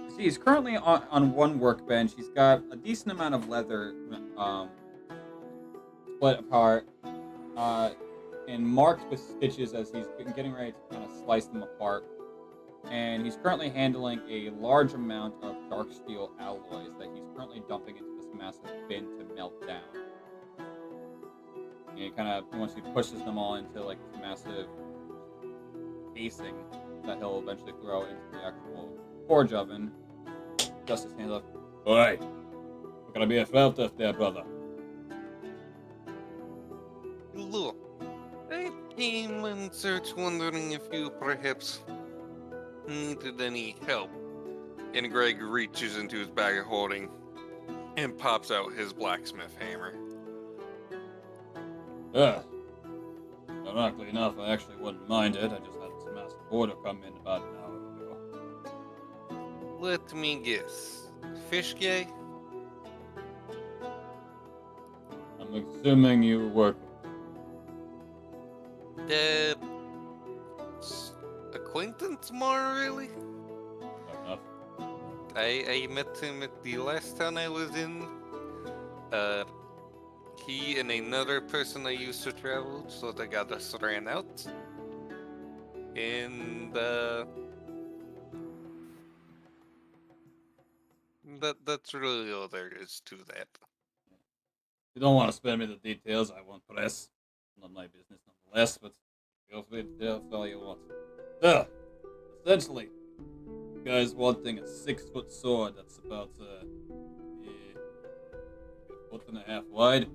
See, he's currently on one workbench. He's got a decent amount of leather split apart and marked with stitches as he's getting ready to kind of slice them apart. And he's currently handling a large amount of dark steel alloys that he's currently dumping into this massive bin to melt down. And he once he pushes them all into like this massive casing that he'll eventually throw into the actual forge oven, just his hands up. Oi! We're gonna be a filter there, brother. Look, I came in search wondering if you perhaps needed any help. And Greg reaches into his bag of holding and pops out his blacksmith hammer. Ironically enough, I actually wouldn't mind it. I just had this massive order come in about an hour ago. Let me guess. Fish guy? I'm assuming you work Acquaintance more, really? fair enough. I met him at the last town I was in. He and another person I used to travel, so they got us ran out. And that's really all there is to that. If you don't want to spare me the details, I won't press. Not my business nonetheless, but feel free to tell us all you want. So, essentially, you guys wanting a 6-foot sword that's about a foot and a half wide.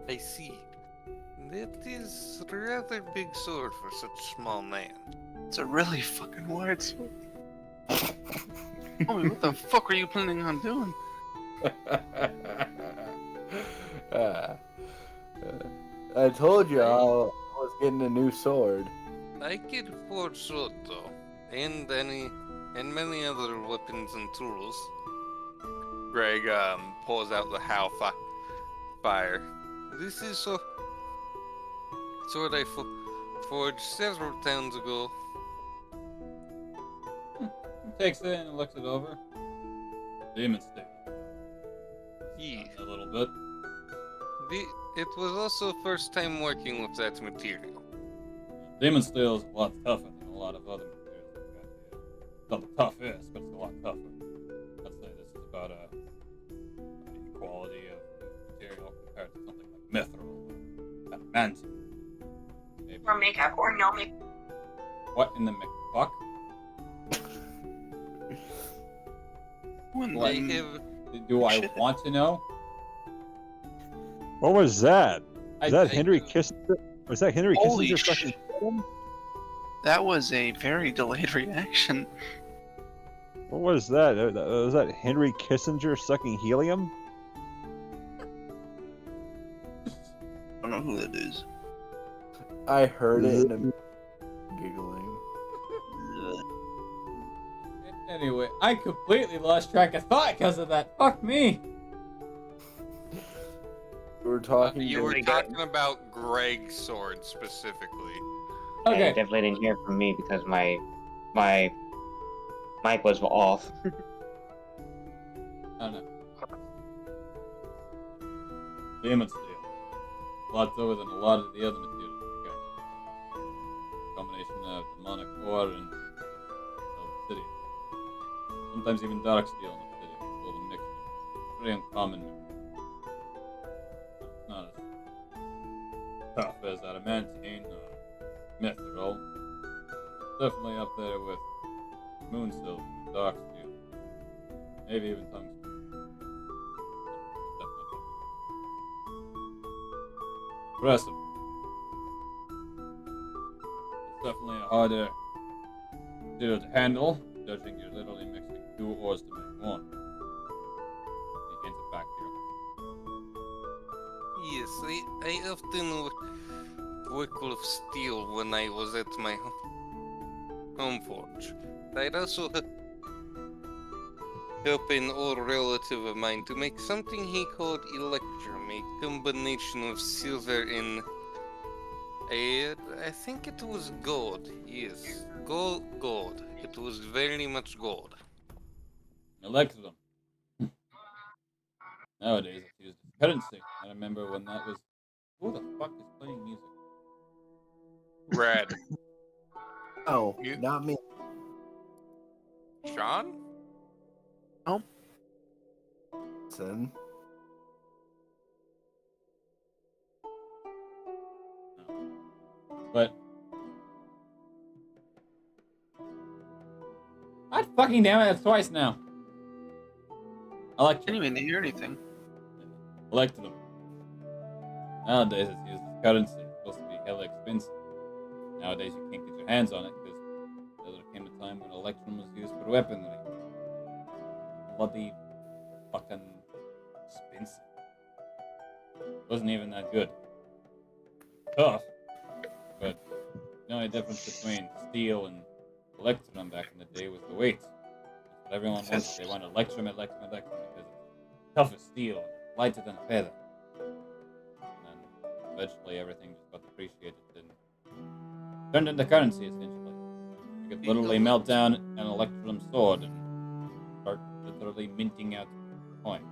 I see. That is a rather big sword for such a small man. It's a really fucking wide sword. Oh, what the fuck are you planning on doing? I told you I was getting a new sword. I could forge sword though, and many other weapons and tools. Greg pulls out the Hal fire. This is sword I forged several towns ago. He takes it and looks it over. Demon stick. Yeah. A little bit. It was also first time working with that material. Demon steel is a lot tougher than a lot of other materials we've got here. Not the toughest, but it's a lot tougher. I'd say this is about the quality of the material compared to something like mithril or adamantine. Maybe. Or makeup, or no makeup. What in the McFuck? When What? Do I want to know? What was that? Was that Henry do. Kissinger? Was that Henry Holy Kissinger shit. fucking helium? That was a very delayed reaction. What was that? Was that Henry Kissinger sucking helium? I don't know who that is. I heard it and I'm giggling. Anyway, I completely lost track of thought because of that. Fuck me. We were talking. You were talking about Greg's sword specifically. Yeah, Okay. you definitely didn't hear from me because my mic was off. I don't know. Demon steel. Lots over than a lot of the other materials we got. Combination of demonic ore and obsidian. Sometimes even dark steel and obsidian. A little mixture. Very uncommon. It's not as tough as adamantine or mithril. Definitely up there with moon silver and dark steel. Maybe even tungsten. Definitely. impressive. It's definitely a harder deal to handle, judging you're literally mixing 2 ores to make 1. He hands it back to you. Yes, I often work with steel when I was at my home forge. I'd also help an old relative of mine to make something he called electrum, a combination of silver and I think it was gold. Yes, gold. It was very much gold. Electrum. Nowadays, it's used as currency. I remember when that was. Who the fuck is playing music? Rad. Oh, You- not me. Sean? Son. But God fucking damn it, that's twice now. Didn't even hear anything. Electrum. Nowadays it's used as currency. It's supposed to be hella expensive. Nowadays you can't get your hands on it because there came a time when Electrum was used for weaponry. Bloody fucking expensive. It wasn't even that good. Tough. But the only difference between steel and Electrum back in the day was the weight. That's what everyone wanted. They wanted Electrum because it's tough as steel, lighter than a feather. And then eventually everything just got depreciated and turned into currency essentially. You could literally melt down an Electrum sword and start literally minting out coin.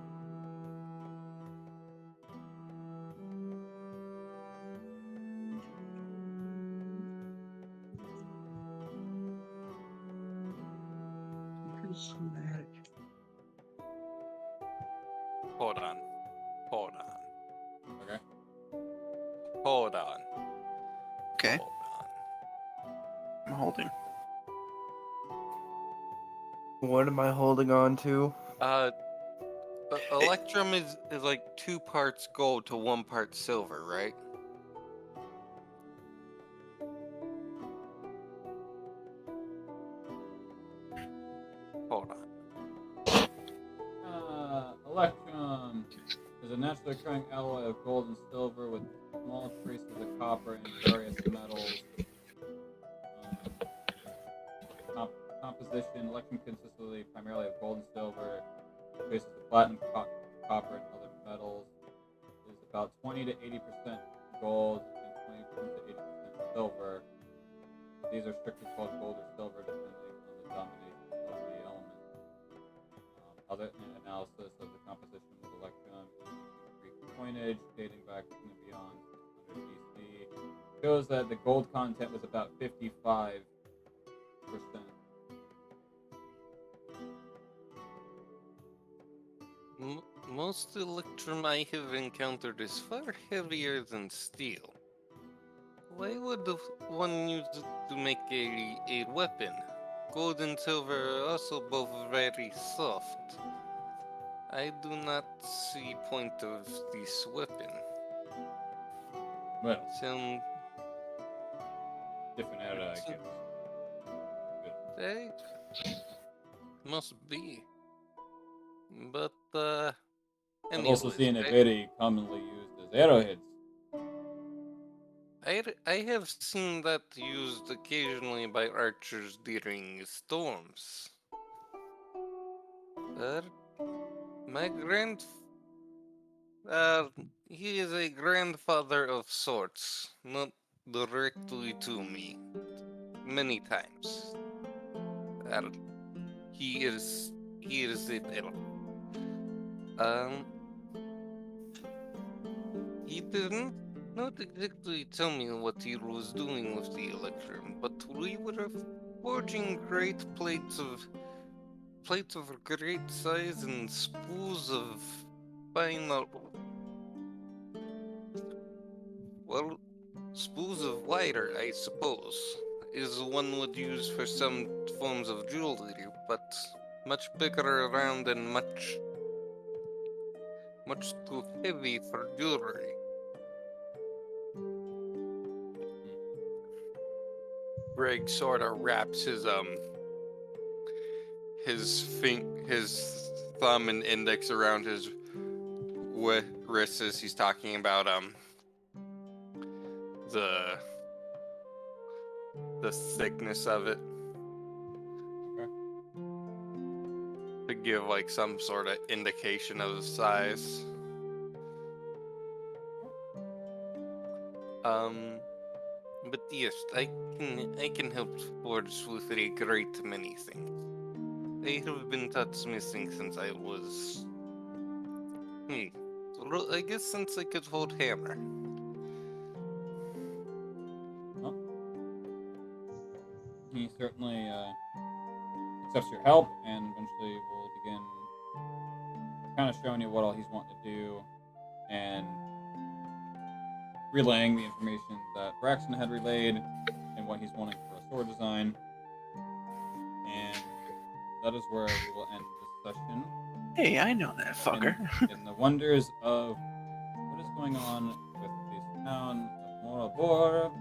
Hold on. Okay. Hold on. Okay, Hold on. I'm holding. What am I holding on to? Electrum is like 2 parts gold to 1 part silver, right? Hold on. Electrum is a naturally occurring alloy of gold and silver with small traces of copper and various metals. Composition: Electrum consists primarily of gold and silver, traces of platinum, copper, and other metals. It is about 20 to 80% gold and 20 to 80% silver. These are strictly called gold or silver depending on the domination of the element. Other analysis of the composition of Electrum using Greek coinage dating back to beyond 600 BC shows that the gold content was about 55%. Most electrum I have encountered is far heavier than steel. Why would one use it to make a weapon? Gold and silver are also both very soft. I do not see point of this weapon. Well, Some different era, I guess. they must be. But I've also anyways, seen it very commonly used as arrowheads. I have seen that used occasionally by archers during storms. My he is a grandfather of sorts, not directly to me. Many times. He is it. He didn't not exactly tell me what he was doing with the electrum, but we were forging great plates of great size and spools of fine spools of wider, I suppose, is one would use for some forms of jewelry, but much bigger around and much too heavy for jewelry. Greg sort of wraps his thumb and index around his wrist as he's talking about the thickness of it. To give like some sort of indication of the size. But yes, I can help forge with a great many things. I have been taught smithing since I was I guess since I could hold hammer. Well, he certainly accepts your help, and eventually will begin kind of showing you what all he's wanting to do, and relaying the information that Braxton had relayed, and what he's wanting for a sword design. And that is where we will end this session. Hey, I know that fucker. In the wonders of what is going on with this town of Murobourgh,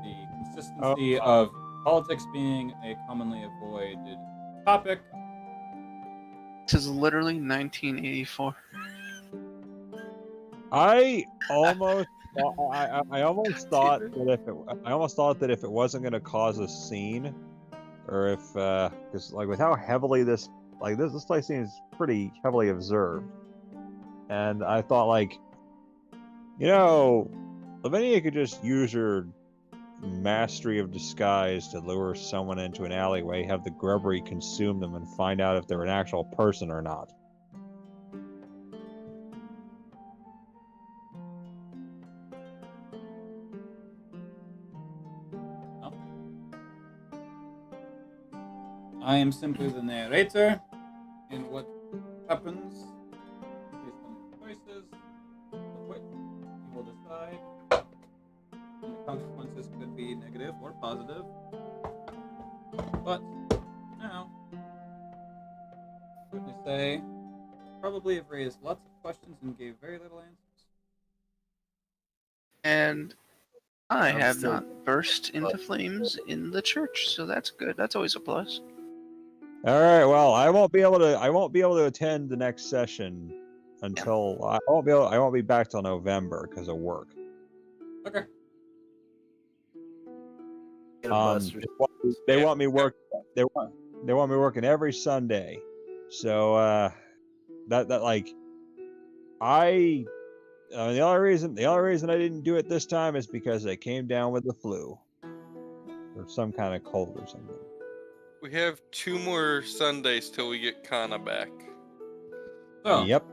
the consistency of politics being a commonly avoided topic. This is literally 1984. I almost thought that if it wasn't going to cause a scene, or if because like with how heavily this place seems pretty heavily observed, and I thought like, Lavinia could just use her mastery of disguise to lure someone into an alleyway, have the grubbery consume them, and find out if they're an actual person or not. I am simply the narrator, and what happens based on your choices, which you will decide. And the consequences could be negative or positive. But now, what they say, probably have raised lots of questions and gave very little answers. And I I'm have still- not burst into flames in the church, so that's good. That's always a plus. All right. Well, I won't be able to attend the next session until I won't be back till November because of work. Okay. Get a bus or- They want me work. They want me working every Sunday. So that like the only reason I didn't do it this time is because I came down with the flu or some kind of cold or something. We have 2 more Sundays till we get Kana back. So, Yep.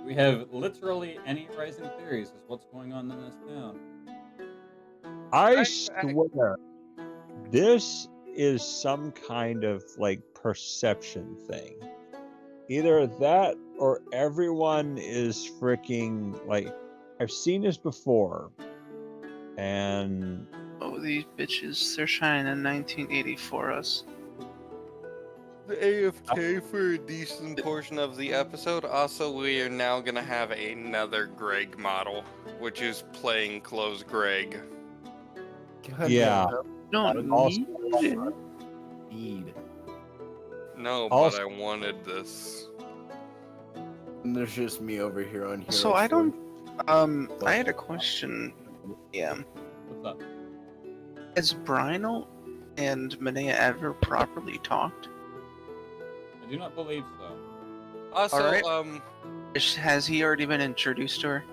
we have literally any rising theories as what's going on in this town. I swear, this is some kind of like perception thing. Either that or everyone is freaking like, I've seen this before, and Oh, these bitches, they're shining in 1984 us. The AFK for a decent portion of the episode. Also, we are now gonna have another Greg model, which is plain clothes Greg. God yeah. Don't Also- need it. Need. No, Also- but I wanted this. And there's just me over here on here. So I don't. I had a question. Yeah. What's up? Has Brynel and Manea ever properly talked? I do not believe so. Also, Alright. Has he already been introduced to her?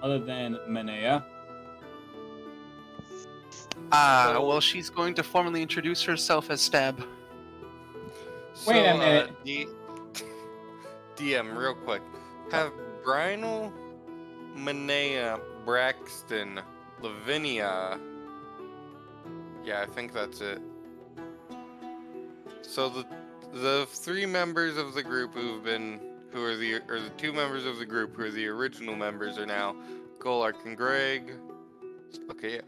Other than Manea. Well, she's going to formally introduce herself as Stab. Wait a minute. DM, real quick. Have Brynel, Manea, Braxton, Lavinia. Yeah, I think that's it. So the 3 members of the group the 2 members of the group who are the original members are now Golark and Greg. Okay, yeah.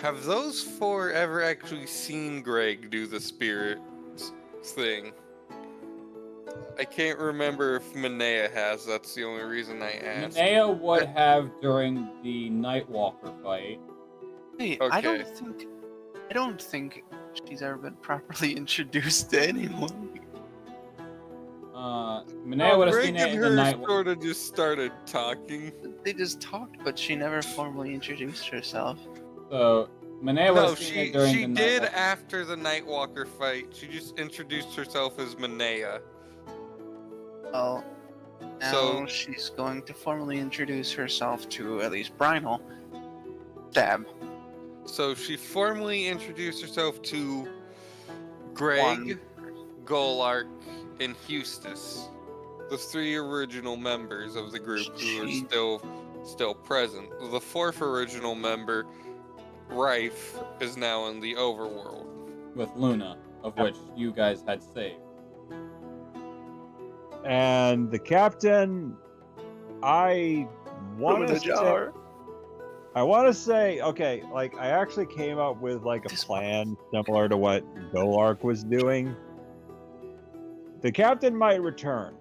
Have those 4 ever actually seen Greg do the spirit thing? I can't remember if Manea has. That's the only reason I asked. Manea would have during the Nightwalker fight. Hey, Okay. I don't think she's ever been properly introduced to anyone. Manea would have Greg seen it and in the her night. sort of just started talking. They just talked, but she never formally introduced herself. So Manea would No, have seen she it during she the did night. after the Nightwalker fight. She just introduced herself as Manea. Well, now So- she's going to formally introduce herself to at least Brynel. Stab. So she formally introduced herself to Greg, One. Golark, and Eustace, the 3 original members of the group who are She- still present. The 4th original member, Rife, is now in the overworld. With Luna, of which you guys had saved. And the captain, I want to say, okay, like I actually came up with like a plan similar to what Golark was doing. The captain might return.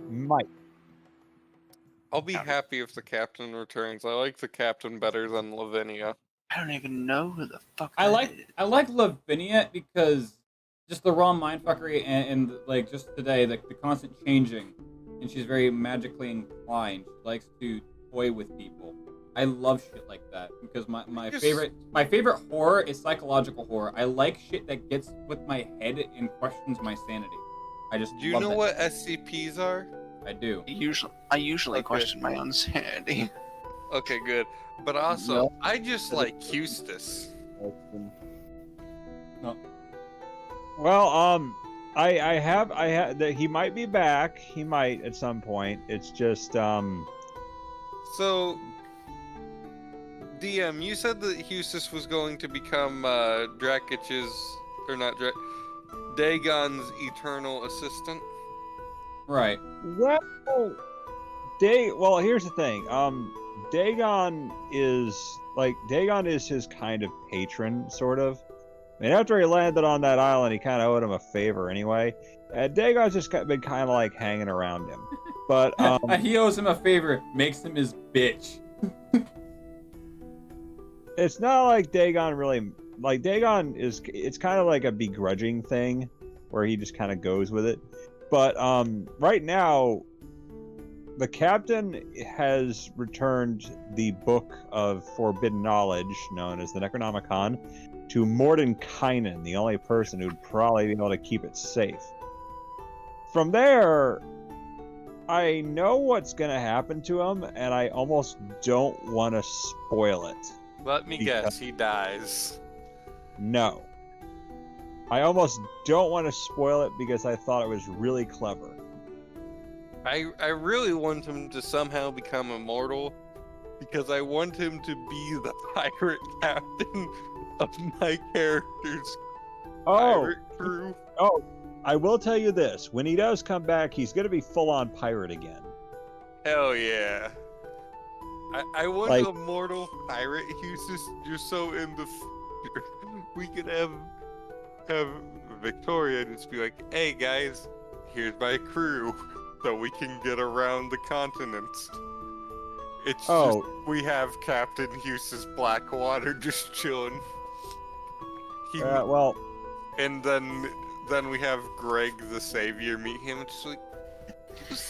Might. I'll be happy if the captain returns. I like the captain better than Lavinia. I don't even know who the fuck I that like is. Lavinia because just the raw mindfuckery and like just today the constant changing, and she's very magically inclined. She likes to toy with people. I love shit like that because my favorite horror is psychological horror. I like shit that gets with my head and questions my sanity. I just Do you love know that what shit. SCPs are? I do. I usually Okay. question my own sanity. Okay, good. But also, I just like Eustace. No. Well, I have that he might be back. He might at some point. It's just So, DM, you said that Eustace was going to become Dagon's eternal assistant. Right. well, here's the thing. Dagon is his kind of patron, sort of. I mean, after he landed on that island, he kind of owed him a favor anyway. Dagon's just been kind of like hanging around him. But he owes him a favor, makes him his bitch. it's not like Dagon really like Dagon is. It's kind of like a begrudging thing, where he just kind of goes with it. But right now, the captain has returned the Book of Forbidden Knowledge, known as the Necronomicon, to Mordenkainen, the only person who'd probably be able to keep it safe. From there, I know what's going to happen to him, and I almost don't want to spoil it. Let me guess, he dies. No. I almost don't want to spoil it because I thought it was really clever. I really want him to somehow become immortal because I want him to be the pirate captain of my character's pirate crew. I will tell you this. When he does come back, he's going to be full-on pirate again. Hell yeah. I want Like- a mortal pirate Eustace just so in the future we could have Victoria just be like, hey guys, here's my crew so we can get around the continents. It's just we have Captain Eustace Blackwater just chilling. And then we have Greg the Savior meet him. It's just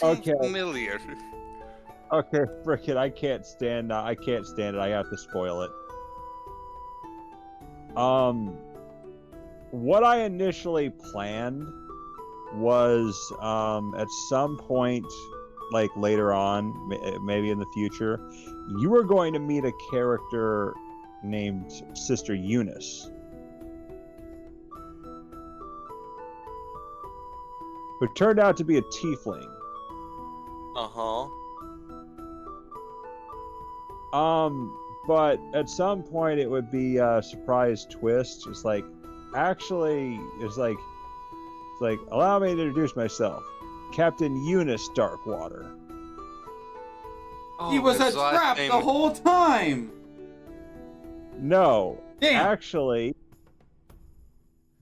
like, you seem familiar. Okay, frickin', I can't stand it. I have to spoil it. What I initially planned was at some point, like later on, maybe in the future, you were going to meet a character named Sister Eunice, who turned out to be a tiefling. Uh-huh. But at some point it would be a surprise twist. It's like, allow me to introduce myself. Captain Eunice Darkwater. He was a his last trap name- the whole time. No, Damn. actually,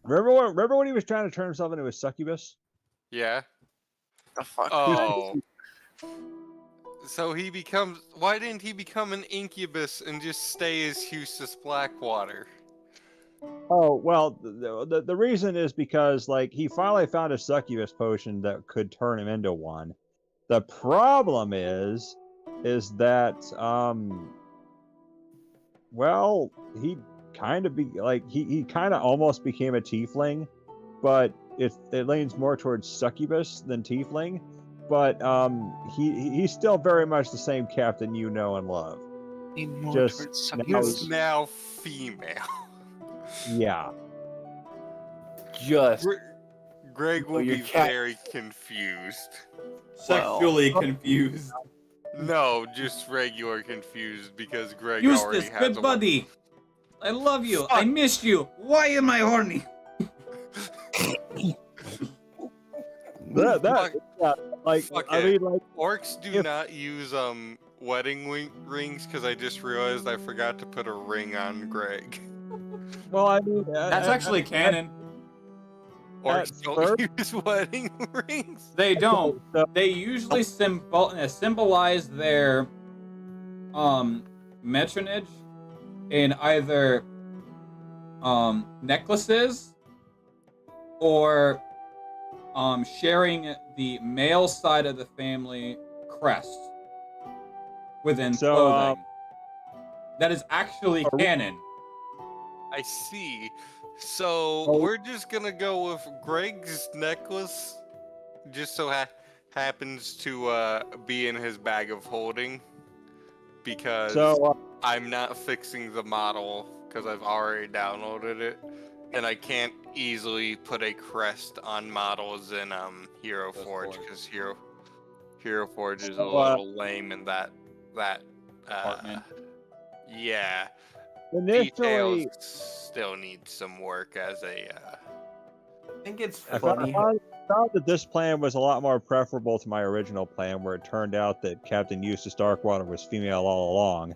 remember when he was trying to turn himself into a succubus? Yeah. The fuck? Oh. So he becomes. Why didn't he become an incubus and just stay as Eustace Blackwater? Oh well, the reason is because like he finally found a succubus potion that could turn him into one. The problem is that well, he kind of he kind of almost became a tiefling, but it leans more towards succubus than tiefling. But he's still very much the same captain you know and love. More Just towards now He's succubus. now female. yeah. Just Greg will your be cat- very confused. Sexually confused. No, just regular confused because Greg already Eustace, has good a buddy. I love you. I Fuck. missed you. Why am I horny? Fuck. Yeah, like Fuck I it. mean like Orcs do If- not use wedding rings because I just realized I forgot to put a ring on Greg. well I mean That's actually canon. Orcs don't first- use wedding rings. They don't. so- They usually symbolize their matronage in either necklaces or sharing the male side of the family crest within So, clothing. That is actually canon. I see. So Oh. we're just gonna go with Greg's necklace. Just so happens to be in his bag of holding because so I'm not fixing the model because I've already downloaded it, and I can't easily put a crest on models in Hero Forge because Hero Forge is a So, little lame in that Department. yeah. initially Details still need some work as a I think it's I funny. found that this plan was a lot more preferable to my original plan, where it turned out that Captain Eustace Darkwater was female all along,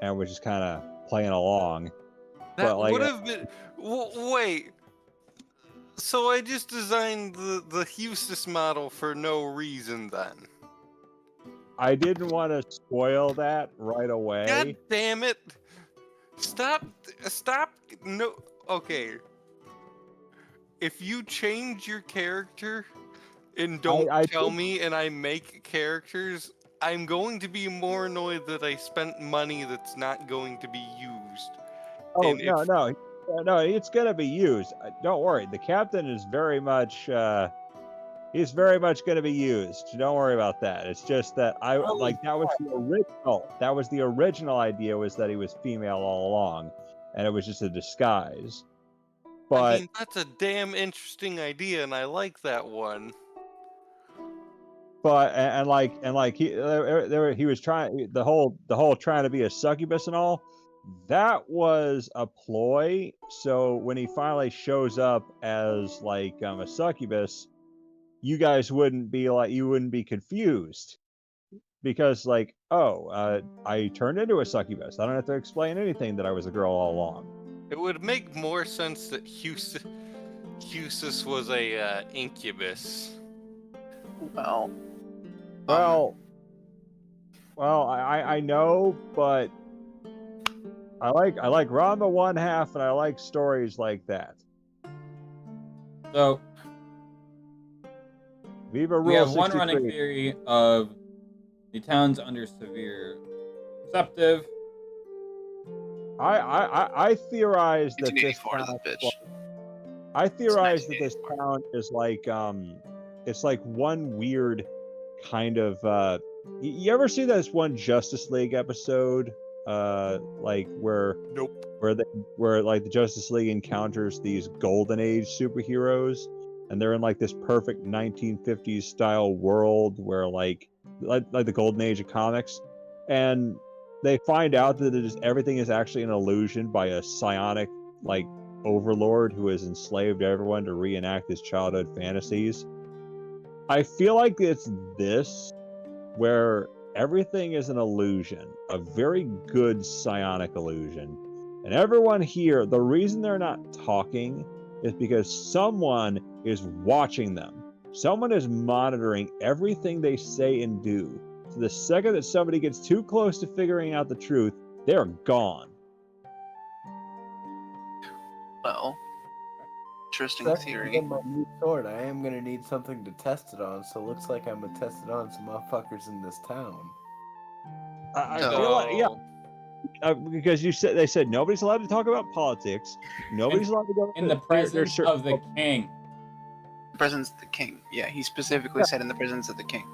and was just kind of playing along. that But, like, would have been wait. So I just designed the Eustace model for no reason then. I didn't want to spoil that right away. God damn it! Stop! No. Okay. If you change your character and don't I tell did- me, and I make characters, I'm going to be more annoyed that I spent money that's not going to be used. Oh and if- no, it's gonna be used. Don't worry. The captain is very much he's very much gonna be used. Don't worry about that. It's just that that was the original. That was the original idea, was that he was female all along, and it was just a disguise. But I mean, that's a damn interesting idea, and I like that one. but he was trying the whole trying to be a succubus and all. That was a ploy. So when he finally shows up as like a succubus, you guys wouldn't be confused, because like, I turned into a succubus. I don't have to explain anything that I was a girl all along. It would make more sense that Eustace was a incubus. Well, Well, I know, but I like Rama one half, and I like stories like that. So Viva we Rule have one running 63. theory of the town's under severe deceptive. I theorize that this 1984 town, that bitch. I theorize that this 1984. town is like it's like one weird kind of you ever see this one Justice League episode like where Nope. where like the Justice League encounters these golden age superheroes, and they're in like this perfect 1950s style world where like the golden age of comics, and they find out that everything is actually an illusion by a psionic like overlord who has enslaved everyone to reenact his childhood fantasies. I feel like it's this, where everything is an illusion, a very good psionic illusion. And everyone here, the reason they're not talking is because someone is watching them. Someone is monitoring everything they say and do. So the second that somebody gets too close to figuring out the truth, they're gone. Well, interesting Except theory. for my new sword, I am gonna need something to test it on, so it looks like I'm gonna test it on some motherfuckers in this town. I So- feel like, yeah, because they said nobody's allowed to talk about politics. Nobody's allowed to go In the presence of the king. The presence of the king. Yeah, he specifically said in the presence of the king.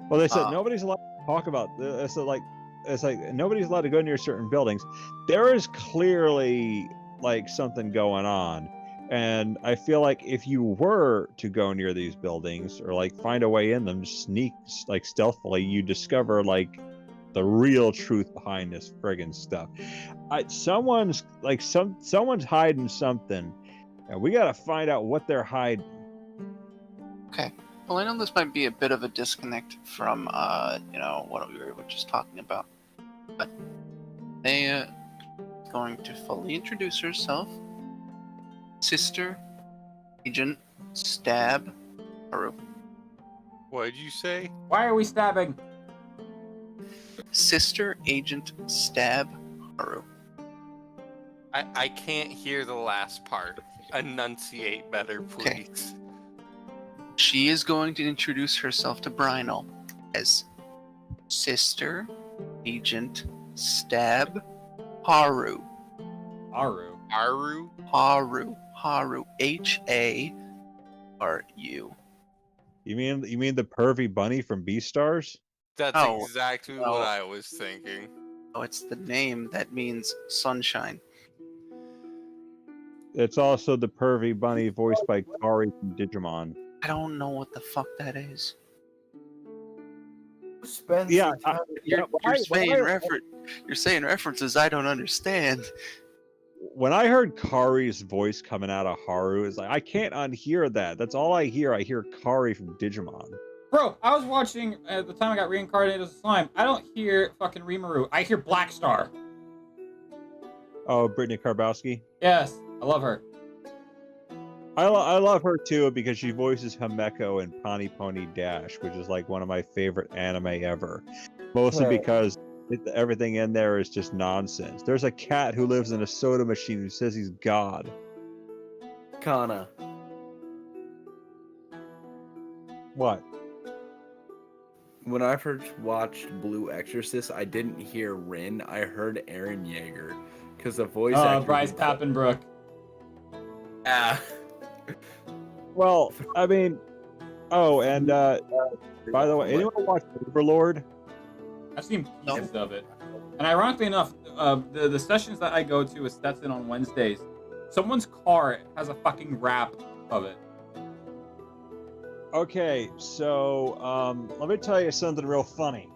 Well, they said nobody's allowed to talk about. So like, it's like nobody's allowed to go near certain buildings. There is clearly like something going on, and I feel like if you were to go near these buildings or like find a way in them, sneak like stealthily, you discover like the real truth behind this friggin' stuff. Someone's hiding something, and we gotta find out what they're hiding. Okay. Well, I know this might be a bit of a disconnect from, what we were just talking about. But they going to fully introduce herself. Sister, Agent, Stab, Haru. What did you say? Why are we stabbing? Sister, Agent, Stab, Haru. I can't hear the last part. Enunciate better, Okay. please. She is going to introduce herself to Brynel as Sister, Agent, Stab, Haru. Aru. Aru? Haru. Haru. You mean the pervy bunny from Beastars? That's Oh, exactly no. what I was thinking. Oh, it's the name that means sunshine. It's also the pervy bunny voiced by Kari from Digimon. I don't know what the fuck that is. Who spends Yeah, the time You're saying references I don't understand. When I heard Kari's voice coming out of Haru, it's like I can't unhear that. That's all I hear. I hear Kari from Digimon. Bro, I was watching at the time I got reincarnated as a slime. I don't hear fucking Rimuru. I hear Black Star. Oh, Brittany Karbowski. Yes, I love her. I love her too because she voices Himeko in Pony Pony Dash, which is like one of my favorite anime ever. Mostly Right. because everything in there is just nonsense. There's a cat who lives in a soda machine who says he's God. Kana. What? When I first watched Blue Exorcist, I didn't hear Rin. I heard Aaron Yeager because the voice actor. Bryce Papenbrook. Yeah. Well, I mean, oh, and by the way, anyone watch Overlord? I've seen pieces of it. And ironically enough, the sessions that I go to with Stetson on Wednesdays, someone's car has a fucking rap of it. Okay, so let me tell you something real funny.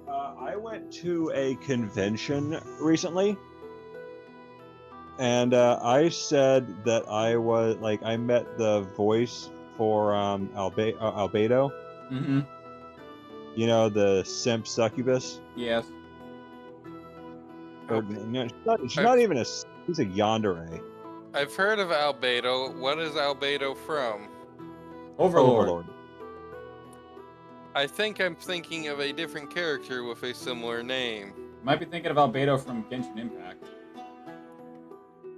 I went to a convention recently, and I said that I met the voice for Albedo. Mm-hmm. You know, the simp succubus. Yes. Or, no, she's not even a. She's a yandere. I've heard of Albedo. What is Albedo from? Overlord. I think I'm thinking of a different character with a similar name. Might be thinking of Albedo from Genshin Impact.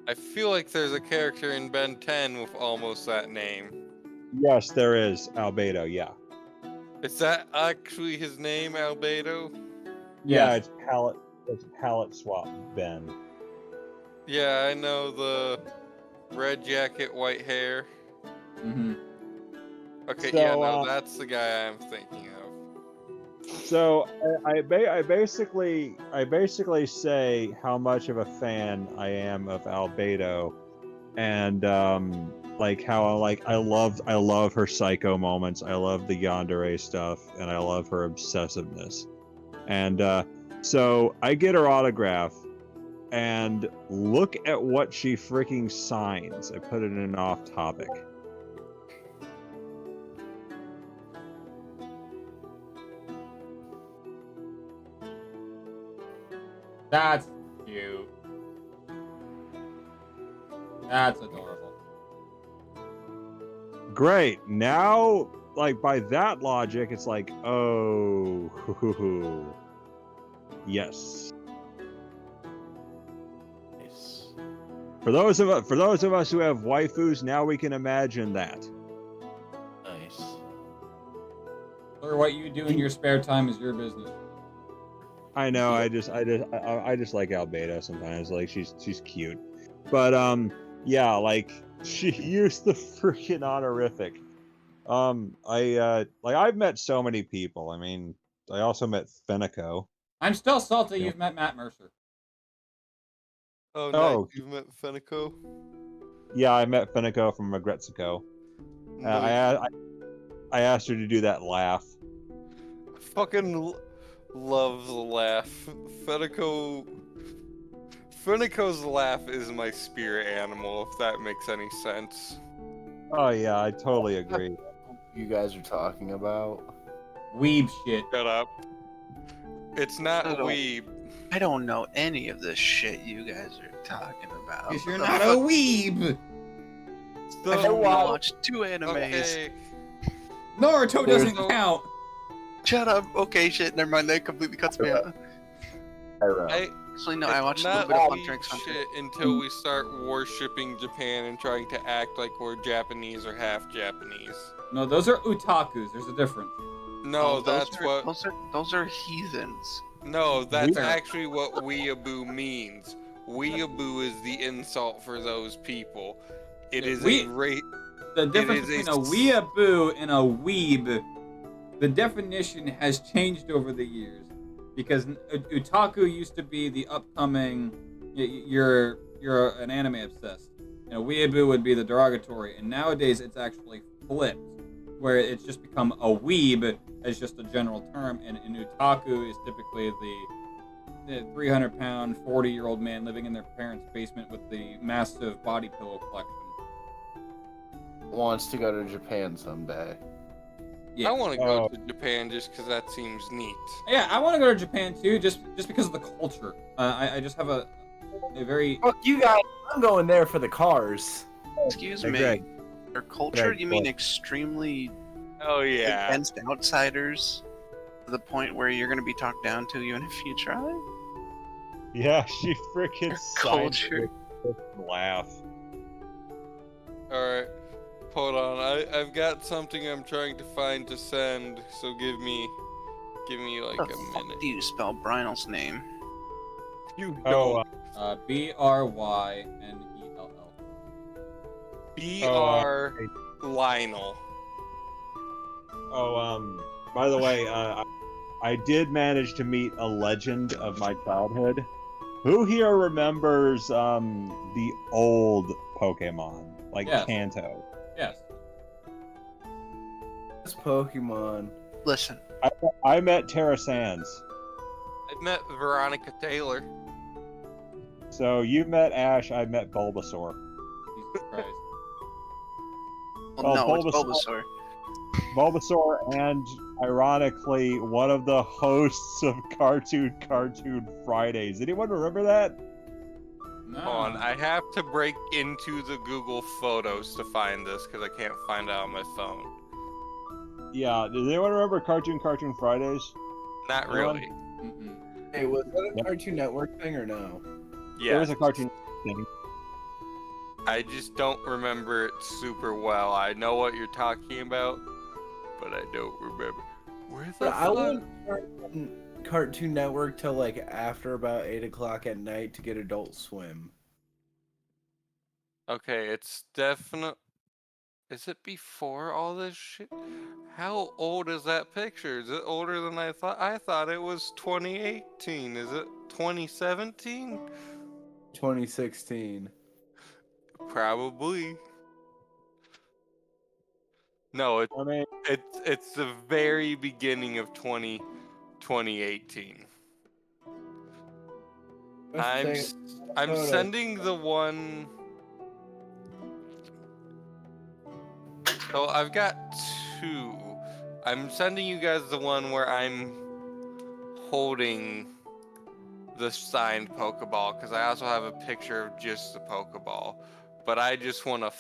I feel like there's a character in Ben 10 with almost that name. Yes, there is Albedo. Yeah. Is that actually his name, Albedo? Yeah, it's palette swap Ben. Yeah, I know the red jacket, white hair. Mm-hmm. Okay, So, yeah, no, that's the guy I'm thinking of. So I basically say how much of a fan I am of Albedo, and like how I love her psycho moments. I love the yandere stuff, and I love her obsessiveness. And so I get her autograph, and look at what she freaking signs. I put it in an off topic. That's cute. That's adorable. Great. Now like by that logic, it's like, oh, yes. Nice. For those of us who have waifus, now we can imagine that. Nice. Or what you do in your spare time is your business. I know. I just like Albedo sometimes. Like she's cute, but yeah, like she used the freaking honorific. I've met so many people. I mean, I also met Fenico. I'm still salty Yeah. you've met Matt Mercer. Oh, Oh. nice. You've met Fenico? Yeah, I met Fenico from Agretzico. Nice. I asked her to do that laugh. Fucking love the laugh. Fenico's laugh is my spirit animal, if that makes any sense. Oh yeah, I totally agree. You guys are talking about? Weeb shit. Shut up. It's not I don't- weeb. I don't know any of this shit you guys are talking about. Because you're not a weeb. I've only watched 2 animes. Okay. Naruto doesn't There's- count. Shut up. Okay, shit. Never mind. That completely cuts me out. Actually, no. I It's watched a not little bit of weeb Hunter x Hunter. shit until we start worshipping Japan and trying to act like we're Japanese or half Japanese. No, those are otakus. There's a difference. No, those that's are, what. Those are heathens. No, that's Weird. actually what weeaboo means. Weeaboo is the insult for those people. It is We- a rate. The difference is a between a weeaboo and a weeb, the definition has changed over the years. Because otaku used to be the upcoming, you're an anime obsessed. You know, weeaboo would be the derogatory, and nowadays it's actually flipped, where it's just become a weeb as just a general term, and an otaku is typically the 300-pound, 40-year-old man living in their parents' basement with the massive body pillow collection. Wants to go to Japan someday. Yeah. I want to go to Japan just because that seems neat. Yeah, I want to go to Japan too, just because of the culture. I just have a very Fuck you guys! I'm going there for the cars. Excuse Hey, me. Greg. Their culture? Greg, You mean what? extremely Oh yeah. against outsiders? To the point where you're going to be talked down to even if you try? Yeah, she freaking Culture. laugh. All right. Hold on. I've got something I'm trying to find to send. So give me like How the a fuck minute. do you spell Brynel's name? You Oh, don't. BRYNELL. BR Lionel. By the way, I did manage to meet a legend of my childhood. Who here remembers the old Pokemon, like Yes. Kanto? Yes. This Pokemon. Listen, I met Terra Sands. I met Veronica Taylor. So you met Ash, I met Bulbasaur. Jesus Christ. well, Oh, no, it's Bulbasaur. Bulbasaur. Bulbasaur and, ironically, one of the hosts of Cartoon Fridays. Anyone remember that? No. Hold on, I have to break into the Google Photos to find this because I can't find it on my phone. Yeah, does anyone remember Cartoon Fridays? Not Anyone? really. Mm-mm. Hey, was that a Yep. Cartoon Network thing or no? There Yeah, was a cartoon thing. I just don't remember it super well. I know what you're talking about, but I don't remember. Where the But I fuck? wouldn't Cartoon Network till like after about 8 o'clock at night to get Adult Swim. Okay, it's definite. Is it before all this shit? How old is that picture? Is it older than I thought? I thought it was 2018. Is it 2017? 2016. Probably. No, I mean, it's the very beginning of 2018. I'm sending the one. So I've got two. I'm sending you guys the one where I'm holding the signed Pokeball because I also have a picture of just the Pokeball. But I just want to